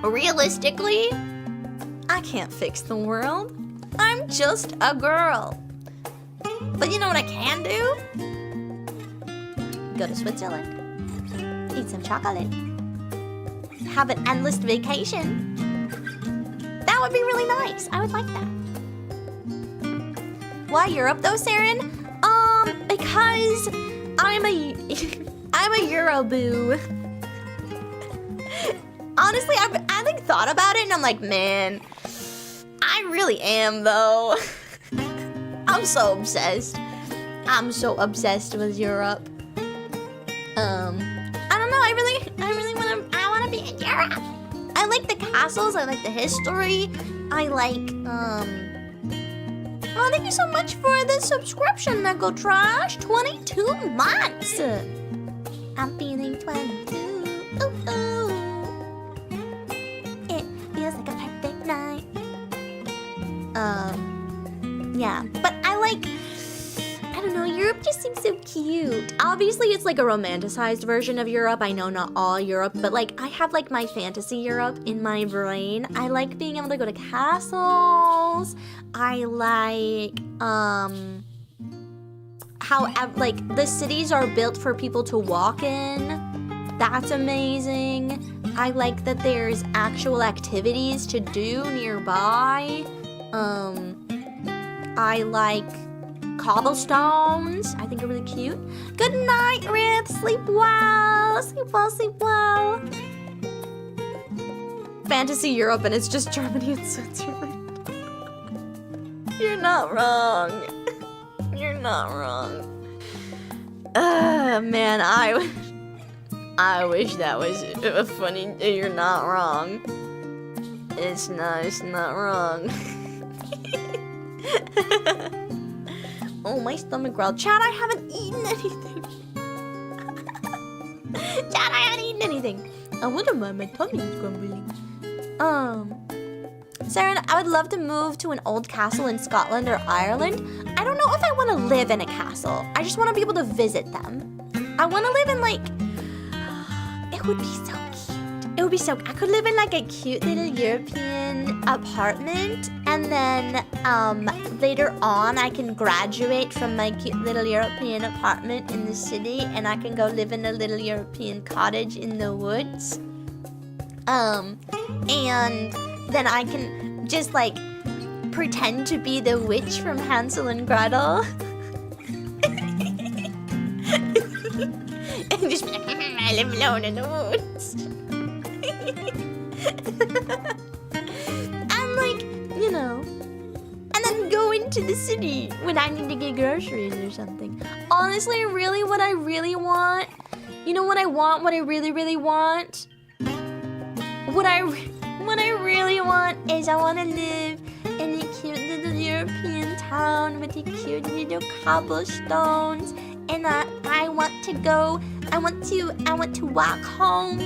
Realistically, I can't fix the world. I'm just a girl. But you know what I can do? Go to Switzerland. Eat some chocolate. Have an endless vacation. That would be really nice. I would like that. Why Europe though, Saren? Because I'm a Euroboo. Honestly, I like thought about it and I'm like, man, I really am though. I'm so obsessed. I'm so obsessed with Europe. I don't know. I wanna be in Europe. I like the castles. I like the history. I like Oh, thank you so much for the subscription, Knuckle Trash. 22 months. I'm feeling 22. Ooh, ooh. It feels like a perfect night. Yeah, but I don't know, Europe just seems so cute. Obviously, it's like a romanticized version of Europe. I know not all Europe, but like I have like my fantasy Europe in my brain. I like being able to go to castles. I like how like the cities are built for people to walk in. That's amazing. I like that there's actual activities to do nearby. I like cobblestones. I think are really cute. Good night, Rith. Sleep well. Sleep well, sleep well. Fantasy Europe and it's just Germany and Switzerland. You're not wrong. You're not wrong. Man, I wish that was a funny. You're not wrong. It's not wrong. Oh, my stomach growled. Chad, I haven't eaten anything. Chad, I haven't eaten anything. I wonder why my tummy is grumbling. Saren, I would love to move to an old castle in Scotland or Ireland. I don't know if I want to live in a castle. I just want to be able to visit them. I want to live in like... It would be so cute. It would be so... I could live in like a cute little European apartment. And then later on, I can graduate from my cute little European apartment in the city. And I can go live in a little European cottage in the woods. And then I can just like pretend to be the witch from Hansel and Gretel. And just be like, I live alone in the woods. And like, you know, and then go into the city when I need to get groceries or something. Honestly, really, what I really want, you know what I want, what I really, really want? What I really want is I want to live in a cute little European town with the cute little cobblestones, and I want to go. I want to walk home.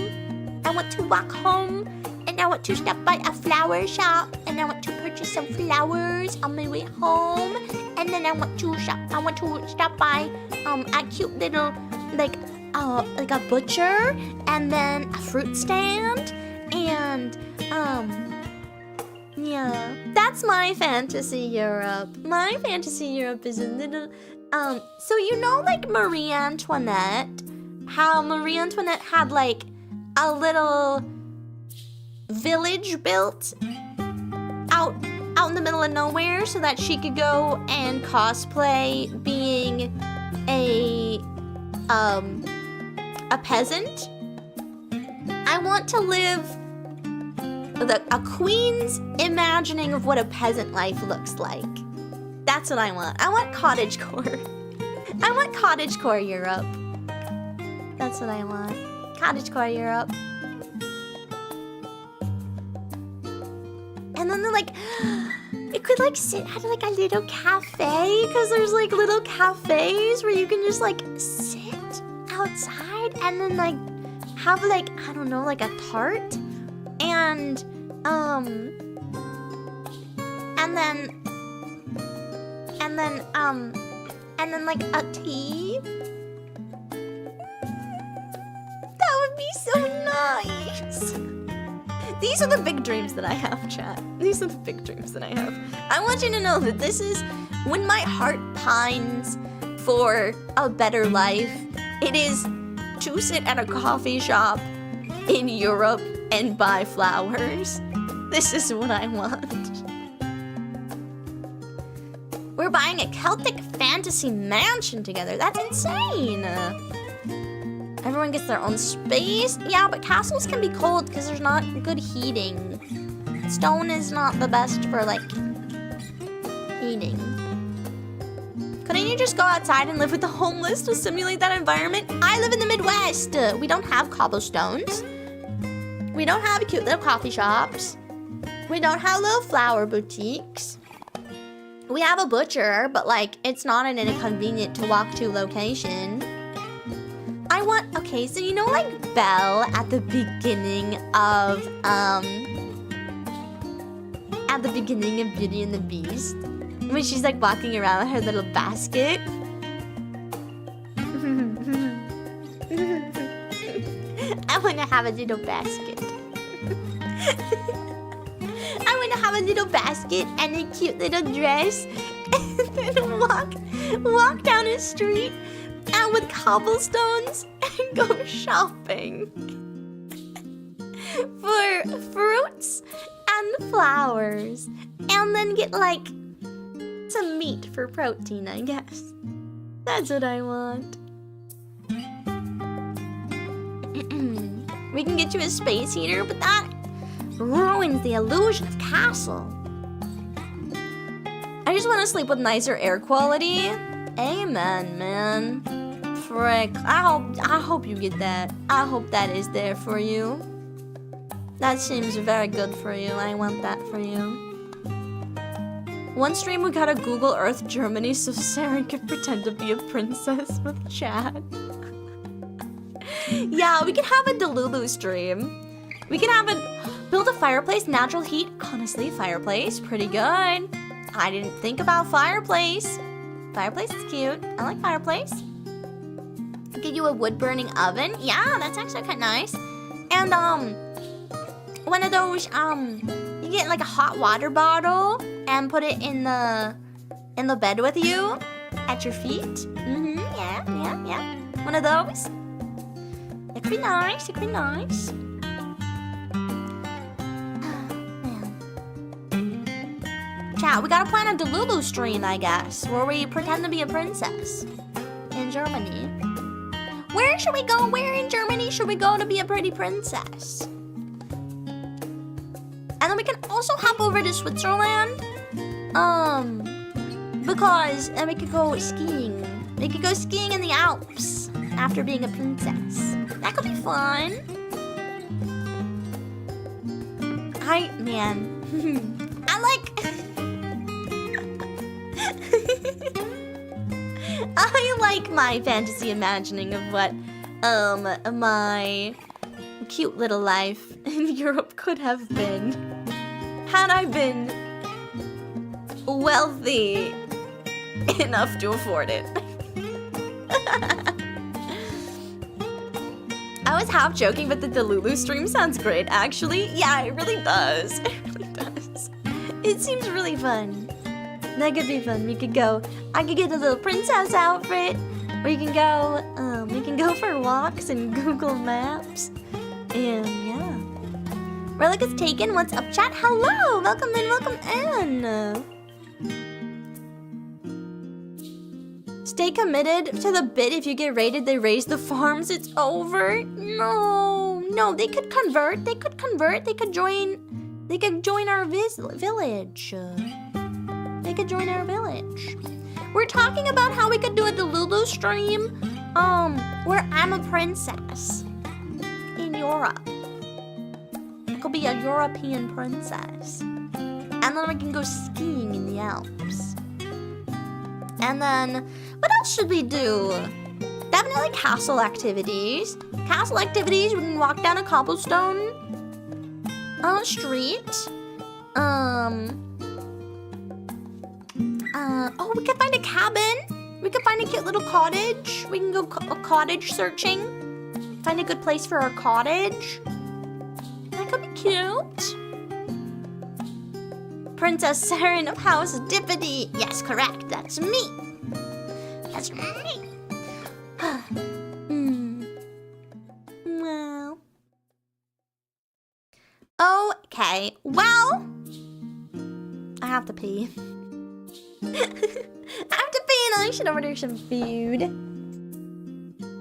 I want to walk home, and I want to stop by a flower shop, and I want to purchase some flowers on my way home, and then I want to stop by a cute little like a butcher, and then a fruit stand. And, yeah, that's my fantasy Europe. My fantasy Europe is a little, so you know, like Marie Antoinette, how Marie Antoinette had like a little village built out in the middle of nowhere so that she could go and cosplay being a peasant. I want to live a queen's imagining of what a peasant life looks like. That's what I want. I want cottagecore. I want cottagecore Europe. That's what I want. Cottagecore Europe. And then they're like, it could like sit at like a little cafe, because there's like little cafes where you can just like sit outside and then like have like, I don't know, like a tart and then like a tea. That would be so nice. These are the big dreams that I have, chat. These are the big dreams that I have. I want you to know that this is when my heart pines for a better life. It is to sit at a coffee shop in Europe and buy flowers. This is what I want. We're buying a Celtic fantasy mansion together. That's insane. Everyone gets their own space. Yeah, but castles can be cold because there's not good heating. Stone is not the best for like heating. Couldn't you just go outside and live with the homeless to simulate that environment? I live in the Midwest. We don't have cobblestones. We don't have cute little coffee shops. We don't have little flower boutiques. We have a butcher, but like it's not in a convenient to walk to location. I want, okay, so you know like Belle at the beginning of Beauty and the Beast? When she's like walking around with her little basket. I want to have a little basket. I want to have a little basket and a cute little dress and then walk down a street and with cobblestones and go shopping for fruits and flowers and then get like some meat for protein, I guess. That's what I want. We can get you a space heater, but that ruins the illusion of castle. I just want to sleep with nicer air quality. Amen, man. Frick. I hope you get that. I hope that is there for you. That seems very good for you. I want that for you. One stream we gotta Google Earth Germany so Sarah can pretend to be a princess with Chad. Yeah, we can have a Delulu stream. We can have build a fireplace, natural heat. Honestly, fireplace, pretty good. I didn't think about fireplace. Fireplace is cute. I like fireplace. Get you a wood burning oven. Yeah, that's actually kind of nice. And one of those you get like a hot water bottle and put it in the bed with you at your feet. Yeah. One of those. It could be nice. It could be nice. Chat, we gotta plan a Delulu stream, I guess, where we pretend to be a princess in Germany. Where should we go? Where in Germany should we go to be a pretty princess? And then we can also hop over to Switzerland, because then we could go skiing. We could go skiing in the Alps after being a princess. That could be fun. I like my fantasy imagining of what my cute little life in Europe could have been had I been wealthy enough to afford it. I was half joking, but the Delulu stream sounds great, actually. Yeah, it really does. It really does. It seems really fun. That could be fun. We could go. I could get a little princess outfit. We can go for walks and Google Maps. And yeah. Relic is taken. What's up, chat? Hello. Welcome in. Welcome in. Stay committed to the bid. If you get raided, they raise the farms. It's over. No. They could convert. They could join. They could join our village. They could join our village. We're talking about how we could do a Delulu stream, where I'm a princess in Europe. I could be a European princess. And then we can go skiing in the Alps. And then, what else should we do? Definitely castle activities. Castle activities, we can walk down a cobblestone street. Oh, we could find a cabin. We could find a cute little cottage. We can go cottage searching. Find a good place for our cottage. That could be cute. Princess Saren of House Dippity. Yes, correct. That's me. That's me. Well. Okay. Well, I have to pee. I have to pee and I should order some food.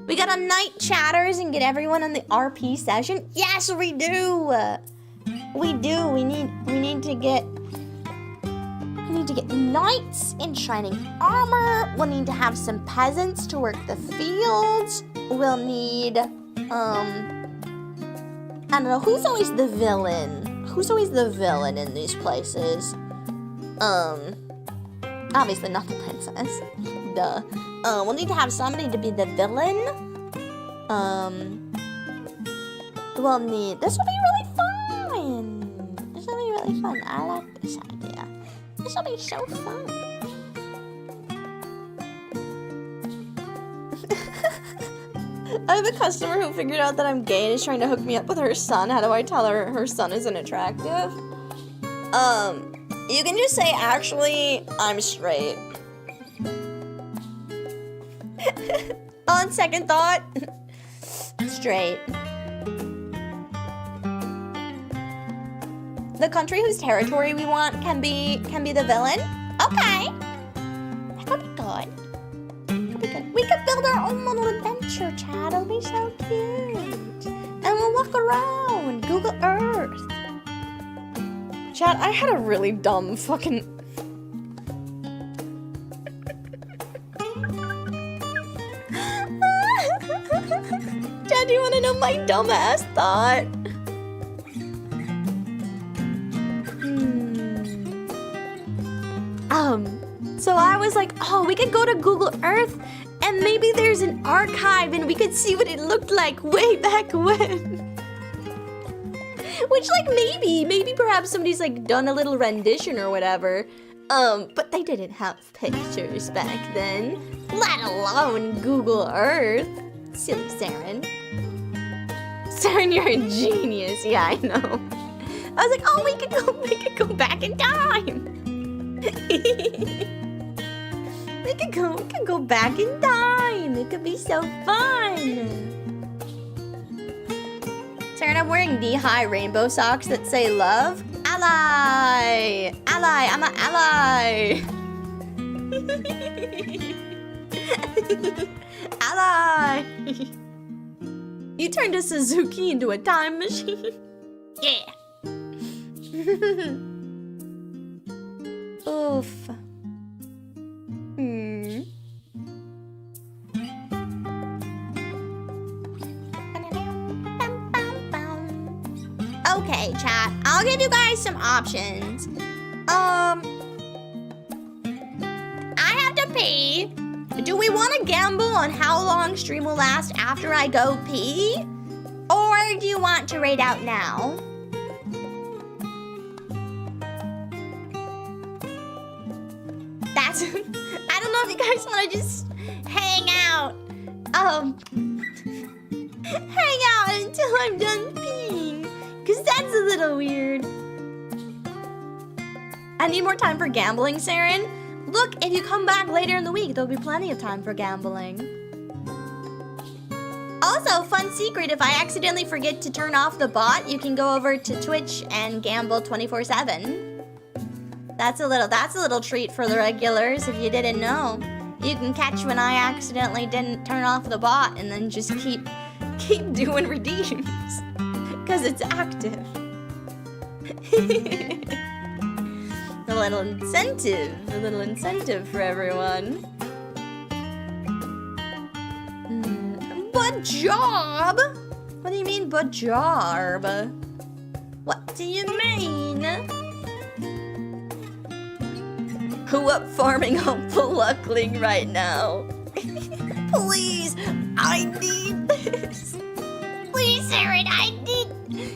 We gotta night chatters and get everyone on the RP session. Yes, we do. We do. We need to get knights in shining armor. We'll need to have some peasants to work the fields. We'll need I don't know, who's always the villain? Who's always the villain in these places? Obviously not the princess. Duh. We'll need to have somebody to be the villain. We'll need... This will be really fun. This will be really fun. I like this idea. This will be so fun. I have a customer who figured out that I'm gay and is trying to hook me up with her son. How do I tell her her son isn't attractive? You can just say, actually, I'm straight. On second thought, straight. The country whose territory we want can be the villain. Okay, that could be good. We could build our own little adventure, chat. It'll be so cute. And we'll walk around, Google Earth. Chat, I had a really dumb fucking... my dumbass thought. So I was like, oh, we could go to Google Earth and maybe there's an archive and we could see what it looked like way back when. Which, like, maybe perhaps somebody's, like, done a little rendition or whatever. But they didn't have pictures back then, let alone Google Earth. Silly Saren. Saren, you're a genius. Yeah, I know. I was like, oh, we could go back in time. we could go back in time. It could be so fun. Saren, I'm wearing knee-high rainbow socks that say love. Ally! Ally! I'm an ally! Ally! You turned a Suzuki into a time machine? Yeah! Oof. Okay, chat. I'll give you guys some options. I have to pee. Do we want to gamble on how long stream will last after I go pee? Or do you want to rate out now? That's... I don't know if you guys want to just hang out. Hang out until I'm done peeing. Because that's a little weird. I need more time for gambling, Saren. Look, if you come back later in the week, there'll be plenty of time for gambling. Also, fun secret, if I accidentally forget to turn off the bot, you can go over to Twitch and gamble 24/7. That's a little treat for the regulars if you didn't know. You can catch when I accidentally didn't turn off the bot and then just keep doing redeems. Because it's active. A little incentive for everyone. But job? What do you mean, but job? What do you mean? Who up farming on Pluckling right now? Please, I need this. Please, Saren, I need...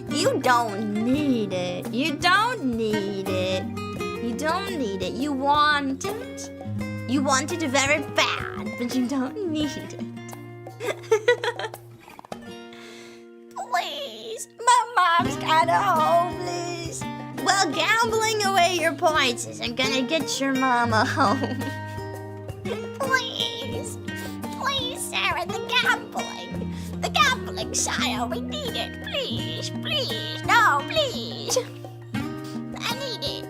You don't need it. You don't need it. You don't need it. You want it. You want it very bad, but you don't need it. Please, my mom's kinda homeless. Well, gambling away your points isn't gonna get your mama home. Please, Sarah, the gambling style, we need it. Please, no, please. I need it.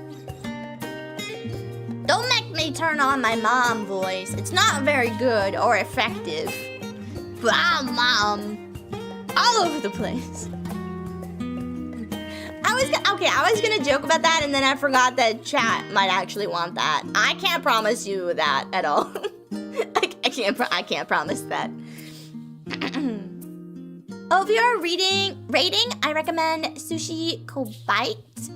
Don't make me turn on my mom voice. It's not very good or effective. But I'm mom. All over the place. I was gonna joke about that and then I forgot that chat might actually want that. I can't promise you that at all. I can't promise that. Oh, if you're rating, I recommend Sushi Kobite.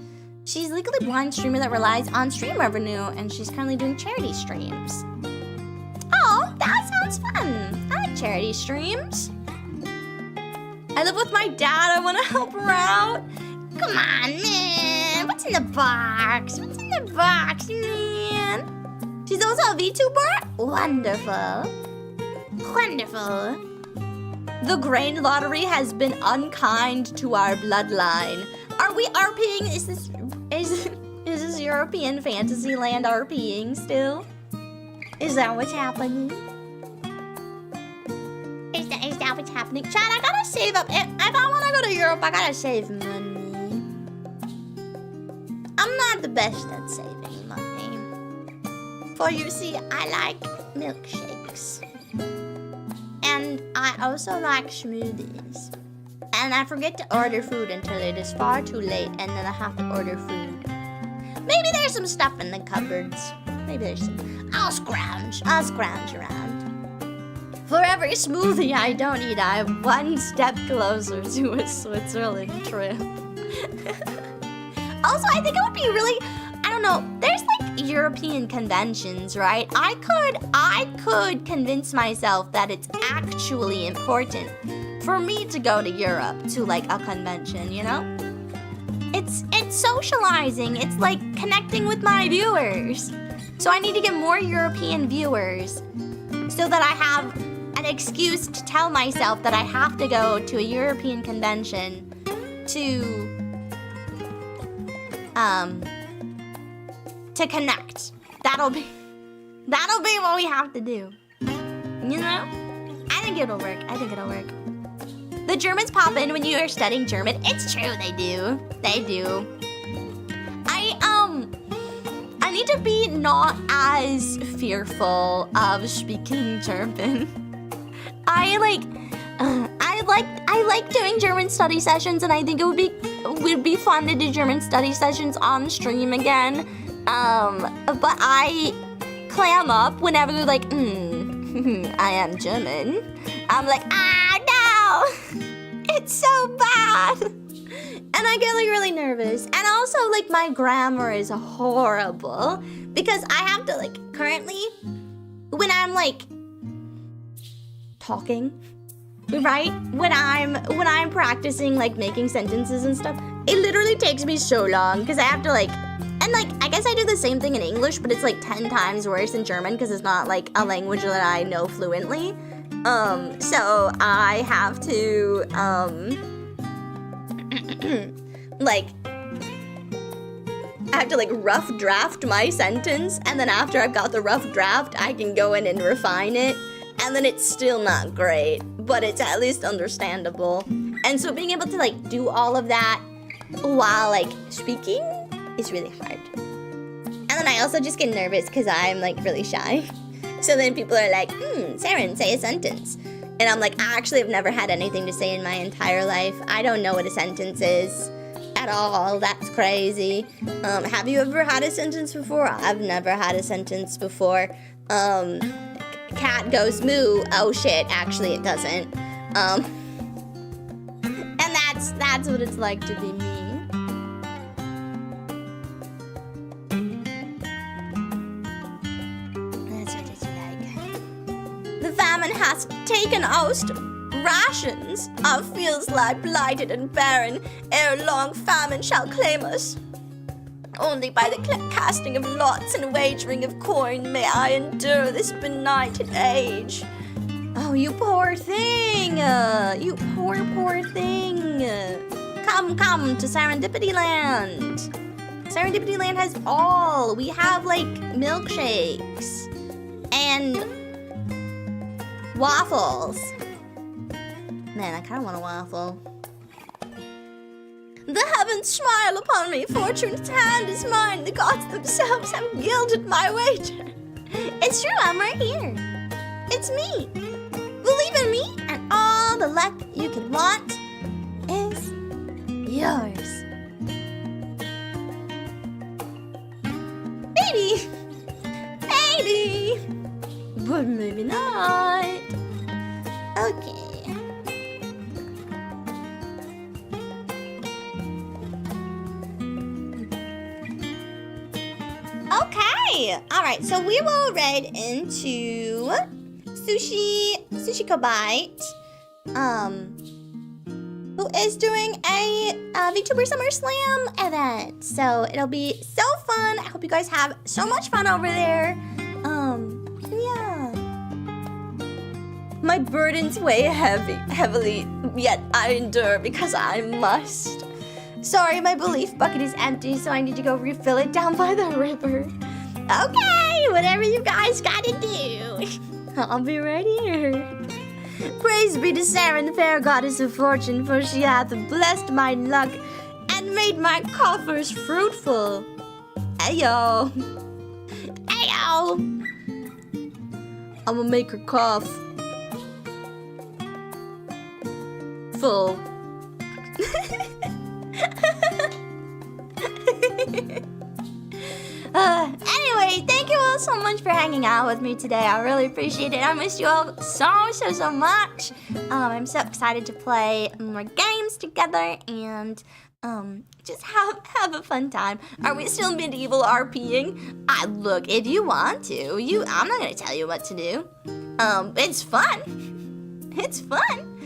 She's a legally blind streamer that relies on stream revenue and she's currently doing charity streams. Oh, that sounds fun. I like charity streams. I live with my dad. I want to help her out. Come on, man. What's in the box? What's in the box, man? She's also a VTuber? Wonderful. Wonderful. The grain lottery has been unkind to our bloodline. Are we RPing? Is this European fantasy land RPing still? Is that what's happening? Is that what's happening? Chad, I gotta save up. If I wanna go to Europe, I gotta save money. I'm not the best at saving money. For you see, I like milkshakes. And I also like smoothies. And I forget to order food until it is far too late and then I have to order food. Maybe there's some stuff in the cupboards. Maybe there's some. I'll scrounge around. For every smoothie I don't eat, I'm one step closer to a Switzerland trip. Also, I think it would be really, I don't know, there's like European conventions, right? I could convince myself that it's actually important for me to go to Europe to like a convention, you know? It's socializing, it's like connecting with my viewers. So I need to get more European viewers so that I have an excuse to tell myself that I have to go to a European convention to connect. That'll be what we have to do. You know? I think it'll work. The Germans pop in when you are studying German. It's true, they do. I need to be not as fearful of speaking German. I like doing German study sessions, and I think it would be fun to do German study sessions on stream again. But I clam up whenever they're like, I am German. I'm like, no, it's so bad. And I get like really nervous. And also like my grammar is horrible because I have to like currently when I'm like talking, right? When I'm practicing like making sentences and stuff, it literally takes me so long because I have to like, and like I guess I do the same thing in English, but it's like 10 times worse in German because it's not like a language that I know fluently. So I have to like rough draft my sentence, and then after I've got the rough draft, I can go in and refine it, and then it's still not great, but it's at least understandable. And so being able to like do all of that while like speaking is really hard. And then I also just get nervous because I'm like really shy. So then people are like, Saren, say a sentence. And I'm like, I actually have never had anything to say in my entire life. I don't know what a sentence is at all. That's crazy. Have you ever had a sentence before? I've never had a sentence before. Cat goes moo. Oh shit, actually it doesn't. And that's what it's like to be me. The famine has taken Ost. Rations our fields lie blighted and barren. Ere long famine shall claim us. Only by the casting of lots and wagering of coin may I endure this benighted age. Oh, you poor thing! You poor thing! Come to Serendipity Land! Serendipity Land has all! We have, like, milkshakes. And waffles. Man, I kind of want a waffle. The heavens smile upon me. Fortune's hand is mine. The gods themselves have gilded my wager. It's true, I'm right here. It's me. Believe in me, and all the luck you could want is yours. Maybe. But maybe not. Okay. Okay. All right. So we will raid into Sushi Kobite, who is doing a VTuber Summer Slam event. So it'll be so fun. I hope you guys have so much fun over there. Yeah. My burdens weigh heavily, yet I endure because I must. Sorry, my belief bucket is empty, so I need to go refill it down by the river. Okay, whatever you guys gotta do. I'll be right here. Praise be to Saren, the fair goddess of fortune, for she hath blessed my luck and made my coffers fruitful. Ayo. I'ma make her cough. Full. Anyway, thank you all all so much for hanging out with me today. I really appreciate it. I missed you all so much. I'm so excited to play more games together and just have a fun time. Are we still medieval RPing? Look, if you want to, I'm not gonna tell you what to do. It's fun. It's fun.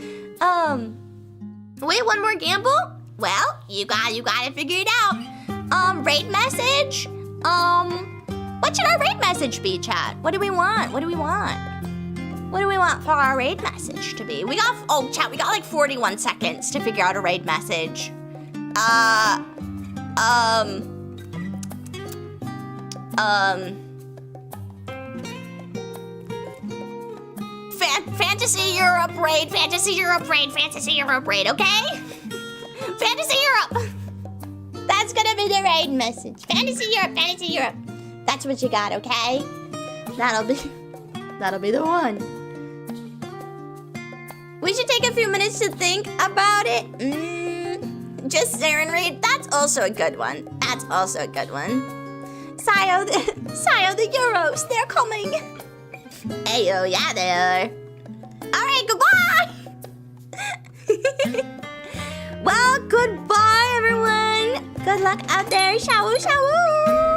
Wait, one more gamble? Well, you got it figured out. Raid message. What should our raid message be, chat? What do we want? What do we want? What do we want for our raid message to be? Chat, we got like 41 seconds to figure out a raid message. Fantasy Europe raid, Fantasy Europe raid, Fantasy Europe raid, okay? Fantasy Europe! That's gonna be the raid message. Fantasy Europe, Fantasy Europe. That's what you got, okay? That'll be the one. We should take a few minutes to think about it. Just Siren raid, that's also a good one. That's also a good one. Sayo, the Euros, they're coming. Ayo, yeah, they are. Alright, goodbye! Well, goodbye, everyone. Good luck out there. Shawu, shawu.